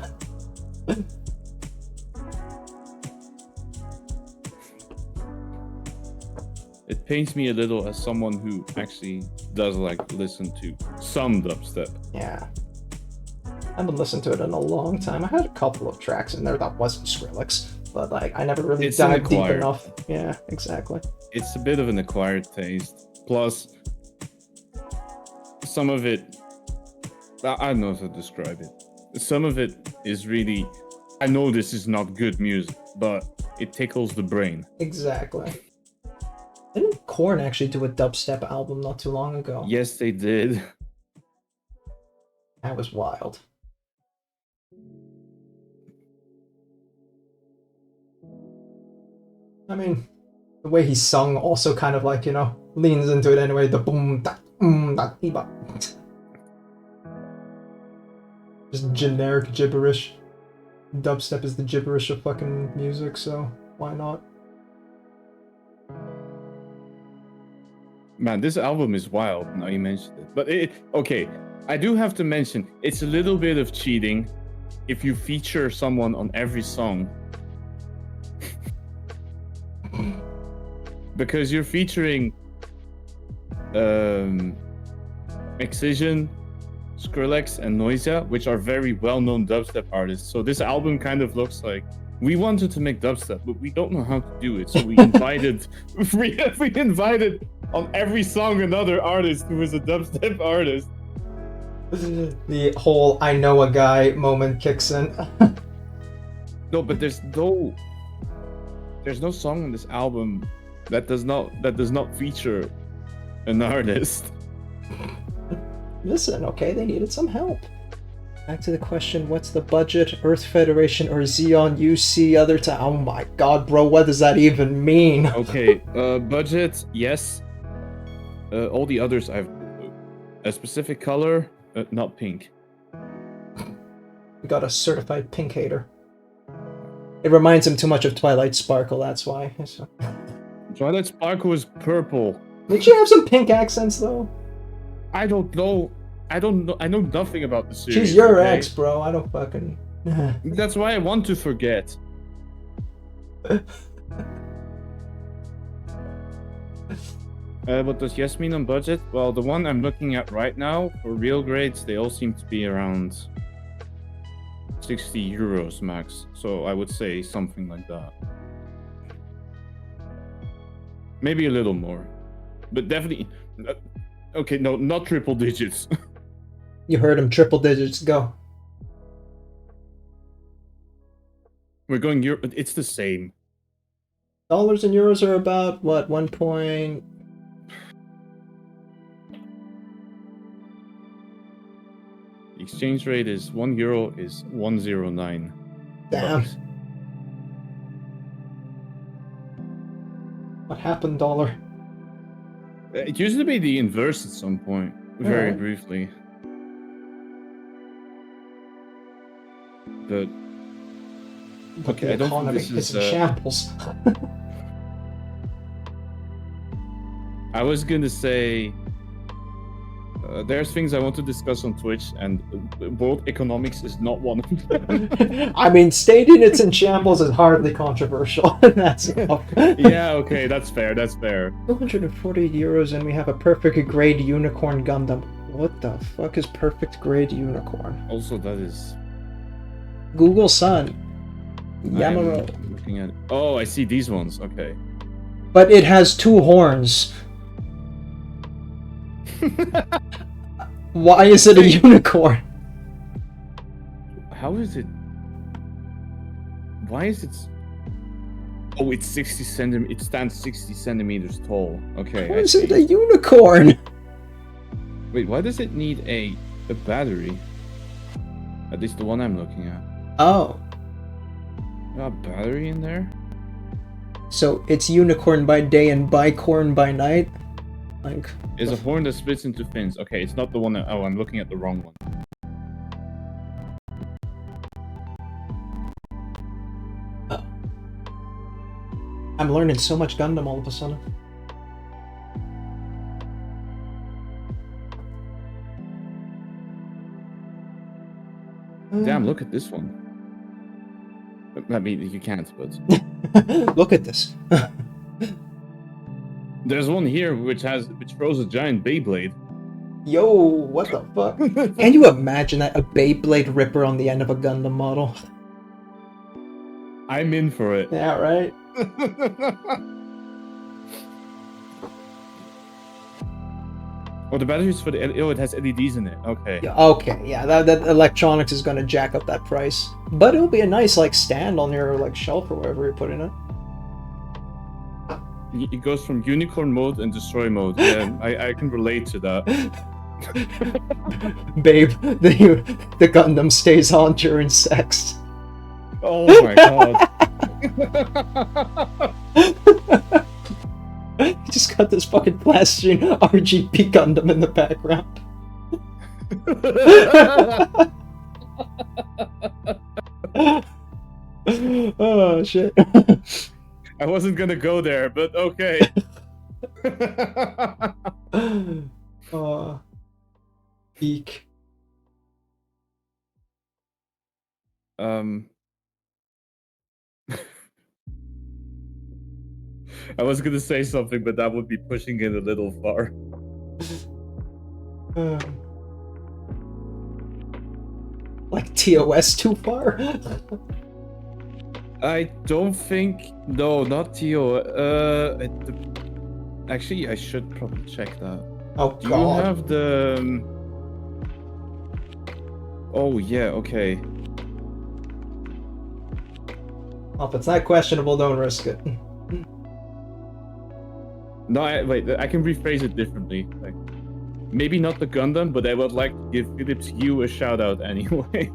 It pains me a little as someone who actually does like listen to some dubstep. Yeah. I haven't listened to it in a long time. I had a couple of tracks in there that wasn't Skrillex, but like I never really dived deep enough. Yeah, exactly. It's a bit of an acquired taste. Plus, some of it, I don't know how to describe it. Some of it is really, I know this is not good music, but it tickles the brain. Exactly. Didn't Korn actually do a dubstep album not too long ago? Yes, they did. That was wild. I mean, the way he sung also kind of like, you know, leans into it anyway. The boom, da, da, ba. Just generic gibberish. Dubstep is the gibberish of fucking music, so why not? Man, this album is wild. Now you mentioned it. But okay, I do have to mention, it's a little bit of cheating if you feature someone on every song. Because you're featuring Excision, Skrillex, and Noisia, which are very well-known dubstep artists. So this album kind of looks like we wanted to make dubstep, but we don't know how to do it. So we invited we invited on every song another artist who is a dubstep artist. The whole "I know a guy" moment kicks in. No, but there's no song on this album that does not feature an artist. Listen, okay, they needed some help. Back to the question, what's the budget? Earth Federation or Xeon UC other time? Oh my god, bro, what does that even mean? Okay, budget, yes. All the others I've a specific color, not pink. We got a certified pink hater. It reminds him too much of Twilight Sparkle, that's why. Twilight Sparkle was purple. Did she have some pink accents though? I don't know. I know nothing about the series. She's your ex, bro. I don't fucking... That's why I want to forget. What does yes mean on budget? Well, the one I'm looking at right now, for real grades, they all seem to be around 60 euros max. So I would say something like that. Maybe a little more. But definitely... okay, no, not triple digits. You heard him, triple digits, go. We're going Euro. It's the same. Dollars and euros are about, what, 1 point... The exchange rate is €1 is 109. Damn. Bucks. What happened, dollar? It used to be the inverse at some point, very Alright. briefly. But okay, I don't think this It's is. in shambles. I was gonna say there's things I want to discuss on Twitch, and world economics is not one of them. I mean, stating it's in shambles is hardly controversial. That's Yeah, okay, that's fair. That's fair. 240 euros, and we have a perfect grade unicorn Gundam. What the fuck is perfect grade unicorn? Also, that is. Google Sun. I Yamaro. am looking at. Oh, I see these ones. Okay. But it has 2 horns. Why is it a unicorn? How is it? Why is it? Oh, it's 60 centimeters. It stands 60 centimeters tall. Okay. Why I is it see. a unicorn? Wait, why does it need a battery? At least the one I'm looking at. Oh. Got battery in there? So it's unicorn by day and bicorn by night? Like... Is a horn that splits into fins. Okay, it's not the one that... Oh, I'm looking at the wrong one. I'm learning so much Gundam all of a sudden. Damn, look at this one. I mean, you can't, but... Look at this. There's one here which throws a giant Beyblade. Yo, what the fuck? Can you imagine that? A Beyblade ripper on the end of a Gundam model? I'm in for it. Yeah, right? Oh, the batteries for the... Oh, it has LEDs in it. Okay. Yeah, okay, yeah, that electronics is gonna jack up that price. But it'll be a nice, like, stand on your, like, shelf or wherever you're putting it. It goes from unicorn mode and destroy mode. Yeah, I can relate to that. Babe, the Gundam stays on during sex. Oh my god. You just got this fucking flashing RGB Gundam in the background. Oh shit. I wasn't gonna go there, but okay. Eek. I was gonna say something, but that would be pushing it a little far. Like TOS too far? I don't think... No, not TO. Actually, I should probably check that. Oh Do god. you have the... Oh, yeah, okay. Well, if it's not questionable, don't risk it. No, wait, I can rephrase it differently. Like, maybe not the Gundam, but I would like to give Philips Hue a shout out anyway.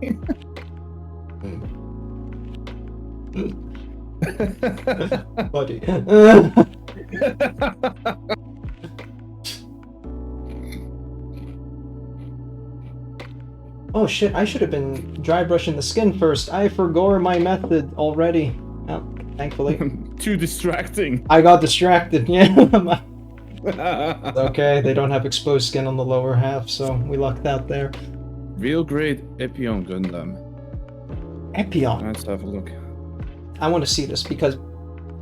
Buddy. Oh shit, I should have been dry brushing the skin first. I forgot my method already. Oh, thankfully. Too distracting. I got distracted, yeah. Okay, they don't have exposed skin on the lower half, so we lucked out there. Real great Epion Gundam. Epion. Let's have a look. I want to see this because...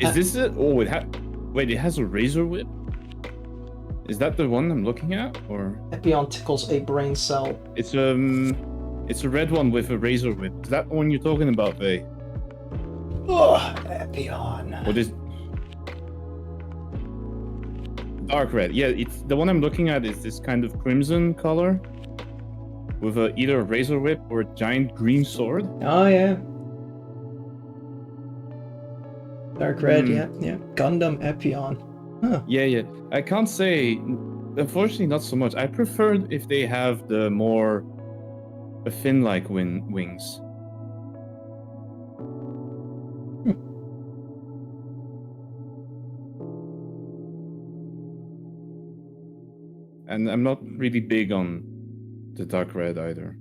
Is this it? Oh, wait, it has a razor whip? Is that the one I'm looking at, or? Epion tickles a brain cell. It's a red one with a razor whip. Is that the one you're talking about, Faye? Ugh, Epion. What is? Dark red. Yeah, it's the one I'm looking at. Is this kind of crimson color, with either a razor whip or a giant green sword? Oh yeah. Dark red, yeah. Gundam Epion. Huh. Yeah. I can't say. Unfortunately, not so much. I prefer if they have the more fin-like wings. And I'm not really big on the dark red either.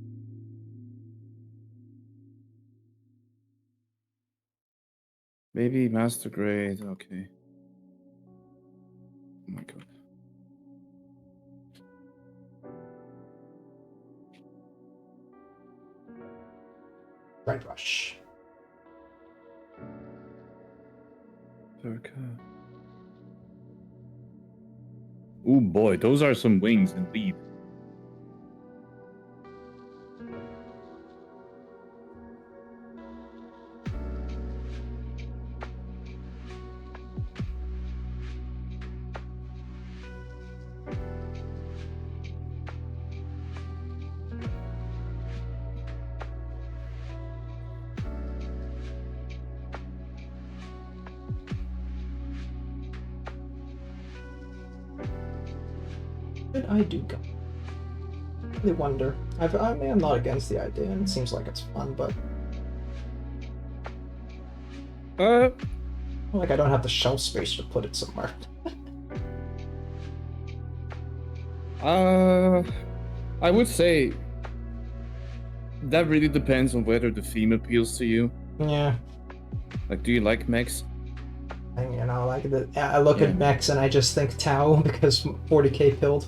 Maybe master grade, okay. Oh my god. Red Rush. Okay. Ooh boy, those are some wings indeed. Did I do go? I wonder. I mean, I'm not against the idea, and it seems like it's fun, but Like I don't have the shelf space to put it somewhere. I would say that really depends on whether the theme appeals to you. Yeah. Like, do you like mechs? And, you know, like I look at mechs and I just think Tau because 40k pilled.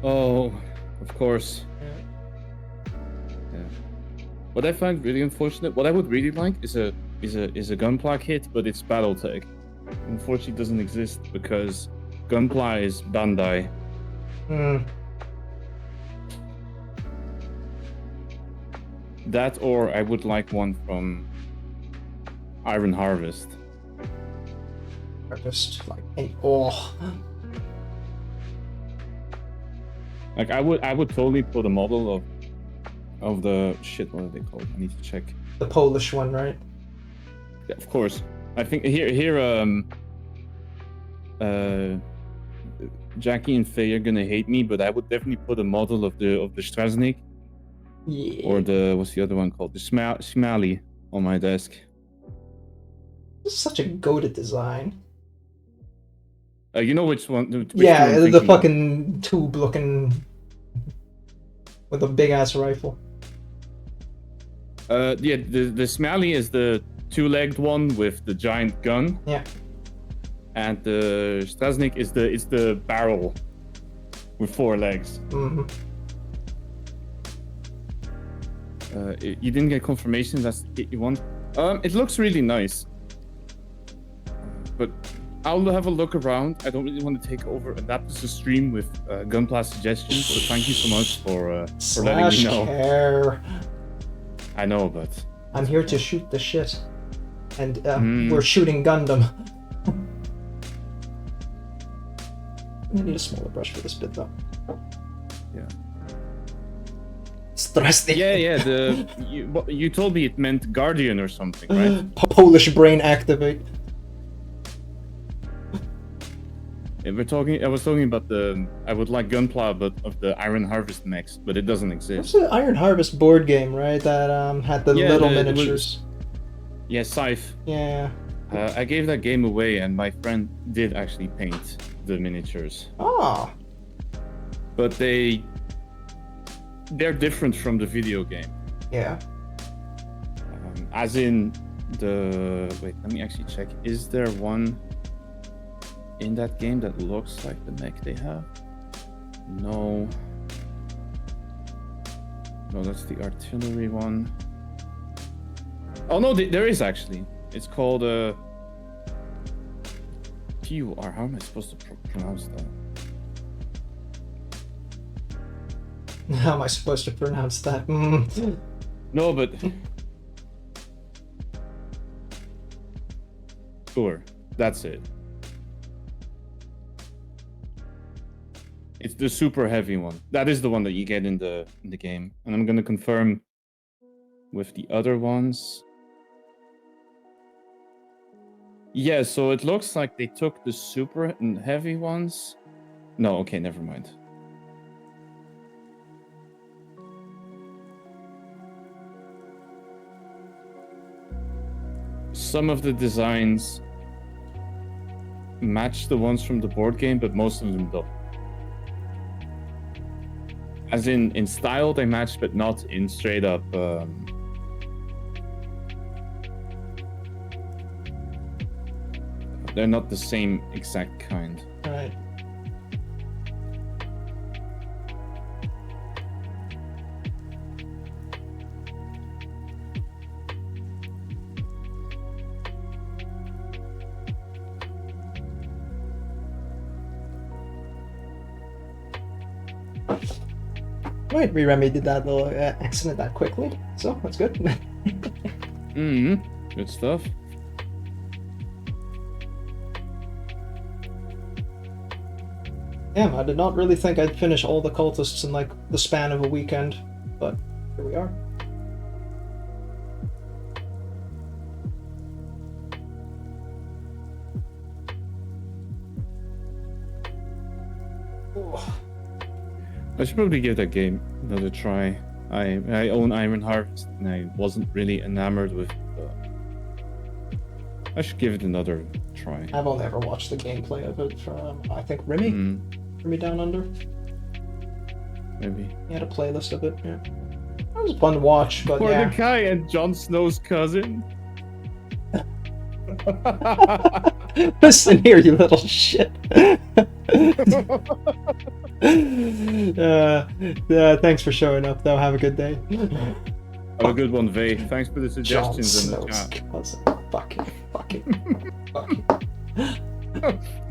Oh, of course. Yeah. What I find really unfortunate, what I would really like is a Gunpla kit, but it's BattleTech. Unfortunately, it doesn't exist because Gunpla is Bandai. That, or I would like one from Iron Harvest. Just like Like I would totally put a model of the shit. What are they called? I need to check. the Polish one, right? Yeah, of course. I think here Jackie and Faye are gonna hate me, but I would definitely put a model of the Strasnik. Yeah. Or the what's the other one called? The Smally on my desk. This is such a goated design. You know which one? Which Yeah, one I'm the thinking of? fucking tube looking with a big ass rifle. Yeah, the Smally is the two-legged one with the giant gun. Yeah. And the Strasnik is the barrel with 4 legs. Mm-hmm. You didn't get confirmation that's the kit you want. It looks really nice, but I'll have a look around. I don't really want to take over Adaptus stream with Gunpla suggestions, so thank you so much for letting me know. Care. I know, but I'm here to shoot the shit, and we're shooting Gundam. I need a smaller brush for this bit, though. yeah. Strasnik. Yeah. You told me it meant Guardian or something, right? Polish brain activate. I was talking about I would like Gunpla, but of the Iron Harvest mechs, but it doesn't It's exist. the Iron Harvest board game, right? That had the little miniatures. Yeah, Scythe. Yeah. I gave that game away, and my friend did actually paint the miniatures. Oh. But they're different from the video game. Yeah. As in wait, let me actually check. Is there one in that game that looks like the mech they have? No. No, that's the artillery one. Oh no, there is actually. It's called PUR. How am I supposed to pronounce that? How am I supposed to pronounce that? No, but sure, that's it. It's the super heavy one. That is the one that you get in the game, and I'm gonna confirm with the other ones. Yeah, so it looks like they took the super heavy ones. No, okay, never mind. Some of the designs match the ones from the board game, but most of them don't. As in style they match, but not in straight up they're not the same exact kind. Right. Right, we remedied that little accident that quickly, so that's good. Good stuff. Damn, I did not really think I'd finish all the cultists in like the span of a weekend, but here we are. I should probably give that game another try. I own Iron Harvest, and I wasn't really enamored with I should give it another try. I've only ever watched the gameplay of it from, I think, Remy? Remy Down Under? Maybe. He had a playlist of it, yeah. That was fun to watch, but yeah. Mordecai and Jon Snow's cousin. Listen here, you little shit. Thanks for showing up, though. Have a good day. Have a good one, Vay. Thanks for the suggestions in the chat. Fucking.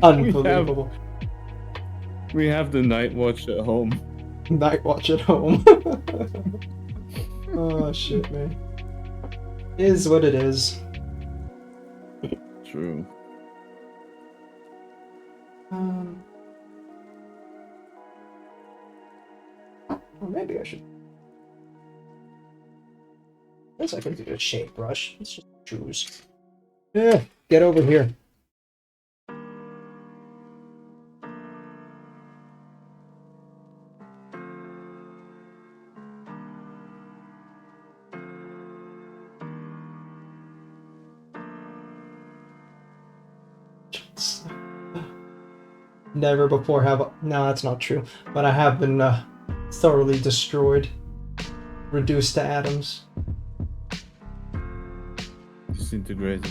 Unbelievable. We have the Night Watch at home. Night Watch at home. Oh, shit, man. Is what it is. True. Or maybe I should. I guess I could do a shape brush. Let's just choose. Yeah, get over here. Never before have. No, that's not true. But I have been thoroughly destroyed, reduced to atoms. Disintegrated.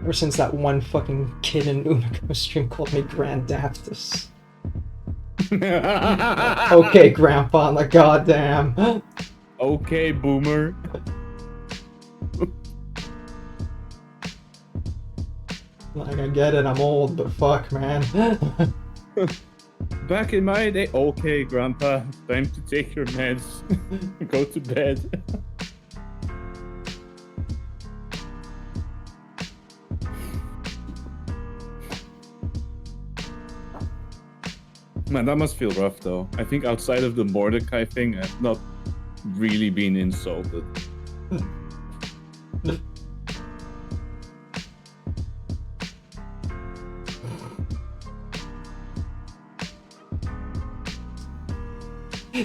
Ever since that one fucking kid in Umiko stream called me Grand Adaptus. Okay, Grandpa, like goddamn. Okay, Boomer. Like, I get it, I'm old, but fuck, man. Back in my day, okay, Grandpa, time to take your meds. Go to bed. Man, that must feel rough, though. I think outside of the Mordecai thing, I've not really been insulted.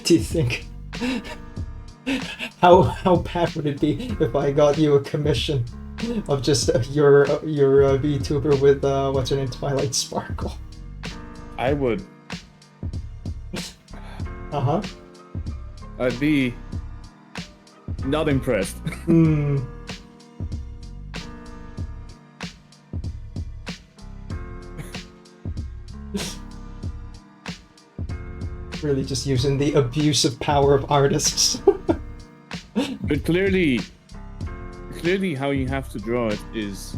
Do you think how bad would it be if I got you a commission of just your VTuber with what's her name, Twilight Sparkle? I would. Uh-huh. I'd be not impressed. Really just using the abusive power of artists. But clearly how you have to draw it is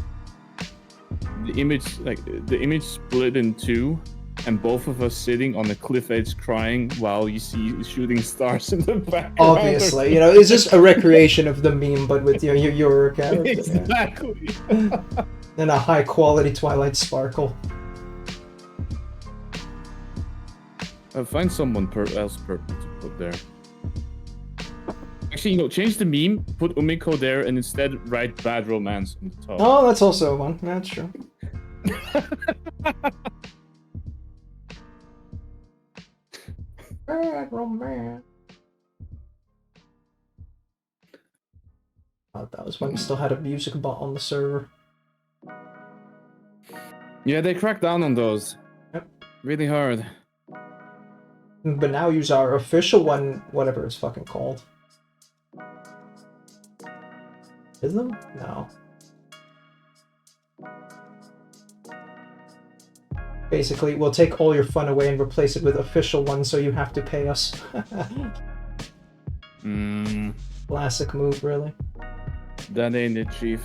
the image, like the image split in two, and both of us sitting on a cliff edge crying while you see shooting stars in the background. Obviously, you know, it's just a recreation of the meme, but with your character. Exactly. And a high quality Twilight Sparkle. I'll find someone else purple to put there. Actually, you know, change the meme, put Umiko there, and instead write Bad Romance on the top. Oh, that's also one. That's true. Bad Romance. Oh, that was when we still had a music bot on the server. Yeah, they cracked down on those. Yep. Really hard. But now use our official one, whatever it's fucking called. Is them? No. Basically, we'll take all your fun away and replace it with official one, so you have to pay us. Classic move, really. That ain't it, Chief.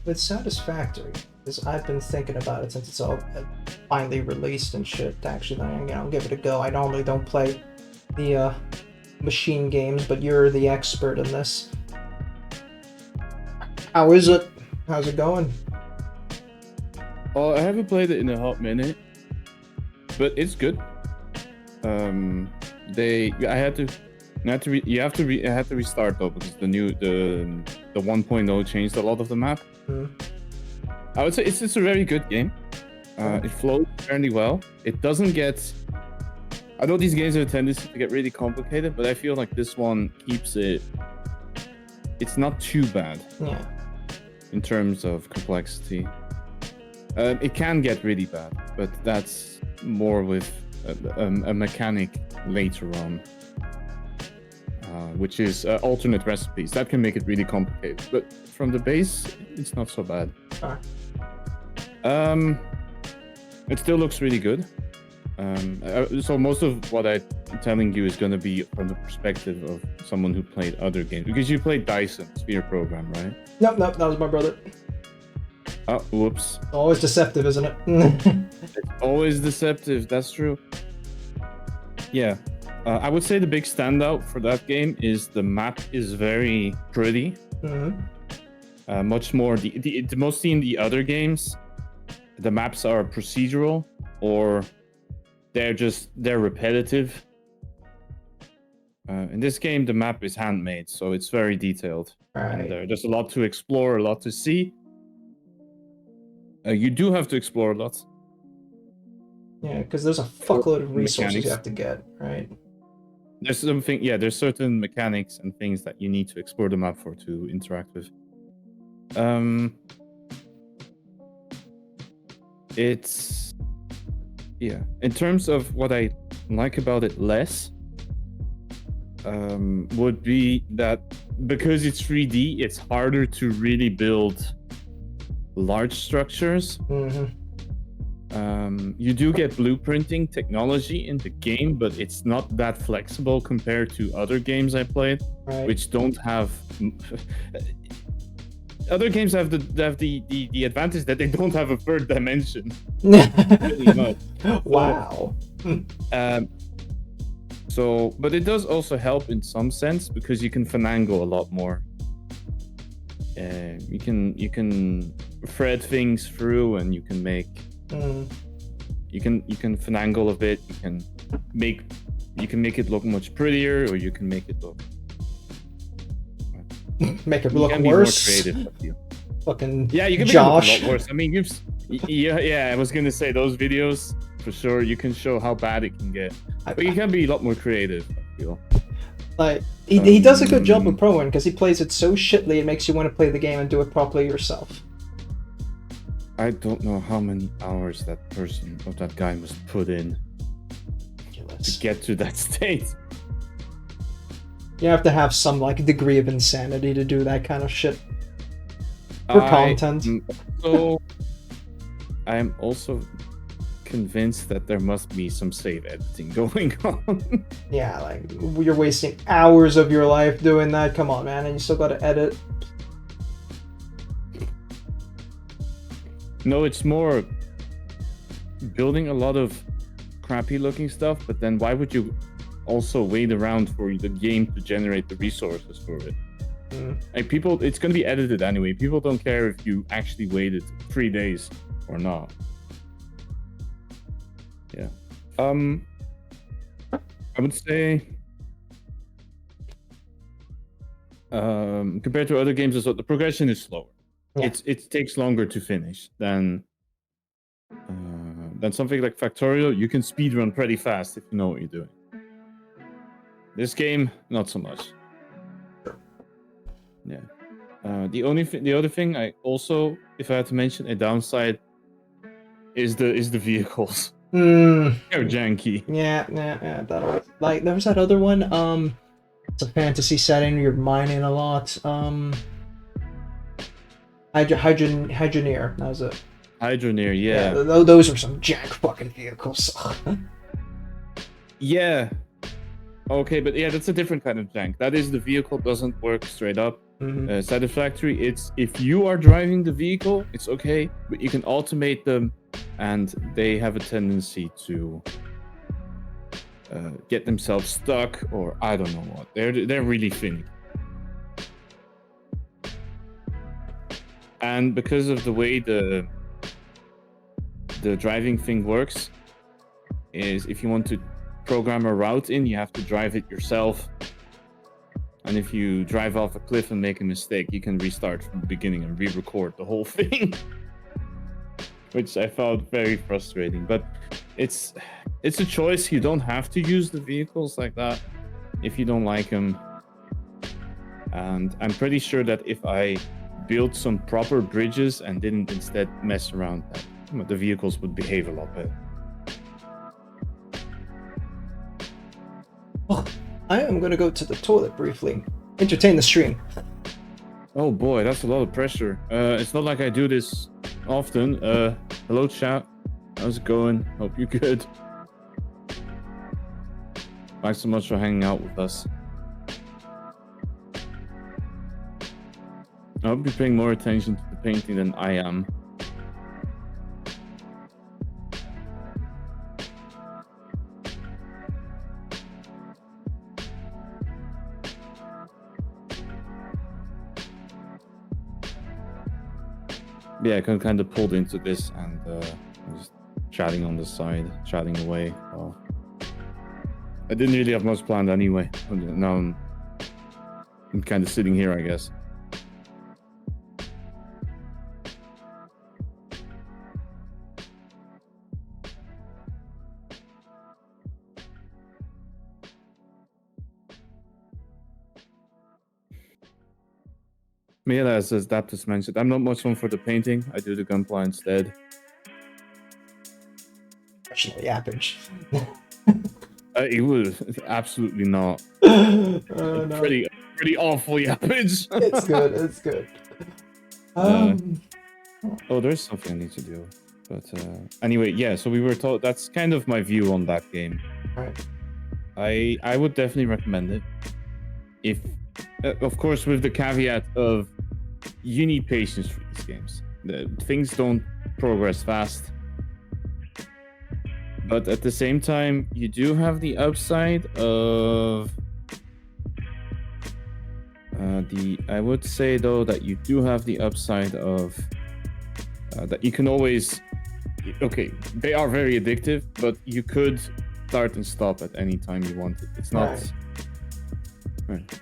With Satisfactory, because I've been thinking about it since it's all finally released and shit. Actually, I'll give it a go. I normally don't play the machine games, but you're the expert in this. How is it? How's it going? Oh, I haven't played it in a hot minute, but it's good. I had to restart though because the 1.0 changed a lot of the map. I would say it's a very good game. It flows fairly well. It doesn't get. I know these games have a tendency to get really complicated, but I feel like this one keeps it. It's not too bad. Yeah. In terms of complexity. It can get really bad, but that's more with a mechanic later on, which is alternate recipes. That can make it really complicated, but from the base, it's not so bad. It still looks really good. So most of what I'm telling you is going to be from the perspective of someone who played other games, because you played Dyson Sphere Program, right? Nope, that was my brother. Oh, whoops. Always deceptive, isn't it? It's always deceptive, that's true. Yeah. I would say the big standout for that game is the map is very pretty. Much more, mostly in the other games, the maps are procedural or they're repetitive. In this game, the map is handmade, so it's very detailed. Right. And there's a lot to explore, a lot to see. You do have to explore a lot. Yeah, because there's a fuckload of resources Mechanics. you have to get, right? There's there's certain mechanics and things that you need to explore the map for to interact with. It's in terms of what I like about it less, would be that because it's 3D, it's harder to really build large structures. You do get blueprinting technology in the game, but it's not that flexible compared to other games I played, Right. which don't have. Other games have the advantage that they don't have a third dimension. Really much. Wow. But it does also help in some sense because you can finagle a lot more. You can thread things through, and you can make. You can finagle a bit. You can make it look much prettier, or you can make it look. Make it look worse. worse. Be more creative, I feel. Fucking Yeah, you can Josh. make it look a lot worse. I mean, I was gonna say those videos for sure. You can show how bad it can get, but you can be a lot more creative, I feel. Like he does a good job with Prowan because he plays it so shitly it makes you want to play the game and do it properly yourself. I don't know how many hours that guy must put in to get to that state. You have to have some like degree of insanity to do that kind of shit for content. So I am also convinced that there must be some save editing going on. Yeah, like you're wasting hours of your life doing that. Come on, man, and you still got to edit. No, it's more building a lot of crappy looking stuff, but then why would you also wait around for the game to generate the resources for it? Like people, it's going to be edited anyway. People don't care if you actually waited 3 days or not. Yeah. I would say compared to other games, the progression is slower. Yeah. It takes longer to finish than something like Factorial. You can speedrun pretty fast if you know what you're doing. This game, not so much. Yeah. The other thing I also, if I had to mention a downside, is the vehicles. They're janky. Yeah. That always, like there was that other one. It's a fantasy setting. You're mining a lot. Hydroneer. That was it. Hydroneer, yeah. Those are some jack fucking vehicles. Yeah. Okay, but yeah, that's a different kind of jank. That is, the vehicle doesn't work straight up. Satisfactory. It's if you are driving the vehicle, it's okay, but you can automate them, and they have a tendency to get themselves stuck, or I don't know what. They're really finicky. And because of the way the the driving thing works is if you want to program a route in, you have to drive it yourself. And if you drive off a cliff and make a mistake, you can restart from the beginning and re-record the whole thing. Which I found very frustrating. But it's a choice. You don't have to use the vehicles like that if you don't like them. And I'm pretty sure that if I built some proper bridges and didn't instead mess around, that the vehicles would behave a lot better. Oh, I am gonna go to the toilet briefly. Entertain the stream. Oh boy, that's a lot of pressure. It's not like I do this often. Hello chat. How's it going? Hope you're good. Thanks so much for hanging out with us. I hope you're paying more attention to the painting than I am. Yeah, I kind of pulled into this and just chatting on the side, chatting away. Oh. I didn't really have much planned anyway. Now I'm kind of sitting here, I guess. But yeah, as Adaptus mentioned, I'm not much one for the painting. I do the gunpla instead. Professional yappage. It was absolutely not. No. Pretty awful yappage. It's good. It's good. Oh, there's something I need to do. But anyway, yeah. So we were told that's kind of my view on that game. Right. I would definitely recommend it. If of course, with the caveat of you need patience for these games. Things don't progress fast. But at the same time, you do have the upside of I would say though that you do have the upside of that you can always they are very addictive, but you could start and stop at any time you wanted. It's not right.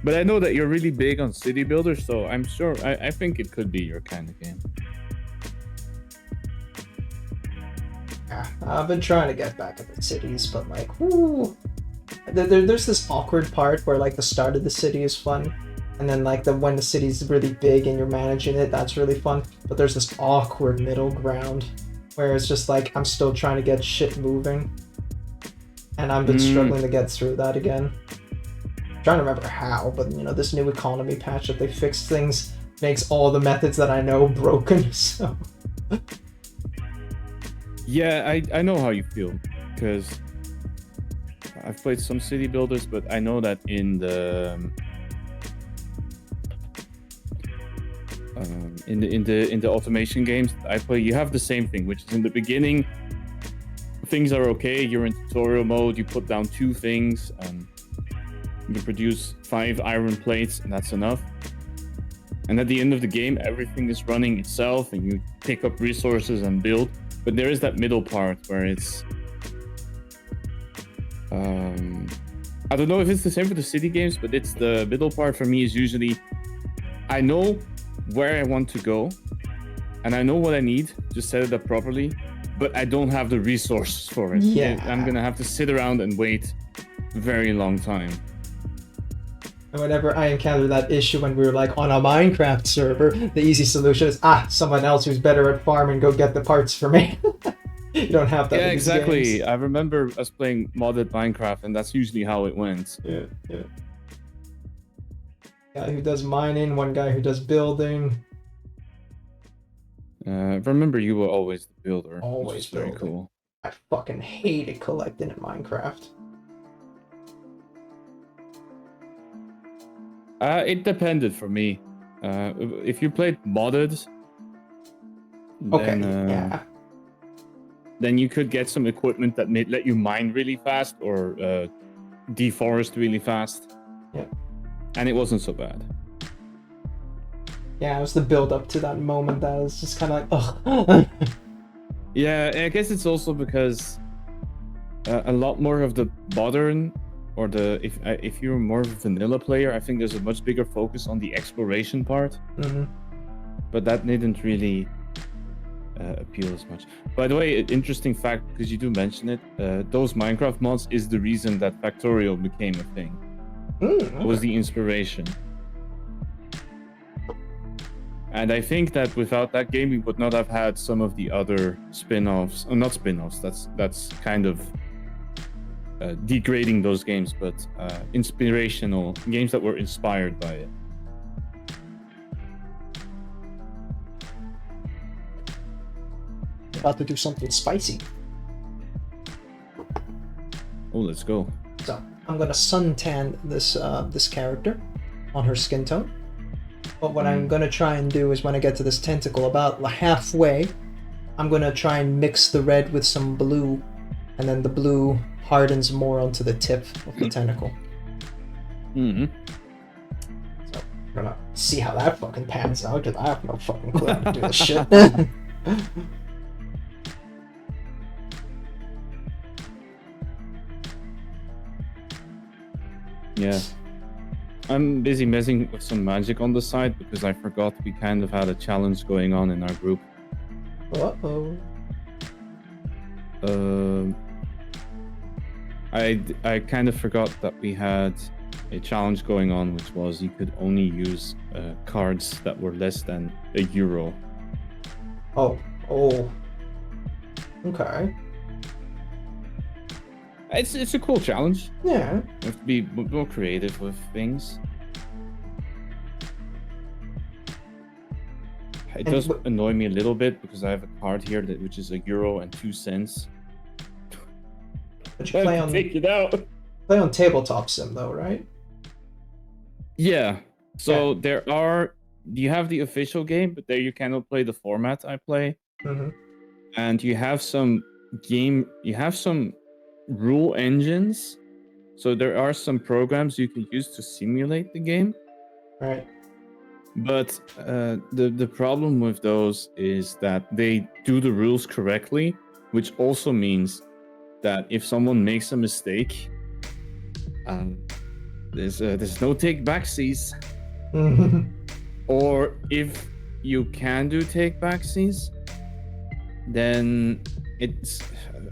But I know that you're really big on city builders, so I'm sure I think it could be your kind of game. Yeah, I've been trying to get back at the cities, but like, whoo, there's this awkward part where like the start of the city is fun, and then like when the city's really big and you're managing it, that's really fun. But there's this awkward middle ground where it's just like I'm still trying to get shit moving, and I've been struggling to get through that again. I'm trying to remember how, but you know, this new economy patch that they fixed things makes all the methods that I know broken. So. Yeah, I know how you feel, because I've played some city builders, but I know that in the in the automation games I play, you have the same thing, which is in the beginning things are okay. You're in tutorial mode. You put down 2 things, and you produce 5 iron plates, and that's enough. And at the end of the game, everything is running itself, and you pick up resources and build. But there is that middle part where it's I don't know if it's the same for the city games, but it's the middle part for me is usually I know where I want to go and I know what I need to set it up properly, but I don't have the resources for it. Yeah. I'm gonna have to sit around and wait a very long time. And whenever I encounter that issue when we were like on a Minecraft server, the easy solution is someone else who's better at farming, go get the parts for me. You don't have that. Yeah, in these exactly. games. I remember us playing modded Minecraft, and that's usually how it went. Yeah. Guy who does mining, one guy who does building. Remember, you were always the builder. Always which is very building. cool. I fucking hated collecting in Minecraft. It depended for me. If you played modded, Okay, then you could get some equipment that may let you mine really fast or deforest really fast. Yeah. And it wasn't so bad. Yeah, it was the build up to that moment that was just kind of like, ugh. Yeah, I guess it's also because a lot more of the modern, or the if you're more of a vanilla player, I think there's a much bigger focus on the exploration part. Mm-hmm. But that didn't really appeal as much. By the way, interesting fact, because you do mention it, those Minecraft mods is the reason that Factorial became a thing. It was the inspiration. And I think that without that game, we would not have had some of the other spin-offs. Not spin-offs, that's kind of degrading those games, but inspirational games that were inspired by it. About to do something spicy. Oh, let's go. So I'm gonna suntan this this character on her skin tone. But what I'm gonna try and do is when I get to this tentacle, about halfway, I'm gonna try and mix the red with some blue, and then the blue hardens more onto the tip of the tentacle. Mm-hmm. So we're gonna see how that fucking pans out, because I have no fucking clue how to do this shit. Yeah. I'm busy messing with some magic on the side because I forgot we kind of had a challenge going on in our group. Uh-oh. I kind of forgot that we had a challenge going on, which was you could only use cards that were less than €1. Oh. Okay. It's a cool challenge. Yeah. You have to be more creative with things. It does annoy me a little bit because I have a card here which is €1.02. But you play on take it out. Play on tabletop sim though, right? Yeah. So you have the official game, but there you cannot play the format I play. Mm-hmm. And you have some rule engines. So there are some programs you can use to simulate the game. Right. But the problem with those is that they do the rules correctly, which also means that if someone makes a mistake, there's no take backsies. Or if you can do take backsies, then it's,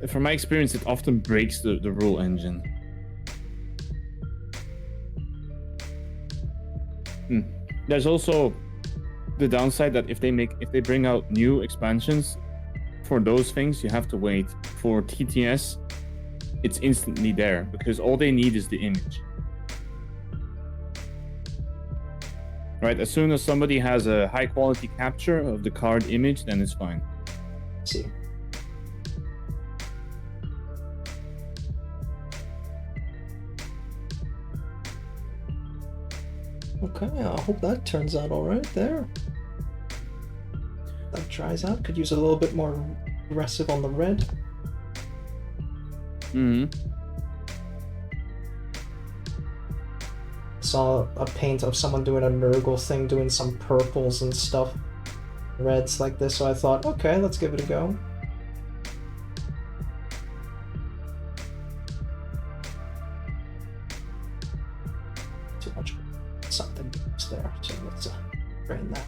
from my experience, it often breaks the rule engine. There's also the downside that if they bring out new expansions for those things, you have to wait. For TTS, it's instantly there because all they need is the image. Right, as soon as somebody has a high quality capture of the card image, then it's fine. Let's see. Okay, I hope that turns out alright there. That dries out. Could use a little bit more aggressive on the red. Saw a paint of someone doing a Nurgle thing, doing some purples and stuff. Reds like this, so I thought, okay, let's give it a go. Too much something there, so let's drain that.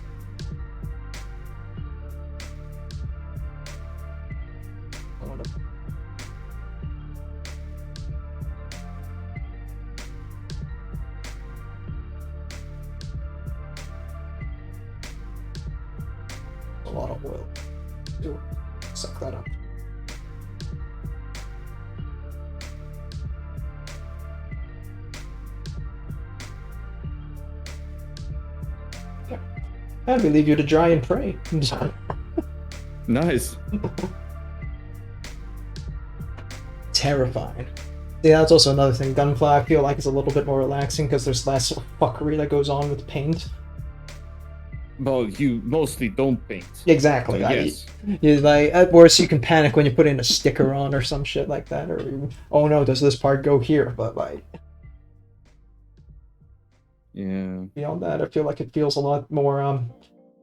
A lot of oil. Ooh, suck that up. Yeah. And we leave you to dry and pray. Nice. Terrifying. Yeah, that's also another thing. Gunfly, I feel like, is a little bit more relaxing because there's less fuckery that goes on with paint. Well, you mostly don't paint. Exactly. So, yes. Like, at worst, you can panic when you put in a sticker on or some shit like that, or even, oh no, does this part go here? But like, yeah. Beyond that, I feel like it feels a lot more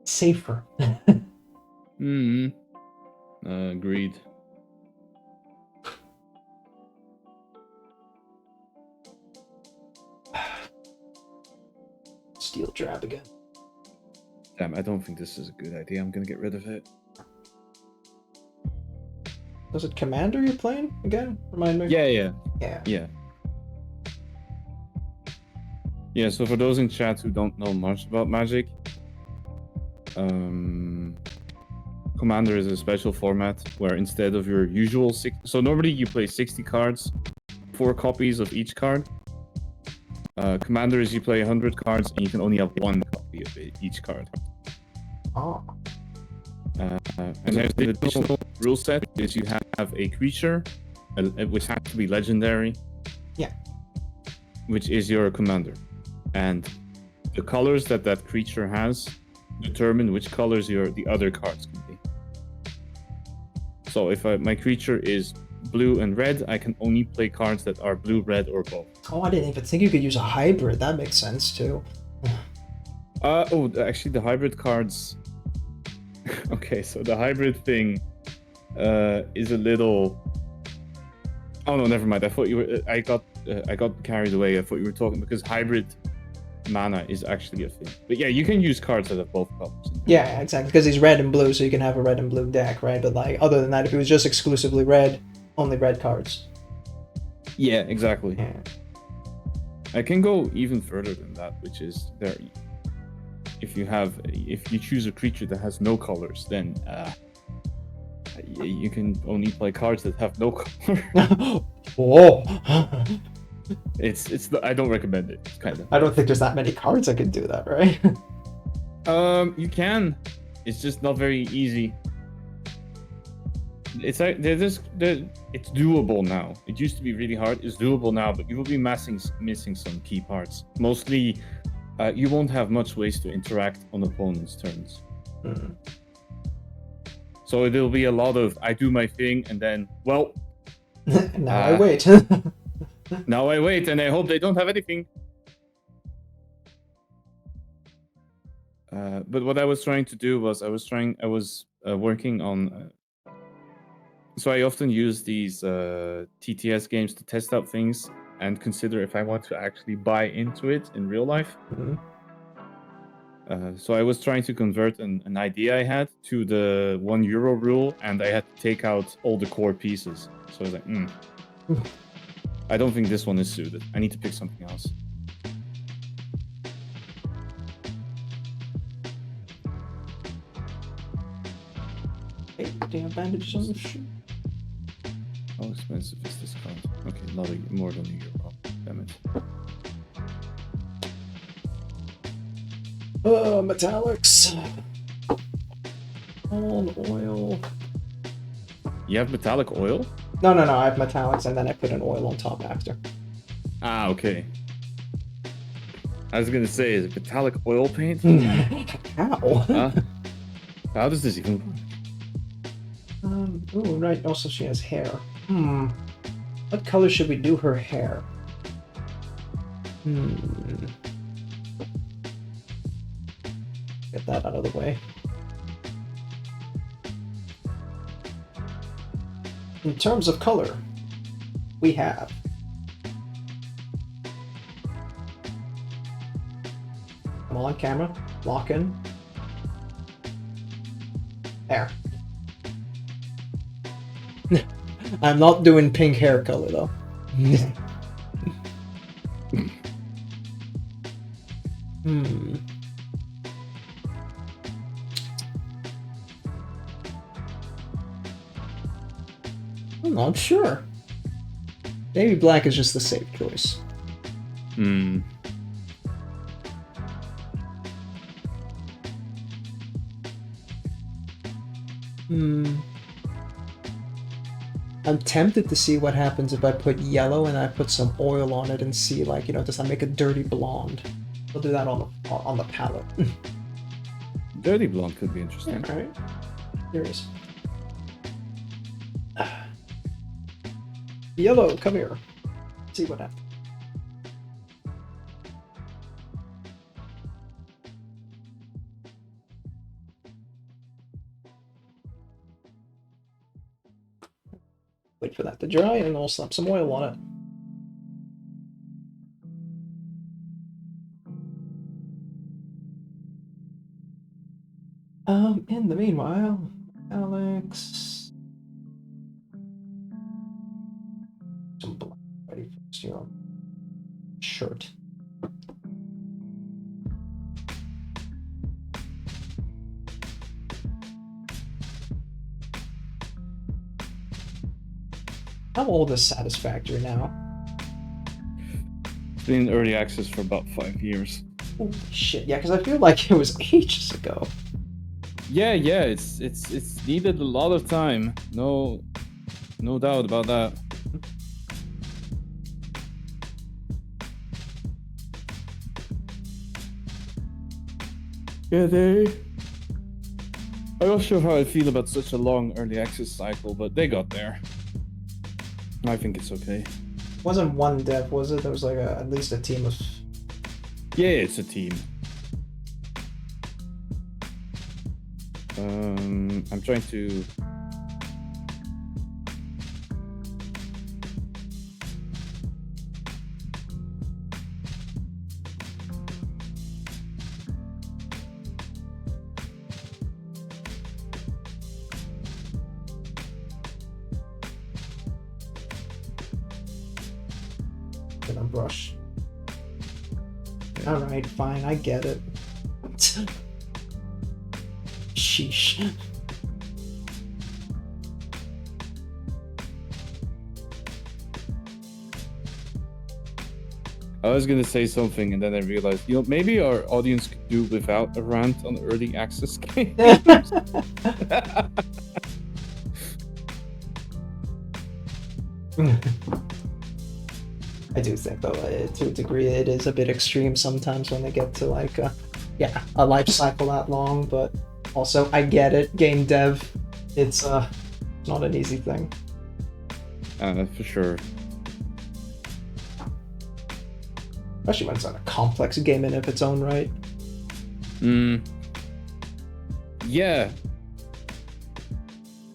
safer. No, Agreed. Steel trap again. Damn, I don't think this is a good idea. I'm gonna get rid of it. Was it Commander you're playing again? Remind me? Yeah. Yeah. Yeah, so for those in chat who don't know much about Magic, Commander is a special format where instead of your usual so normally you play 60 cards, 4 copies of each card. Commander is you play 100 cards and you can only have 1 copy of each card. Oh. And there's the additional rule set is you have a creature, which has to be legendary. Yeah. Which is your commander. And the colors that creature has determine which colors the other cards can be. So if my creature is blue and red, I can only play cards that are blue, red, or both. Oh, I didn't even think you could use a hybrid. That makes sense too. Actually, the hybrid cards. Okay, so the hybrid thing is a little. Oh no, never mind. I thought you were. I got carried away. I thought you were talking because hybrid mana is actually a thing. But yeah, you can use cards that have both colors. Yeah, exactly. Because he's red and blue, so you can have a red and blue deck, right? But like, other than that, if it was just exclusively red, only red cards. Yeah, exactly. Yeah. I can go even further than that, which is there. If you choose a creature that has no colors, then you can only play cards that have no color. Whoa. I don't recommend it. It's kind of. I don't think there's that many cards that can do that, right? You can. It's just not very easy. It's doable now. It used to be really hard. It's doable now, but you will be missing some key parts. Mostly, you won't have much ways to interact on opponents' turns. Mm. So there'll be a lot of I do my thing and then Now I wait. Now I wait and I hope they don't have anything. But what I was trying to do was I was working on. So I often use these TTS games to test out things and consider if I want to actually buy into it in real life. Mm-hmm. So I was trying to convert an idea I had to the €1 rule, and I had to take out all the core pieces. So I was like, I don't think this one is suited. I need to pick something else. Hey, do you have bandages on the shoe? How expensive is this card? Okay, not more than €1. Damn it. Metallics. On oil. You have metallic oil? No, I have metallics and then I put an oil on top after. Ah, okay. I was gonna say, is it metallic oil paint? How? How does this even work? Oh, right. Also, she has hair. What color should we do her hair? Get that out of the way. In terms of color, we have come on camera, lock in, hair. I'm not doing pink hair color though. I'm not sure. Maybe black is just the safe choice. I'm tempted to see what happens if I put yellow and I put some oil on it and see, like, does that make a dirty blonde? We'll do that on the palette. Dirty blonde could be interesting. Yeah, right? Curious. Yellow, come here. See what happens. for that to dry, and I'll slap some oil on it. In the meanwhile, Alex... Some black ready for your shirt. How old is Satisfactory now? It's been in early access for about 5 years. Holy shit, yeah, because I feel like it was ages ago. Yeah, it's needed a lot of time. No doubt about that. Yeah, I'm not sure how I feel about such a long early access cycle, but they got there. I think it's okay. Wasn't one dev, was it? There was like at least a team of... Yeah, it's a team. I'm trying to... Gonna brush. Alright, fine, I get it. Sheesh. I was gonna say something and then I realized, maybe our audience could do without a rant on early access games. I do think, though, to a degree, it is a bit extreme sometimes when they get to, like, a life cycle that long, but also, I get it, game dev, it's not an easy thing. For sure. Especially when it's not a complex game in its own right. Yeah.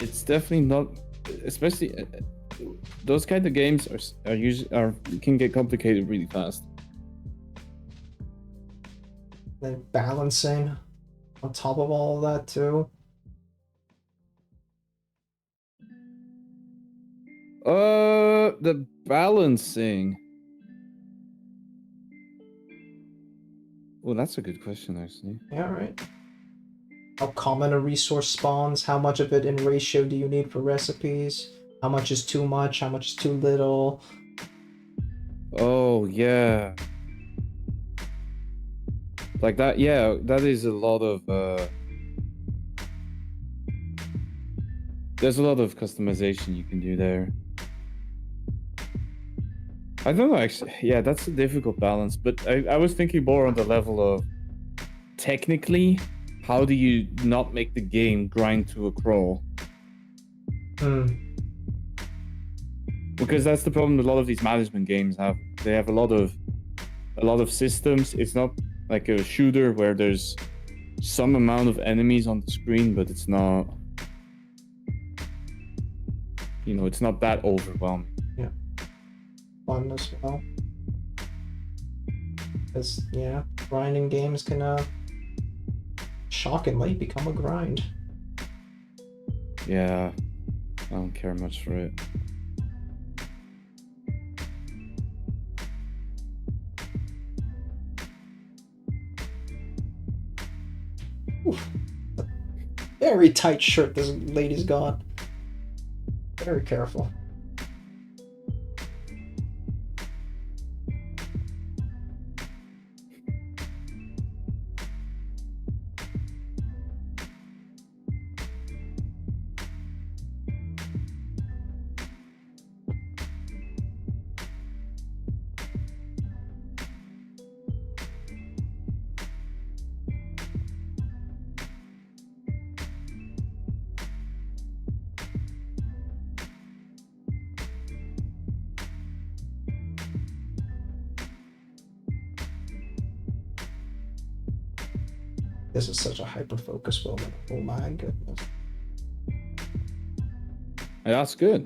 It's definitely not, especially those kind of games are usually can get complicated really fast. Then balancing on top of all of that too. The balancing. Well, that's a good question, actually. Yeah, right. How common a resource spawns? How much of it in ratio do you need for recipes? How much is too much? How much is too little? Oh, yeah. Like that, yeah, that is a lot of, there's a lot of customization you can do there. I don't know, actually. Yeah, that's a difficult balance, but I was thinking more on the level of, technically, how do you not make the game grind to a crawl? Because that's the problem a lot of these management games have. They have a lot of systems. It's not like a shooter where there's some amount of enemies on the screen, but it's not, it's not that overwhelming. Yeah. Fun as well. Because, yeah, grinding games can, shockingly become a grind. Yeah, I don't care much for it. Oof. Very tight shirt this lady's got. Very careful. This is such a hyper-focus moment. Oh my goodness. Yeah, that's good.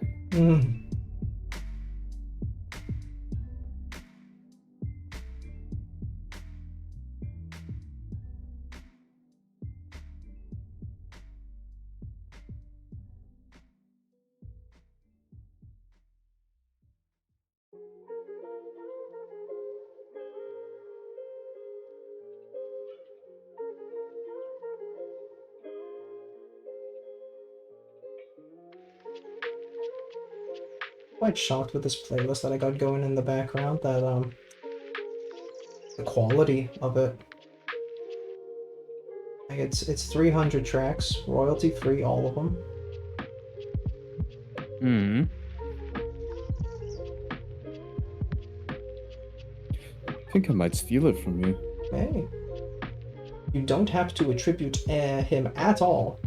quite shocked with this playlist that I got going in the background, that the quality of it. Like it's 300 tracks, royalty free, all of them. Hmm. I think I might steal it from you. Hey, you don't have to attribute him at all.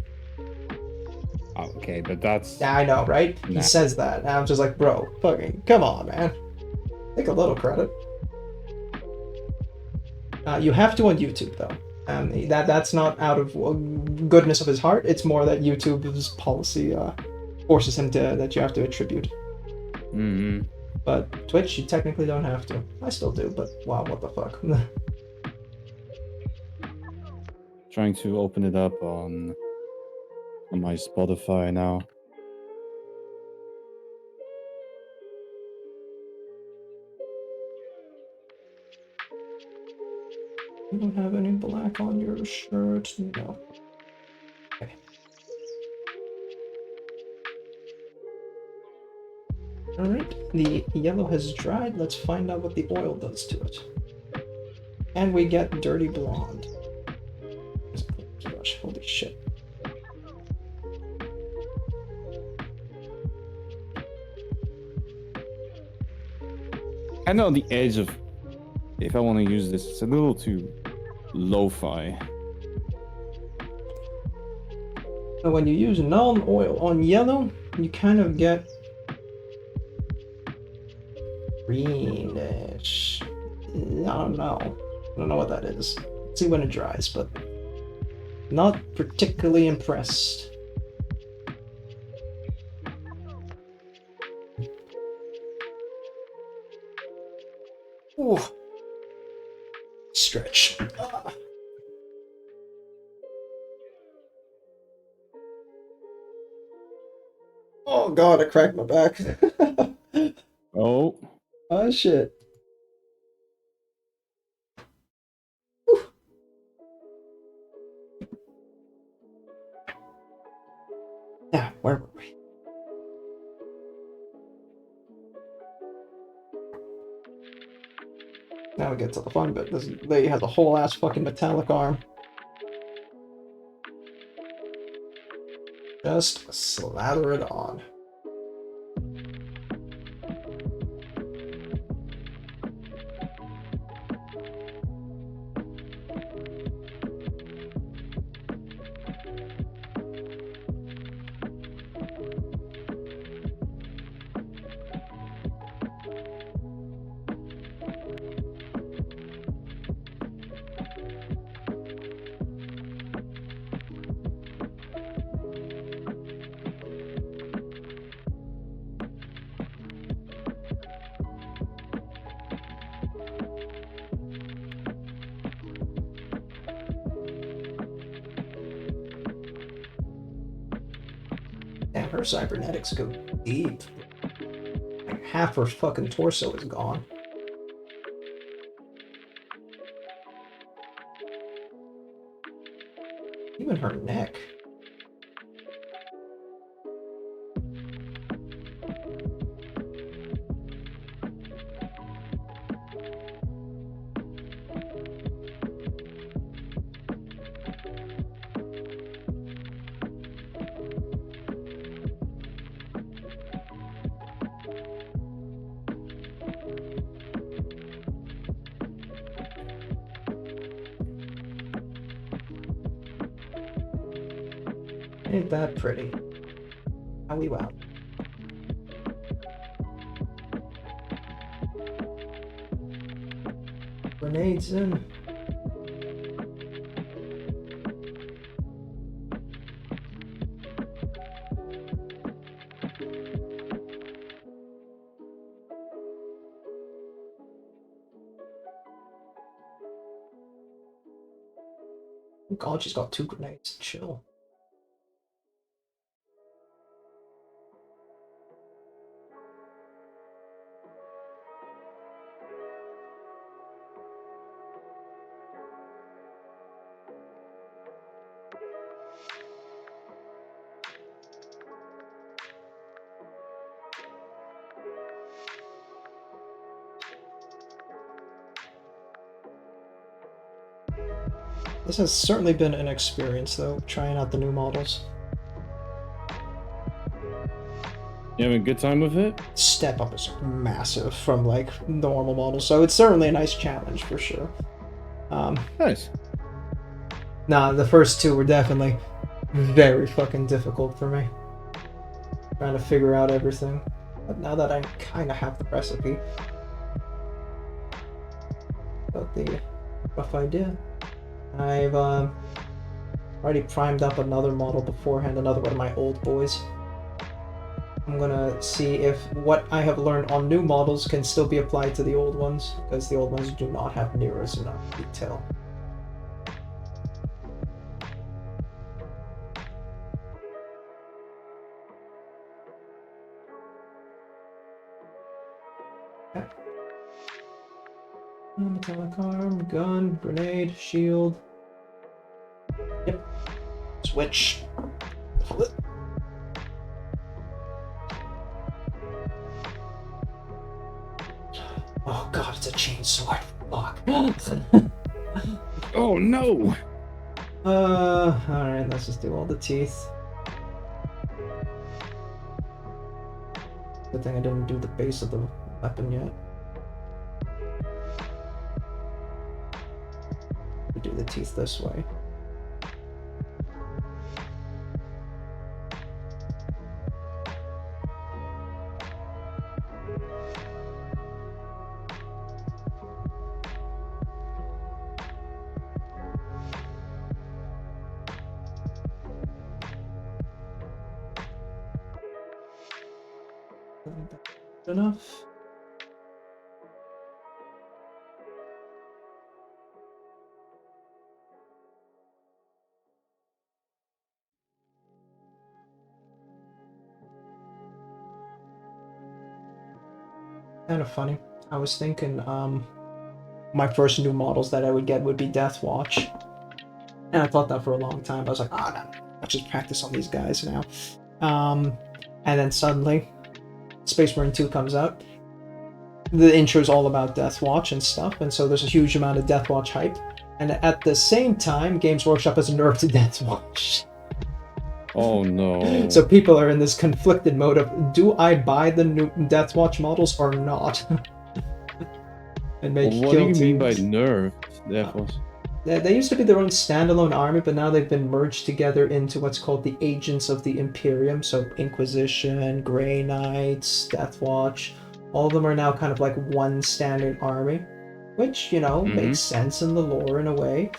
Oh, okay, but that's Yeah, I know, right? He Nah. says that, and I'm just like, bro, fucking, come on, man. Take a little credit. You have to on YouTube, though. That's not out of goodness of his heart. It's more that YouTube's policy forces him to, that you have to attribute. Hmm. But Twitch, you technically don't have to. I still do, but wow, what the fuck. Trying to open it up on my Spotify now. You don't have any black on your shirt? No. Okay. Alright, the yellow has dried. Let's find out what the oil does to it. And we get dirty blonde. Gosh, holy shit. Kind of on the edge of if I want to use this. It's a little too lo-fi. So when you use non-oil on yellow, you kind of get greenish. I don't know. I don't know what that is. Let's see when it dries, but not particularly impressed. Ooh. Stretch. Ah. Oh god, I cracked my back. Oh, Oh shit. Whew. Yeah, where were we? Now we get to the fun bit. This lady has a whole ass fucking metallic arm. Just slather it on. Damn, her cybernetics go deep. Like half her fucking torso is gone. Even her neck. Ain't that pretty? Owie wow. Grenades in. Oh god, she's got 2 grenades. Chill. This has certainly been an experience, though, trying out the new models. You having a good time with it? Step up is massive from, like, normal models, so it's certainly a nice challenge, for sure. Nice. Nah, the first two were definitely very fucking difficult for me. Trying to figure out everything. But now that I kind of have the recipe, got the rough idea. I've already primed up another model beforehand, another one of my old boys. I'm gonna see if what I have learned on new models can still be applied to the old ones, because the old ones do not have near as enough detail. Okay. Metallic arm, gun, grenade, shield. Yep. Switch. Flip. Oh god, it's a chainsword. Fuck. Oh no! Alright, let's just do all the teeth. Good thing I didn't do the base of the weapon yet. We do the teeth this way. Enough. Kind of funny. I was thinking, my first new models that I would get would be Death Watch. And I thought that for a long time. I was like, no, I'll just practice on these guys now. And then suddenly, Space Marine 2 comes out. The intro is all about Death Watch and stuff, and so there's a huge amount of Death Watch hype. And at the same time, Games Workshop has nerfed Death Watch. Oh no. So people are in this conflicted mode of, do I buy the new Death Watch models or not? And make What do you mean by teams. nerf? They used to be their own standalone army, but now they've been merged together into what's called the Agents of the Imperium. So Inquisition, Grey Knights, Death Watch, all of them are now kind of like one standard army, which, you know, makes sense in the lore in a way.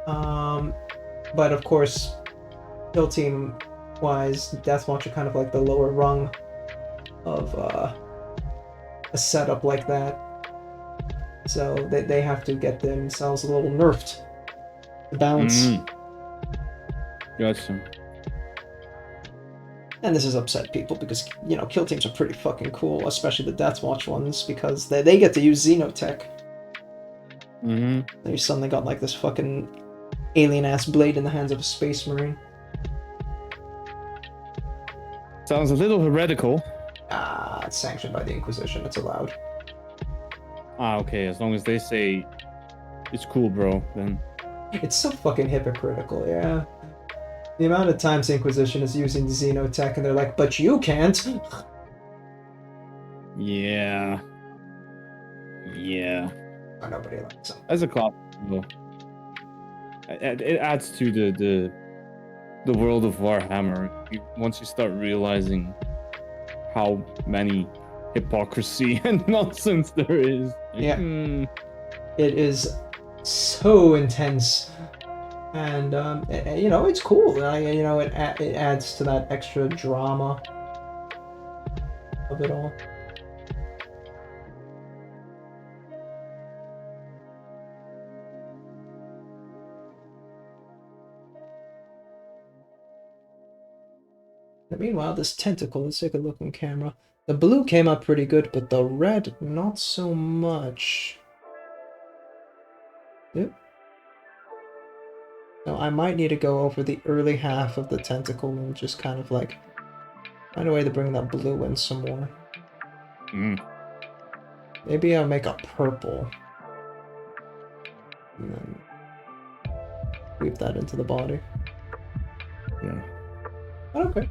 But of course, Kill Team wise, Death Watch are kind of like the lower rung of a setup like that. So they have to get themselves a little nerfed to balance. Gotcha. And this has upset people because, you know, kill teams are pretty fucking cool, especially the Death Watch ones, because they get to use Xenotech. They suddenly got like this fucking alien-ass blade in the hands of a Space Marine. Sounds a little heretical. It's sanctioned by the Inquisition, it's allowed. Okay, as long as they say it's cool, bro, then... It's so fucking hypocritical, yeah. The amount of times the Inquisition is using Xenotech and they're like, but you can't! Yeah. Yeah. Oh, nobody likes them. As a class, though, it adds to the world of Warhammer. Once you start realizing how many hypocrisy and nonsense there is. Yeah. It is so intense. And, you know, it's cool. You know, it adds to that extra drama of it all. Meanwhile, this tentacle, let's take a look on camera. The blue came up pretty good, but the red, not so much. Yep. So I might need to go over the early half of the tentacle and just kind of like find a way to bring that blue in some more. Maybe I'll make a purple. And then weave that into the body. Yeah. But okay.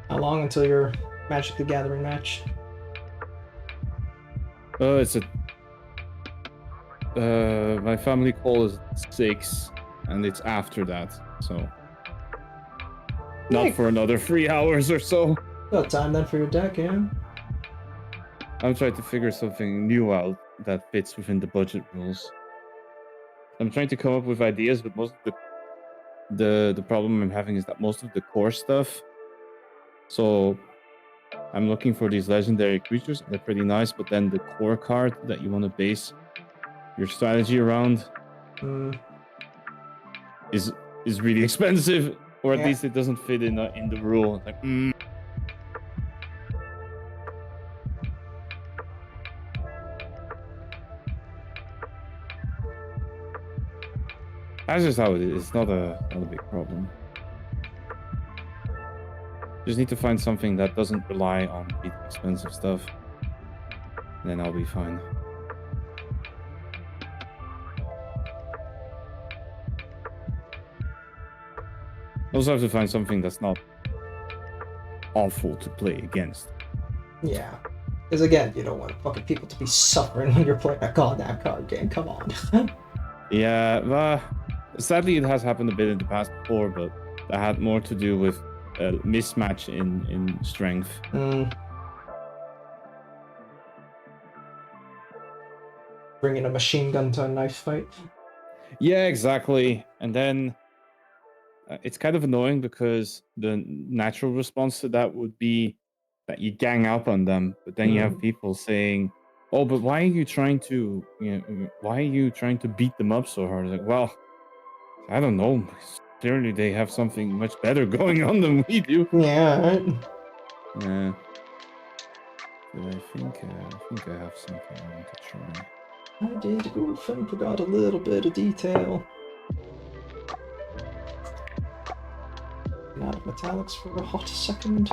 How long until your Magic the Gathering match? It's a. My family call is 6, and it's after that, so. Not for another 3 hours or so. Got time then for your deck, yeah? I'm trying to figure something new out that fits within the budget rules. I'm trying to come up with ideas, but most of the problem I'm having is that most of the core stuff. So I'm looking for these legendary creatures. They're pretty nice, but then the core card that you want to base your strategy around is really expensive, or at least it doesn't fit in the rule. Like, That's just how it is. It's not a big problem. Just need to find something that doesn't rely on beating expensive stuff. Then I'll be fine. Also have to find something that's not awful to play against. Yeah. Because again, you don't want fucking people to be suffering when you're playing a goddamn card game. Come on. Yeah, sadly it has happened a bit in the past before, but that had more to do with a mismatch in strength. Bringing a machine gun to a knife fight. Yeah, exactly. And then it's kind of annoying because the natural response to that would be that you gang up on them, but then you have people saying, "Oh, but why are you trying to, why are you trying to beat them up so hard?" Like, well, I don't know. Clearly, they have something much better going on than we do. Yeah, right? Yeah. But I think I have something I want to try. I did goof and forgot a little bit of detail. Out of metallics for a hot second.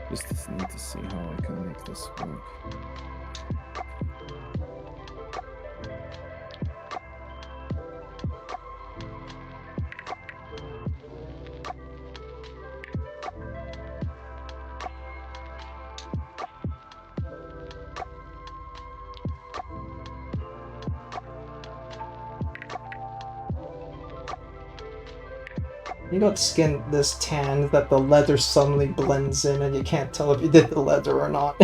Just need to see how I can make this work. You got skin this tan that the leather suddenly blends in and you can't tell if you did the leather or not.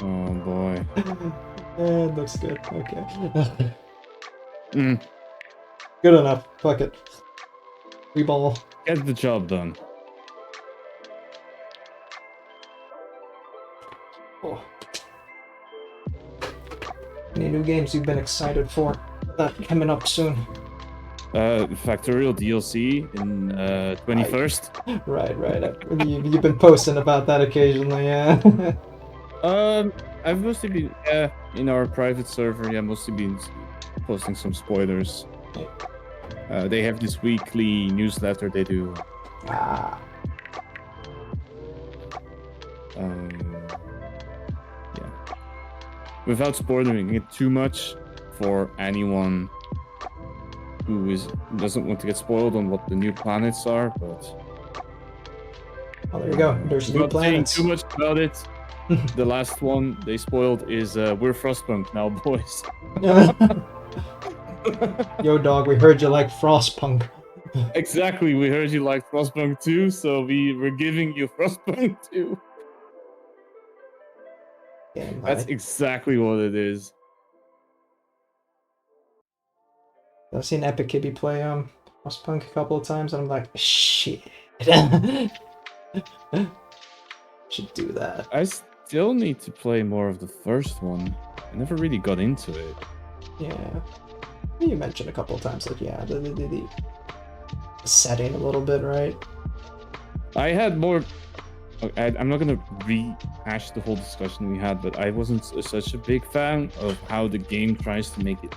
Oh boy. It looks good. Okay. Good enough. Fuck it. Reball. Get the job done. Oh. Any new games you've been excited for that coming up soon? Factorial DLC in 21st. Right. You've been posting about that occasionally, yeah. I've mostly been in our private server. Yeah, mostly been posting some spoilers. They have this weekly newsletter they do. Ah. Yeah. Without spoiling it too much for anyone who doesn't want to get spoiled on what the new planets are, but Oh, there you go. There's new not saying planets. too much about it. The last one they spoiled is we're Frostpunk now, boys. Yo, dog, we heard you like Frostpunk. Exactly, we heard you like Frostpunk 2, so we're giving you Frostpunk 2. Yeah, That's exactly what it is. I've seen Epic Kibby play Frostpunk a couple of times, and I'm like, shit. Should do that. I still need to play more of the first one. I never really got into it. Yeah. You mentioned a couple of times, like, yeah, the setting a little bit, right? I had more. I'm not gonna rehash the whole discussion we had, but I wasn't such a big fan of how the game tries to make it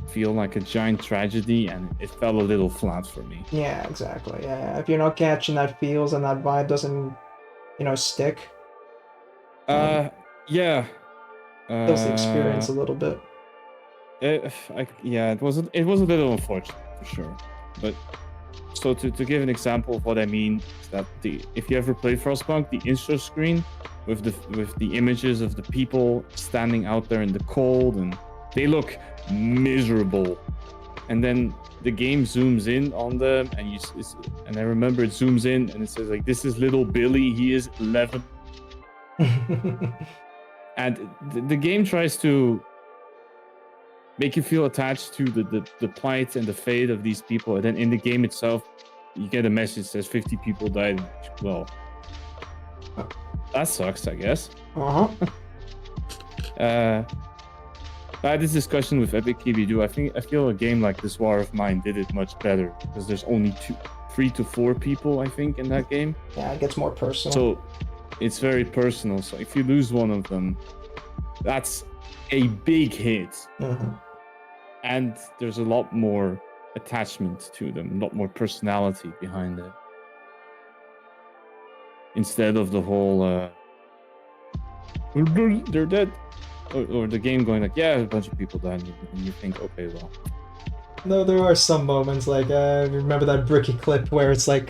feel like a giant tragedy, and it fell a little flat for me. Yeah, exactly. Yeah, if you're not catching that feels and that vibe doesn't, stick, Yeah. kills the experience a little bit. Yeah, it was a little unfortunate for sure. But so to give an example of what I mean is that if you ever played Frostpunk, the intro screen with the images of the people standing out there in the cold, and they look miserable, and then the game zooms in on them, and I remember it zooms in and it says like, this is little Billy, he is 11. And the game tries to make you feel attached to the plight and the fate of these people, and then in the game itself you get a message that says 50 people died. Well, that sucks, I guess. I had this discussion with Epic KBDoo. I feel a game like this War of Mine did it much better, because there's only 3 to 4 people, I think, in that game. Yeah, it gets more personal. So it's very personal. So if you lose one of them, that's a big hit. And there's a lot more attachment to them, a lot more personality behind it. Instead of the whole they're dead. Or the game going like, yeah, a bunch of people died, and you think, okay, well. No, there are some moments, like, remember that Bricky clip where it's like,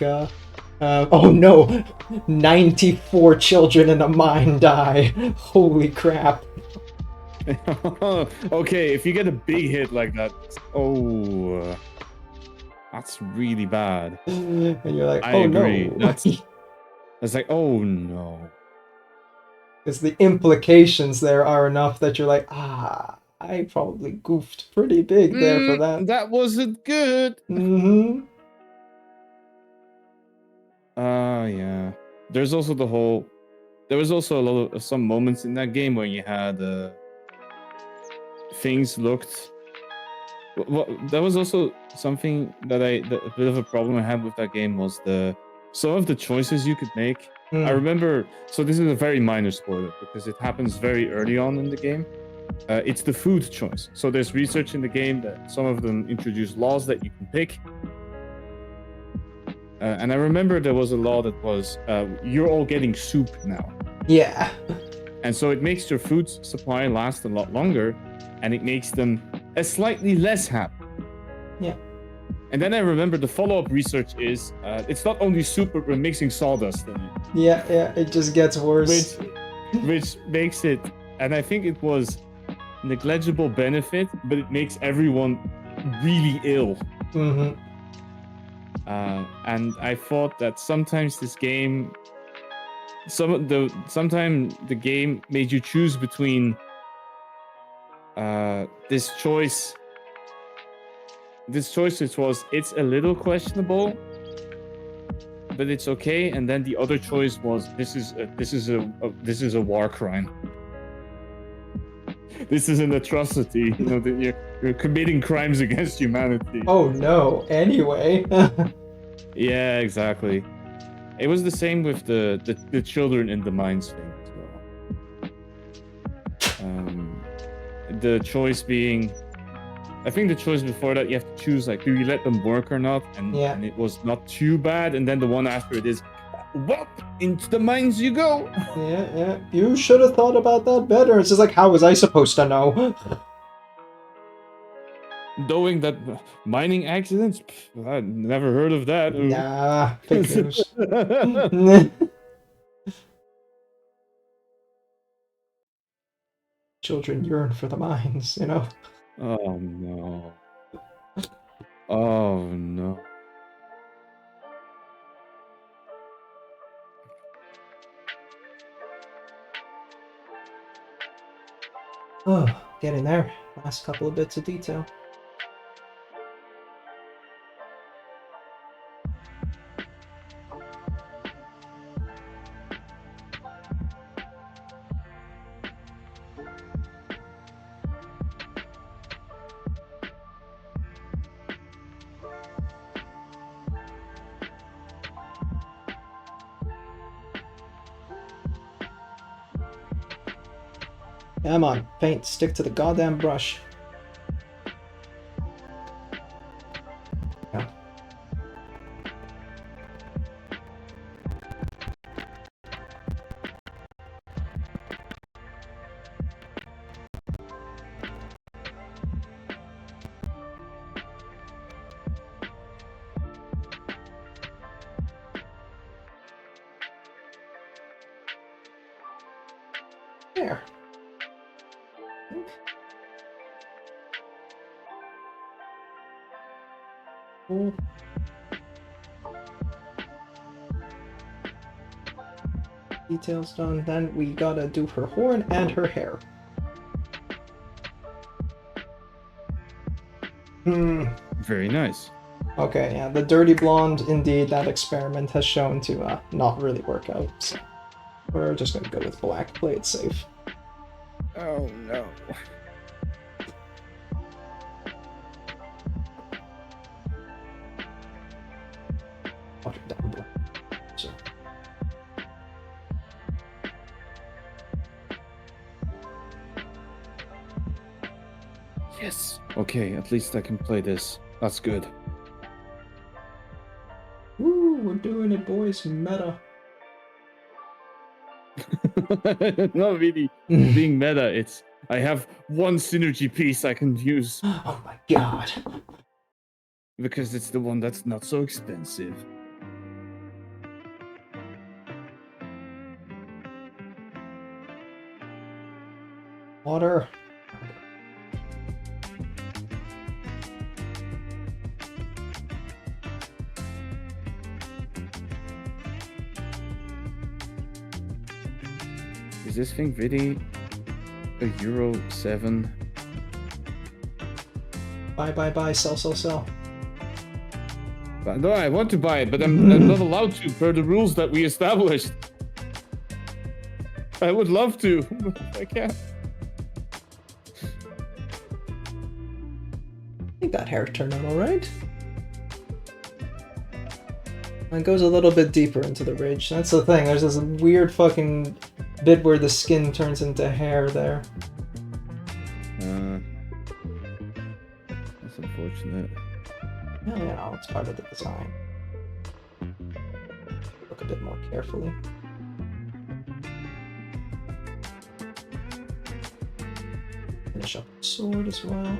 oh no, 94 children in a mine die. Holy crap. Okay, if you get a big hit like that, that's really bad. And you're like, I oh agree. no. That's like, oh no. Because the implications there are enough that you're like, I probably goofed pretty big there for that. That wasn't good. Yeah. There was also a lot of some moments in that game where you had things looked. Well, that was also something that a bit of a problem I had with that game was some of the choices you could make. I remember, so this is a very minor spoiler because it happens very early on in the game. It's the food choice. So there's research in the game that some of them introduce laws that you can pick. And I remember there was a law that was, you're all getting soup now. Yeah. And so it makes your food supply last a lot longer, and it makes them a slightly less happy. Yeah. And then I remember the follow-up research is, it's not only soup, but we're mixing sawdust in it. Yeah, it just gets worse. Which makes it, and I think it was negligible benefit, but it makes everyone really ill. And I thought that sometimes this game, sometimes the game made you choose between this choice which was, it's a little questionable, but it's okay, and then the other choice was, this is a war crime. This is an atrocity. You know, that you're committing crimes against humanity. Oh no. Anyway. Yeah, exactly. It was the same with the children in the mines thing as well. The choice being, I think the choice before that, you have to choose, like, do you let them work or not? And it was not too bad. And then the one after it is, what? Into the mines you go. Yeah. You should have thought about that better. It's just like, how was I supposed to know? Knowing that mining accidents, I'd never heard of that. Nah, fake news. Children yearn for the mines, you know? Oh no. Oh no. Oh, getting there. Last couple of bits of detail. Come on, paint, stick to the goddamn brush. Yeah. There. Cool. Details done. Then we gotta do her horn and her hair. Very nice. Okay, yeah, the dirty blonde, indeed, that experiment has shown to not really work out. So we're just gonna go with black, play it safe. Oh no. Water down black. So. Yes. Okay, at least I can play this. That's good. Woo, we're doing it, boys. Meta. Not really being meta, it's I have one synergy piece I can use Oh my god. because it's the one that's not so expensive. Water. Is this thing really a €7? Buy, sell. But no, I want to buy it, but I'm not allowed to per the rules that we established. I would love to, but I can't. I think that hair turned out alright. It goes a little bit deeper into the ridge. That's the thing, there's this weird fucking bit where the skin turns into hair there. That's unfortunate. Well, you know, it's part of the design. Look a bit more carefully. Finish up the sword as well.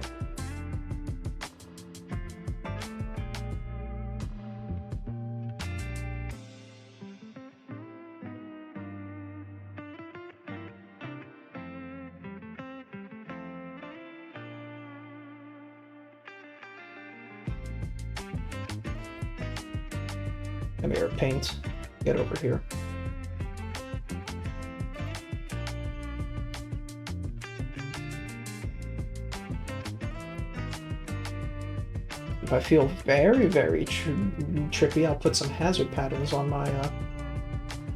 Come here, paint. Get over here. If I feel very, very trippy, I'll put some hazard patterns on my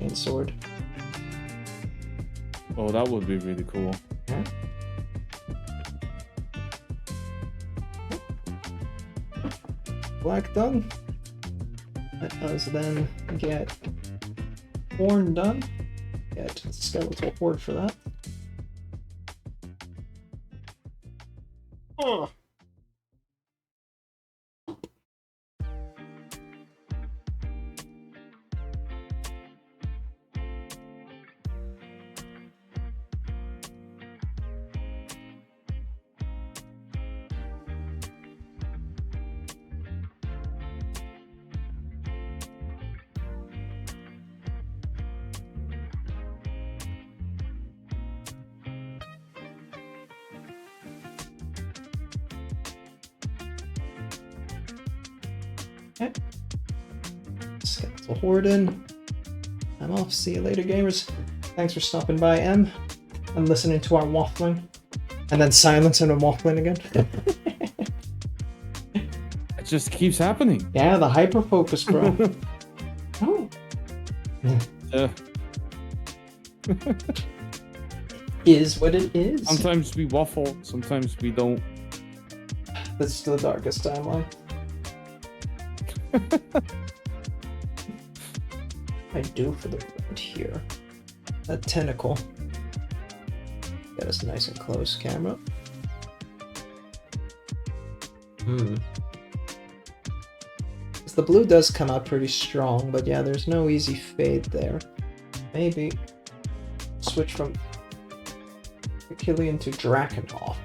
paint sword. Oh, that would be really cool. Yeah. Black done. Let us then get horn done. Get skeletal horde for that. Oh. Okay. Skeletal horde in. I'm off. See you later, gamers. Thanks for stopping by, M, and listening to our waffling. And then silence and waffling again. It just keeps happening. Yeah, the hyper focus, bro. Oh. Is what it is. Sometimes we waffle, sometimes we don't. This is the darkest timeline. I do for the red here. That tentacle. Get us nice and close, camera. The blue does come out pretty strong, but yeah, there's no easy fade there. Maybe switch from Achillean to Drakenhof.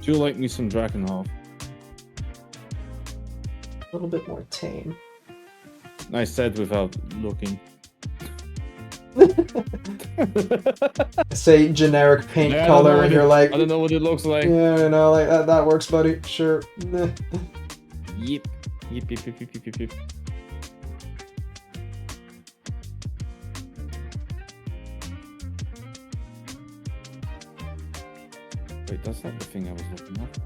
Do you like me some Drakenhof? A little bit more tame. I said without looking. Say generic paint color, and you're like, I don't know what it looks like. yeah, you know, like that works, buddy. Sure. Yep. Yep. Wait, that's not the thing I was looking at.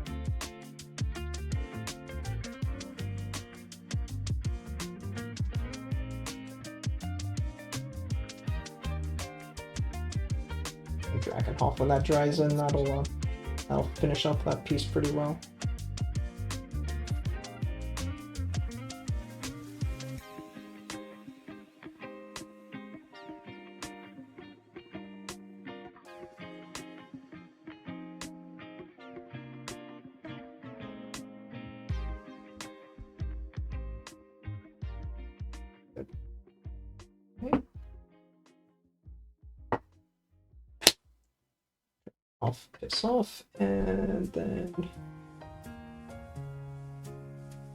Drakenhof, when that dries in, that'll finish up that piece pretty well. Piss off, and then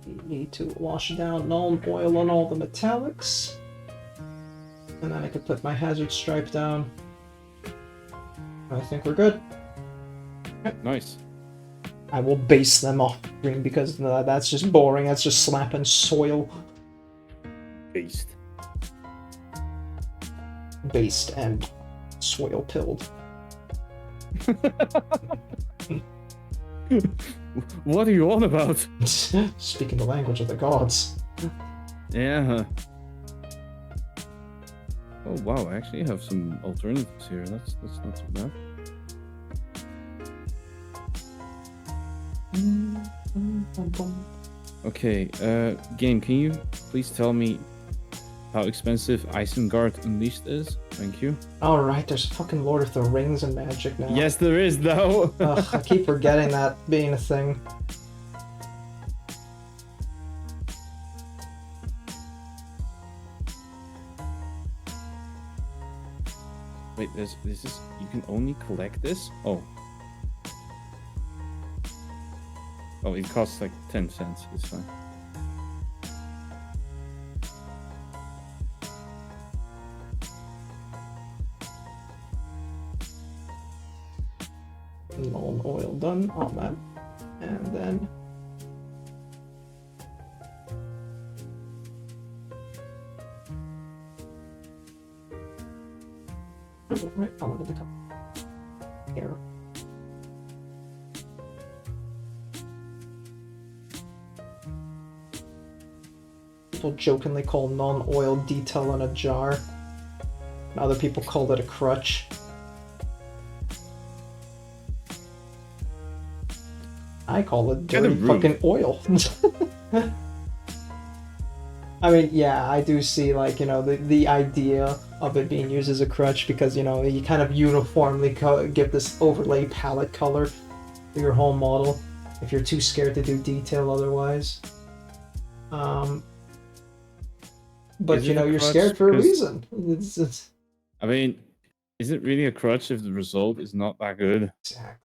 we need to wash down null oil on all the metallics, and then I could put my hazard stripe down. I think we're good. Nice. I will base them off screen because that's just boring. That's just slapping soil. Based. Based and soil pilled. What are you on about? Speaking the language of the gods. Yeah. Oh wow, I actually have some alternatives here. That's not too bad. Okay, game, can you please tell me how expensive Isengard Unleashed is? Thank you. Alright, there's fucking Lord of the Rings and magic now. Yes, there is, though. Ugh, I keep forgetting that being a thing. Wait, this is... You can only collect this? Oh. Oh, it costs like 10 cents. It's fine. Null oil done on that. And then... right, I'll look at the cup. Here. People jokingly call non-oil detail in a jar. And other people call it a crutch. I call it dirty fucking oil. I mean, yeah, I do see, like, you know, the idea of it being used as a crutch because, you know, you kind of uniformly give this overlay palette color to your whole model if you're too scared to do detail otherwise. But, you know, you're scared for a reason. It's... I mean, is it really a crutch if the result is not that good? Exactly.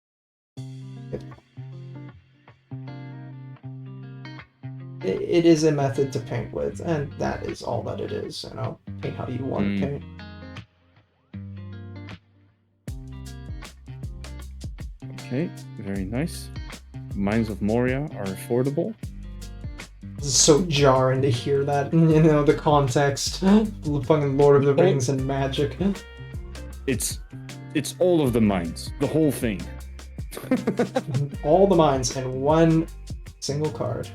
It is a method to paint with, and that is all that it is, you know? Paint how you want to paint. Okay, very nice. Mines of Moria are affordable. This is so jarring to hear that, you know, the context. Fucking Lord of the Rings and magic. It's all of the mines, the whole thing. All the mines and one single card.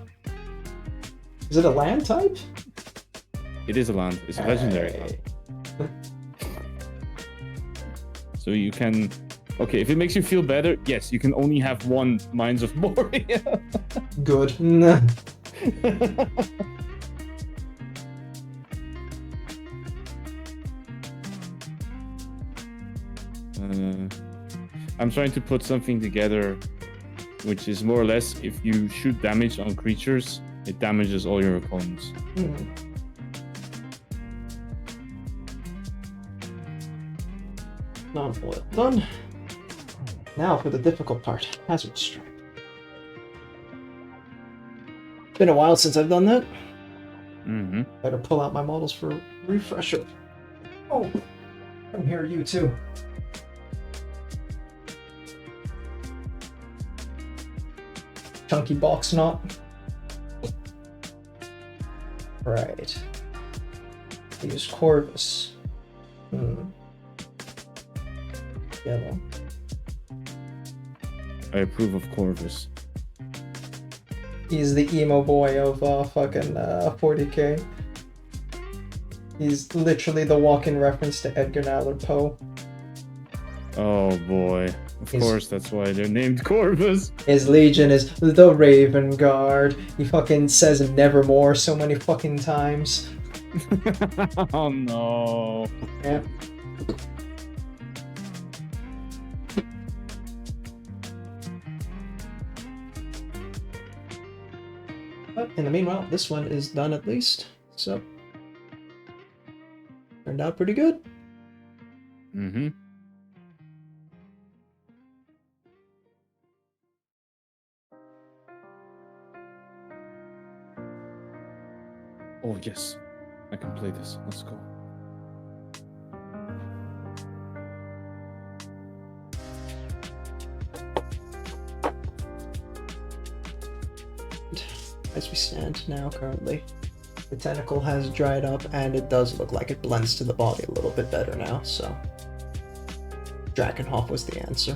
Is it a land type? It is a land. It's a legendary land. So you can... Okay, if it makes you feel better, yes, you can only have one Mines of Moria. Good. I'm trying to put something together, which is more or less if you shoot damage on creatures, it damages all your opponents. Non-oil done. Now for the difficult part, Hazard Strike. Been a while since I've done that. Better pull out my models for a refresher. Oh, come here, you too. Chunky box knot. Right. Use Corvus. Yellow. I approve of Corvus. He's the emo boy of fucking 40k. He's literally the walking reference to Edgar Allan Poe. Oh boy. Of course, that's why they're named Corvus. His legion is the Raven Guard. He fucking says nevermore so many fucking times. Oh no. Yeah. But in the meanwhile, this one is done at least. So, turned out pretty good. Oh yes, I can play this. Let's go. As we stand now, currently, the tentacle has dried up, and it does look like it blends to the body a little bit better now. So, Drakenhof was the answer.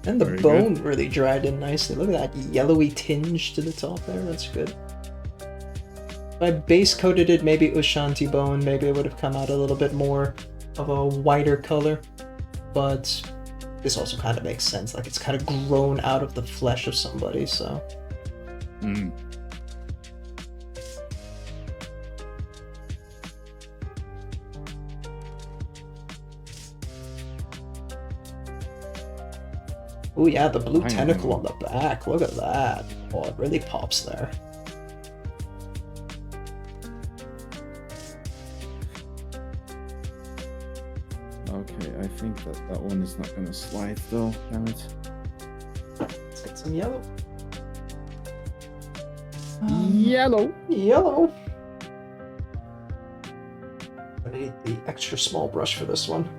And the Very bone good. really dried in nicely. Look at that yellowy tinge to the top there. That's good. If I base coated it, maybe Ushanti bone, maybe it would have come out a little bit more of a whiter color. But this also kind of makes sense. Like, it's kind of grown out of the flesh of somebody, so. Oh yeah, the blue tentacle on the back. Look at that. Oh, it really pops there. Okay, I think that one is not gonna slide though. Damn it. Let's get some yellow. Yellow. Yellow. I need the extra small brush for this one.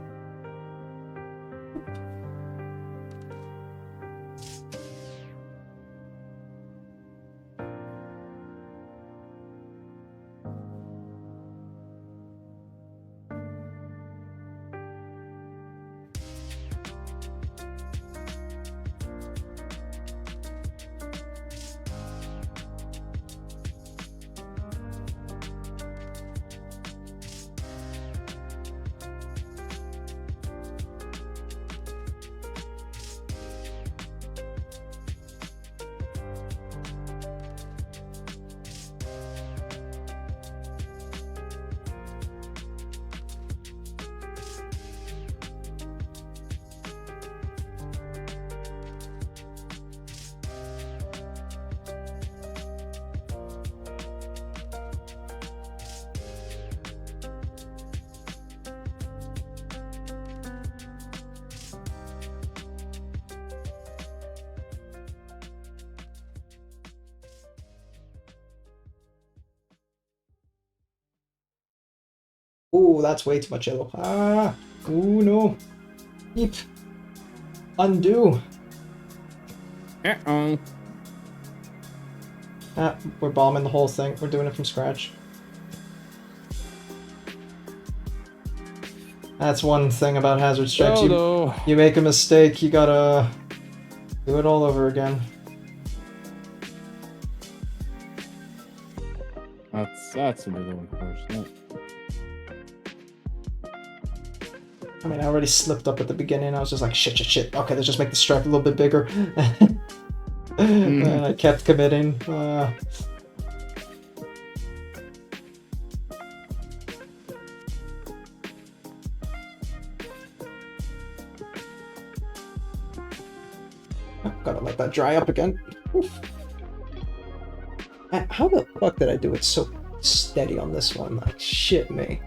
Ooh, that's way too much yellow. Ah! Ooh, no. Keep. Undo. Uh-oh. Ah, we're bombing the whole thing. We're doing it from scratch. That's one thing about hazard strikes. You make a mistake, you gotta do it all over again. That's a little unfortunate. I mean, I already slipped up at the beginning. I was just like, shit. Okay, let's just make the stripe a little bit bigger. And I kept committing. Gotta let that dry up again. Oof. How the fuck did I do it so steady on this one? Like, shit me.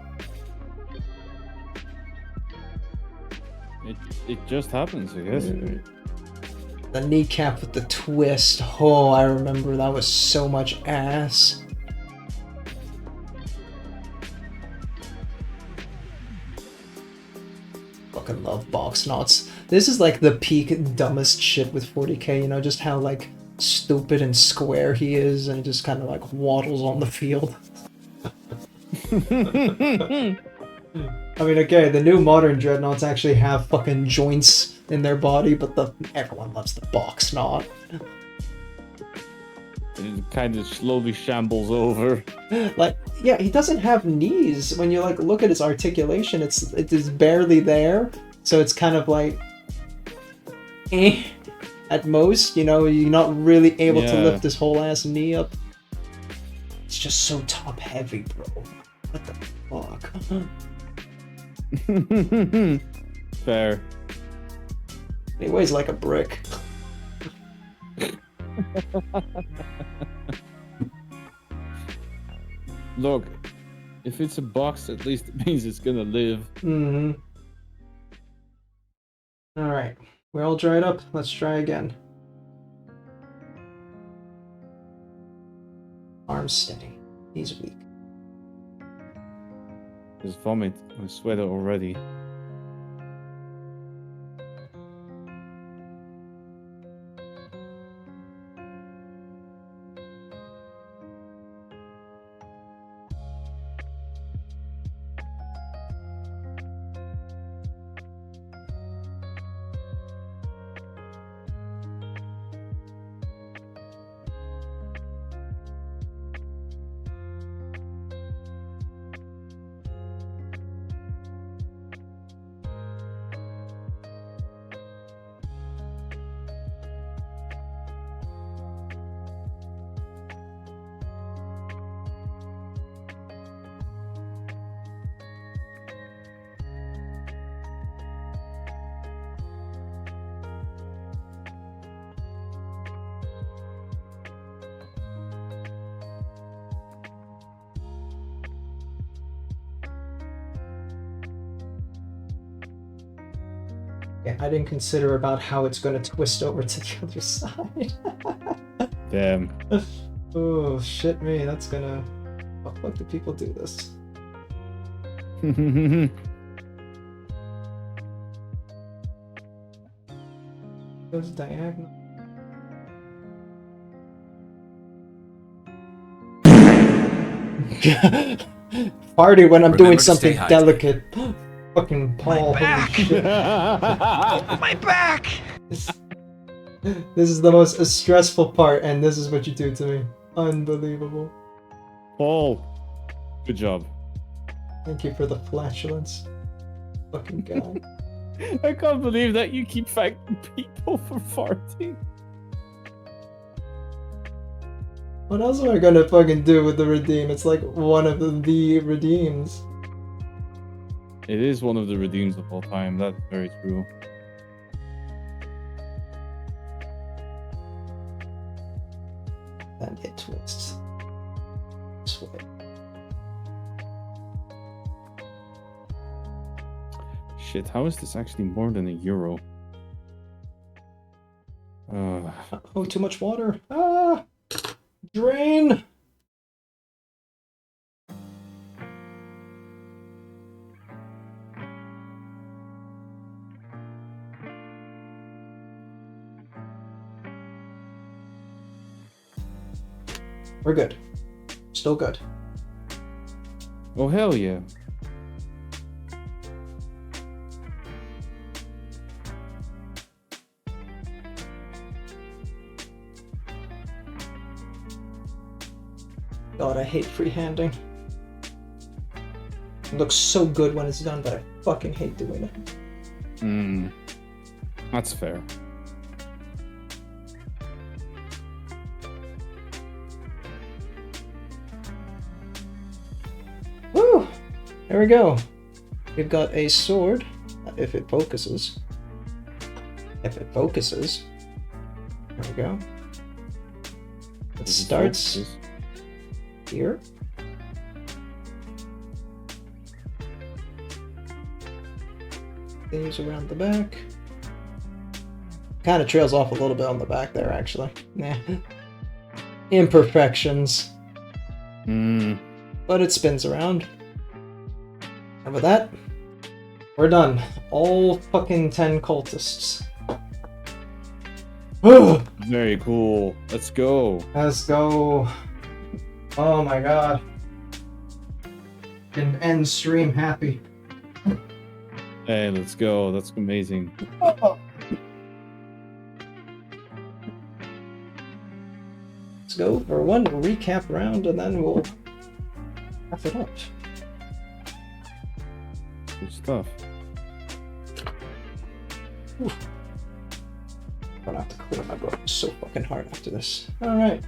It just happens, I guess. The kneecap with the twist. Oh, I remember that was so much ass. Fucking love box knots. This is like the peak dumbest shit with 40k, you know, just how like stupid and square he is and just kind of like waddles on the field. I mean, okay, the new modern dreadnoughts actually have fucking joints in their body, but everyone loves the box knot. It kind of slowly shambles over. Like, yeah, he doesn't have knees. When you like look at his articulation, it is barely there. So it's kind of like, at most, you know, you're not really able to lift his whole ass knee up. It's just so top heavy, bro. What the fuck? Fair. He weighs like a brick. Look, if it's a box, at least it means it's gonna live. Mm-hmm. Alright, we're all dried up. Let's try again. Arms steady. He's weak. There's vomit on his sweater already. Yeah, I didn't consider about how it's going to twist over to the other side. Damn. Oh, shit me. That's gonna... How the fuck do people do this? Goes diagonal. Party when I'm Remember doing to something stay hydrated. delicate. Fucking Paul. My back! Holy shit. My back! This is the most stressful part, and this is what you do to me. Unbelievable. Paul, good job. Thank you for the flatulence. Fucking guy. I can't believe that you keep thanking people for farting. What else am I gonna fucking do with the redeem? It's like one of the redeems. It is one of the redeems of all time. That's very true. And it twists. Sweat. Shit, how is this actually more than €1? Oh, too much water. Ah! Drain! We're good. Still good. Oh, hell yeah. God, I hate freehanding. It looks so good when it's done, but I fucking hate doing it. That's fair. Woo! There we go. We've got a sword, if it focuses. If it focuses. There we go. It Is it starts focus? here. Things around the back. Kind of trails off a little bit on the back there, actually. Nah. Imperfections. But it spins around. And with that, we're done. All fucking 10 cultists. Very cool. Let's go. Let's go. Oh my god. Can end stream happy. Hey, let's go. That's amazing. Let's go for one recap round and then we'll wrap it up. Good stuff. I'm gonna have to clear my book so fucking hard after this. Alright.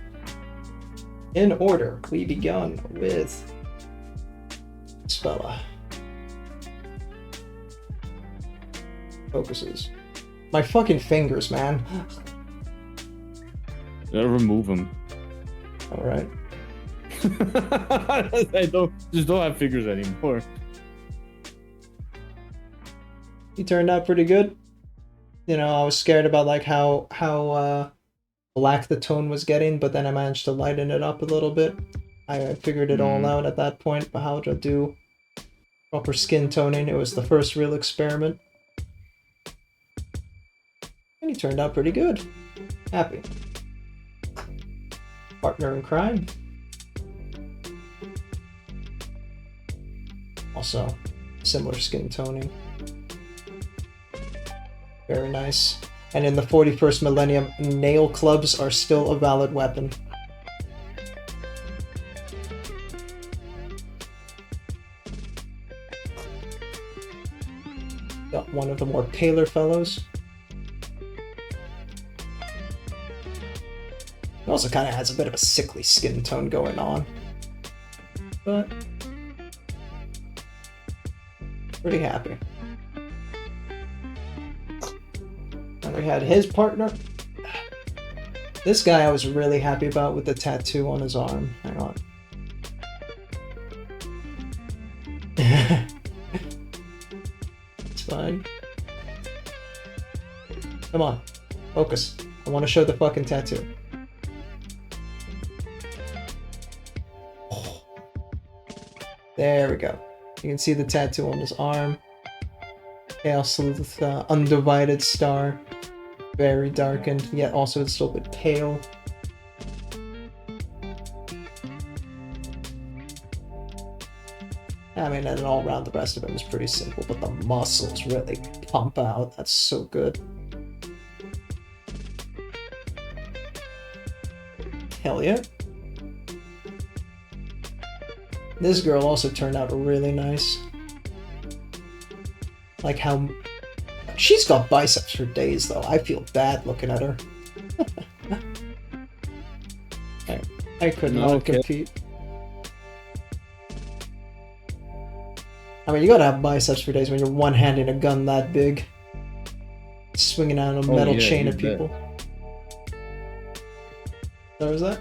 In order, we begun with this fella. Focuses. My fucking fingers, man. Gotta remove them. Alright. I don't have fingers anymore. He turned out pretty good. You know, I was scared about like how black the tone was getting, but then I managed to lighten it up a little bit. I figured it all out at that point, but how to do proper skin toning. It was the first real experiment. And he turned out pretty good. Happy. Partner in crime. Also, similar skin toning. Very nice. And in the 41st millennium, nail clubs are still a valid weapon. Got one of the more paler fellows. It also kind of has a bit of a sickly skin tone going on. But pretty happy. And we had his partner. This guy I was really happy about with the tattoo on his arm. Hang on. It's fine. Come on. Focus. I want to show the fucking tattoo. There we go. You can see the tattoo on his arm. Chaos with undivided star. Very darkened, yet also it's still a bit pale. I mean, and all around the rest of him is pretty simple, but the muscles really pump out. That's so good. Hell yeah. This girl also turned out really nice. Like how... She's got biceps for days, though. I feel bad looking at her. I could not compete. I mean, you gotta have biceps for days when you're one-handing a gun that big. Swinging out a metal chain of people. What was that?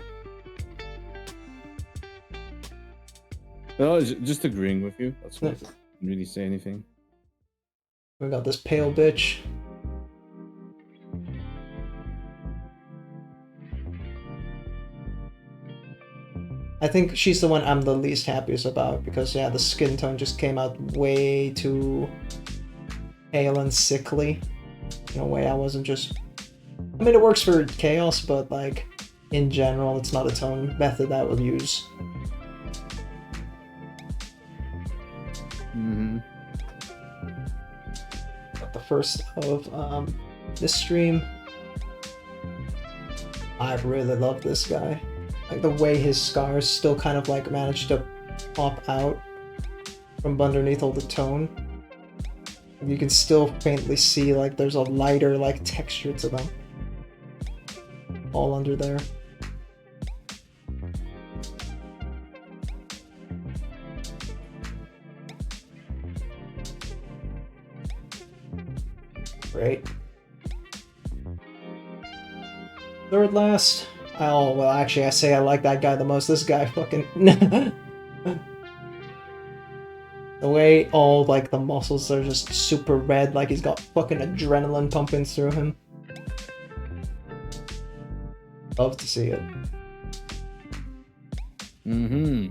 No, just agreeing with you. That's why I didn't really say anything. We got this pale bitch. I think she's the one I'm the least happiest about because, yeah, the skin tone just came out way too pale and sickly. In a way I wasn't just... I mean, it works for Chaos, but, like, in general, it's not a tone method that I would use. Mm-hmm. The first of this stream. I really love this guy. Like the way his scars still kind of like managed to pop out from underneath all the tone. You can still faintly see like there's a lighter like texture to them. All under there. Great. Third last. Oh, well, actually, I say I like that guy the most. This guy fucking... The way all, like, the muscles are just super red, like he's got fucking adrenaline pumping through him. Love to see it. Mm-hmm.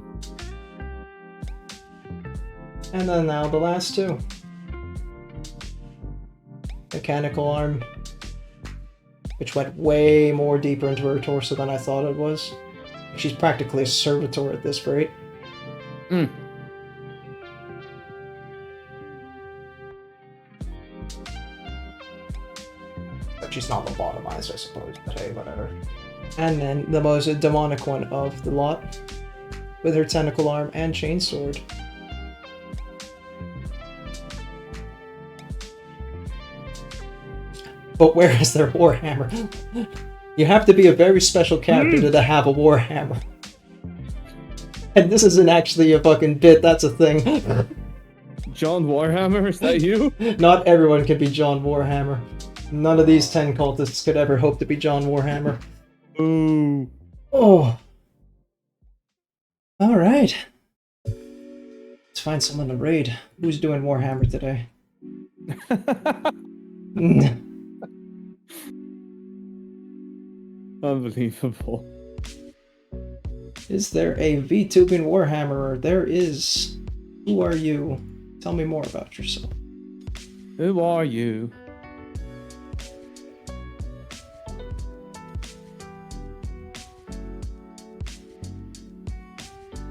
And then now the last two. Mechanical arm. Which went way more deeper into her torso than I thought it was. She's practically a servitor at this rate. Mm. But she's not lobotomized, I suppose, but hey, whatever. And then the most demonic one of the lot, with her tentacle arm and chainsword. But where is their warhammer? You have to be a very special character to have a warhammer. And this isn't actually a fucking bit, that's a thing. John Warhammer, is that you? Not everyone can be John Warhammer. None of these 10 cultists could ever hope to be John Warhammer. Ooh. Oh. Alright. Let's find someone to raid. Who's doing Warhammer today? Unbelievable. Is there a VTubing Warhammerer? There is. Who are you? Tell me more about yourself. Who are you?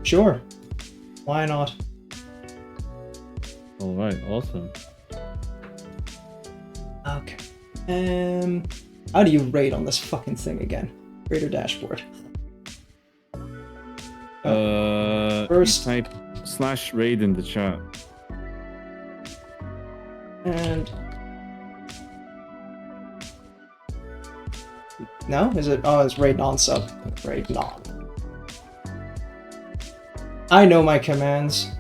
Sure. Why not? Alright, awesome. Okay. How do you raid on this fucking thing again? Raider dashboard. First, type /raid in the chat. and no, is it? Oh, it's raid non-sub. Raid non. I know my commands.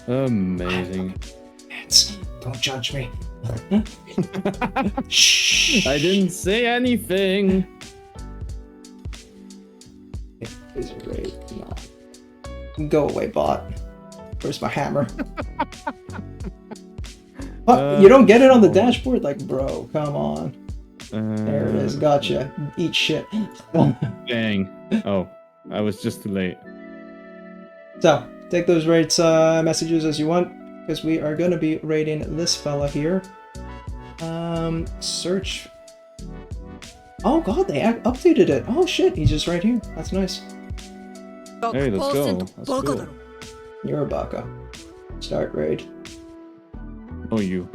Amazing. Don't judge me. Shh. I didn't say anything. It is raid non. Go away, bot. Where's my hammer? What? You don't get it on the dashboard? Like, bro, come on. There it is. Gotcha. Eat shit. Dang. Oh, I was just too late. So, take those rates messages as you want, because we are going to be raiding this fella here. Search. Oh god, they updated it. Oh shit, he's just right here. That's nice. Hey, let's go. That's cool. You're a baka. Start raid. Oh, you.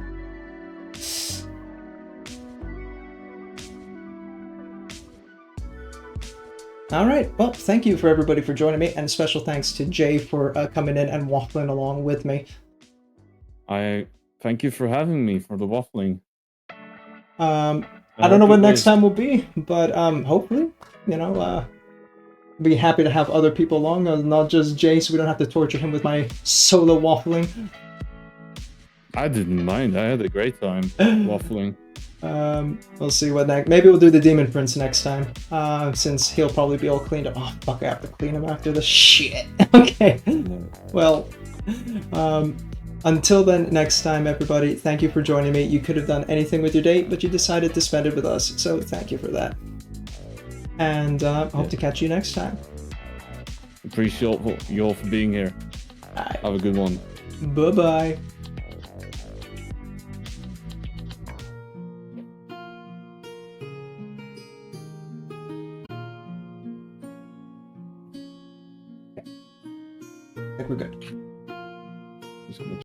Alright, well, thank you for everybody for joining me, and special thanks to Jay for coming in and waffling along with me. I thank you for having me for the waffling. I don't know what next time will be, but hopefully, you know, be happy to have other people along, not just Jay, so we don't have to torture him with my solo waffling. I didn't mind. I had a great time waffling. We'll see what next. Maybe we'll do the Demon Prince next time, since he'll probably be all cleaned up. Oh, fuck, I have to clean him after this shit. Okay. Well, until then, next time, everybody, thank you for joining me. You could have done anything with your day, but you decided to spend it with us, so thank you for that. And hope to catch you next time. Appreciate you all for being here. Bye. Have a good one. Bye-bye. I think we're good.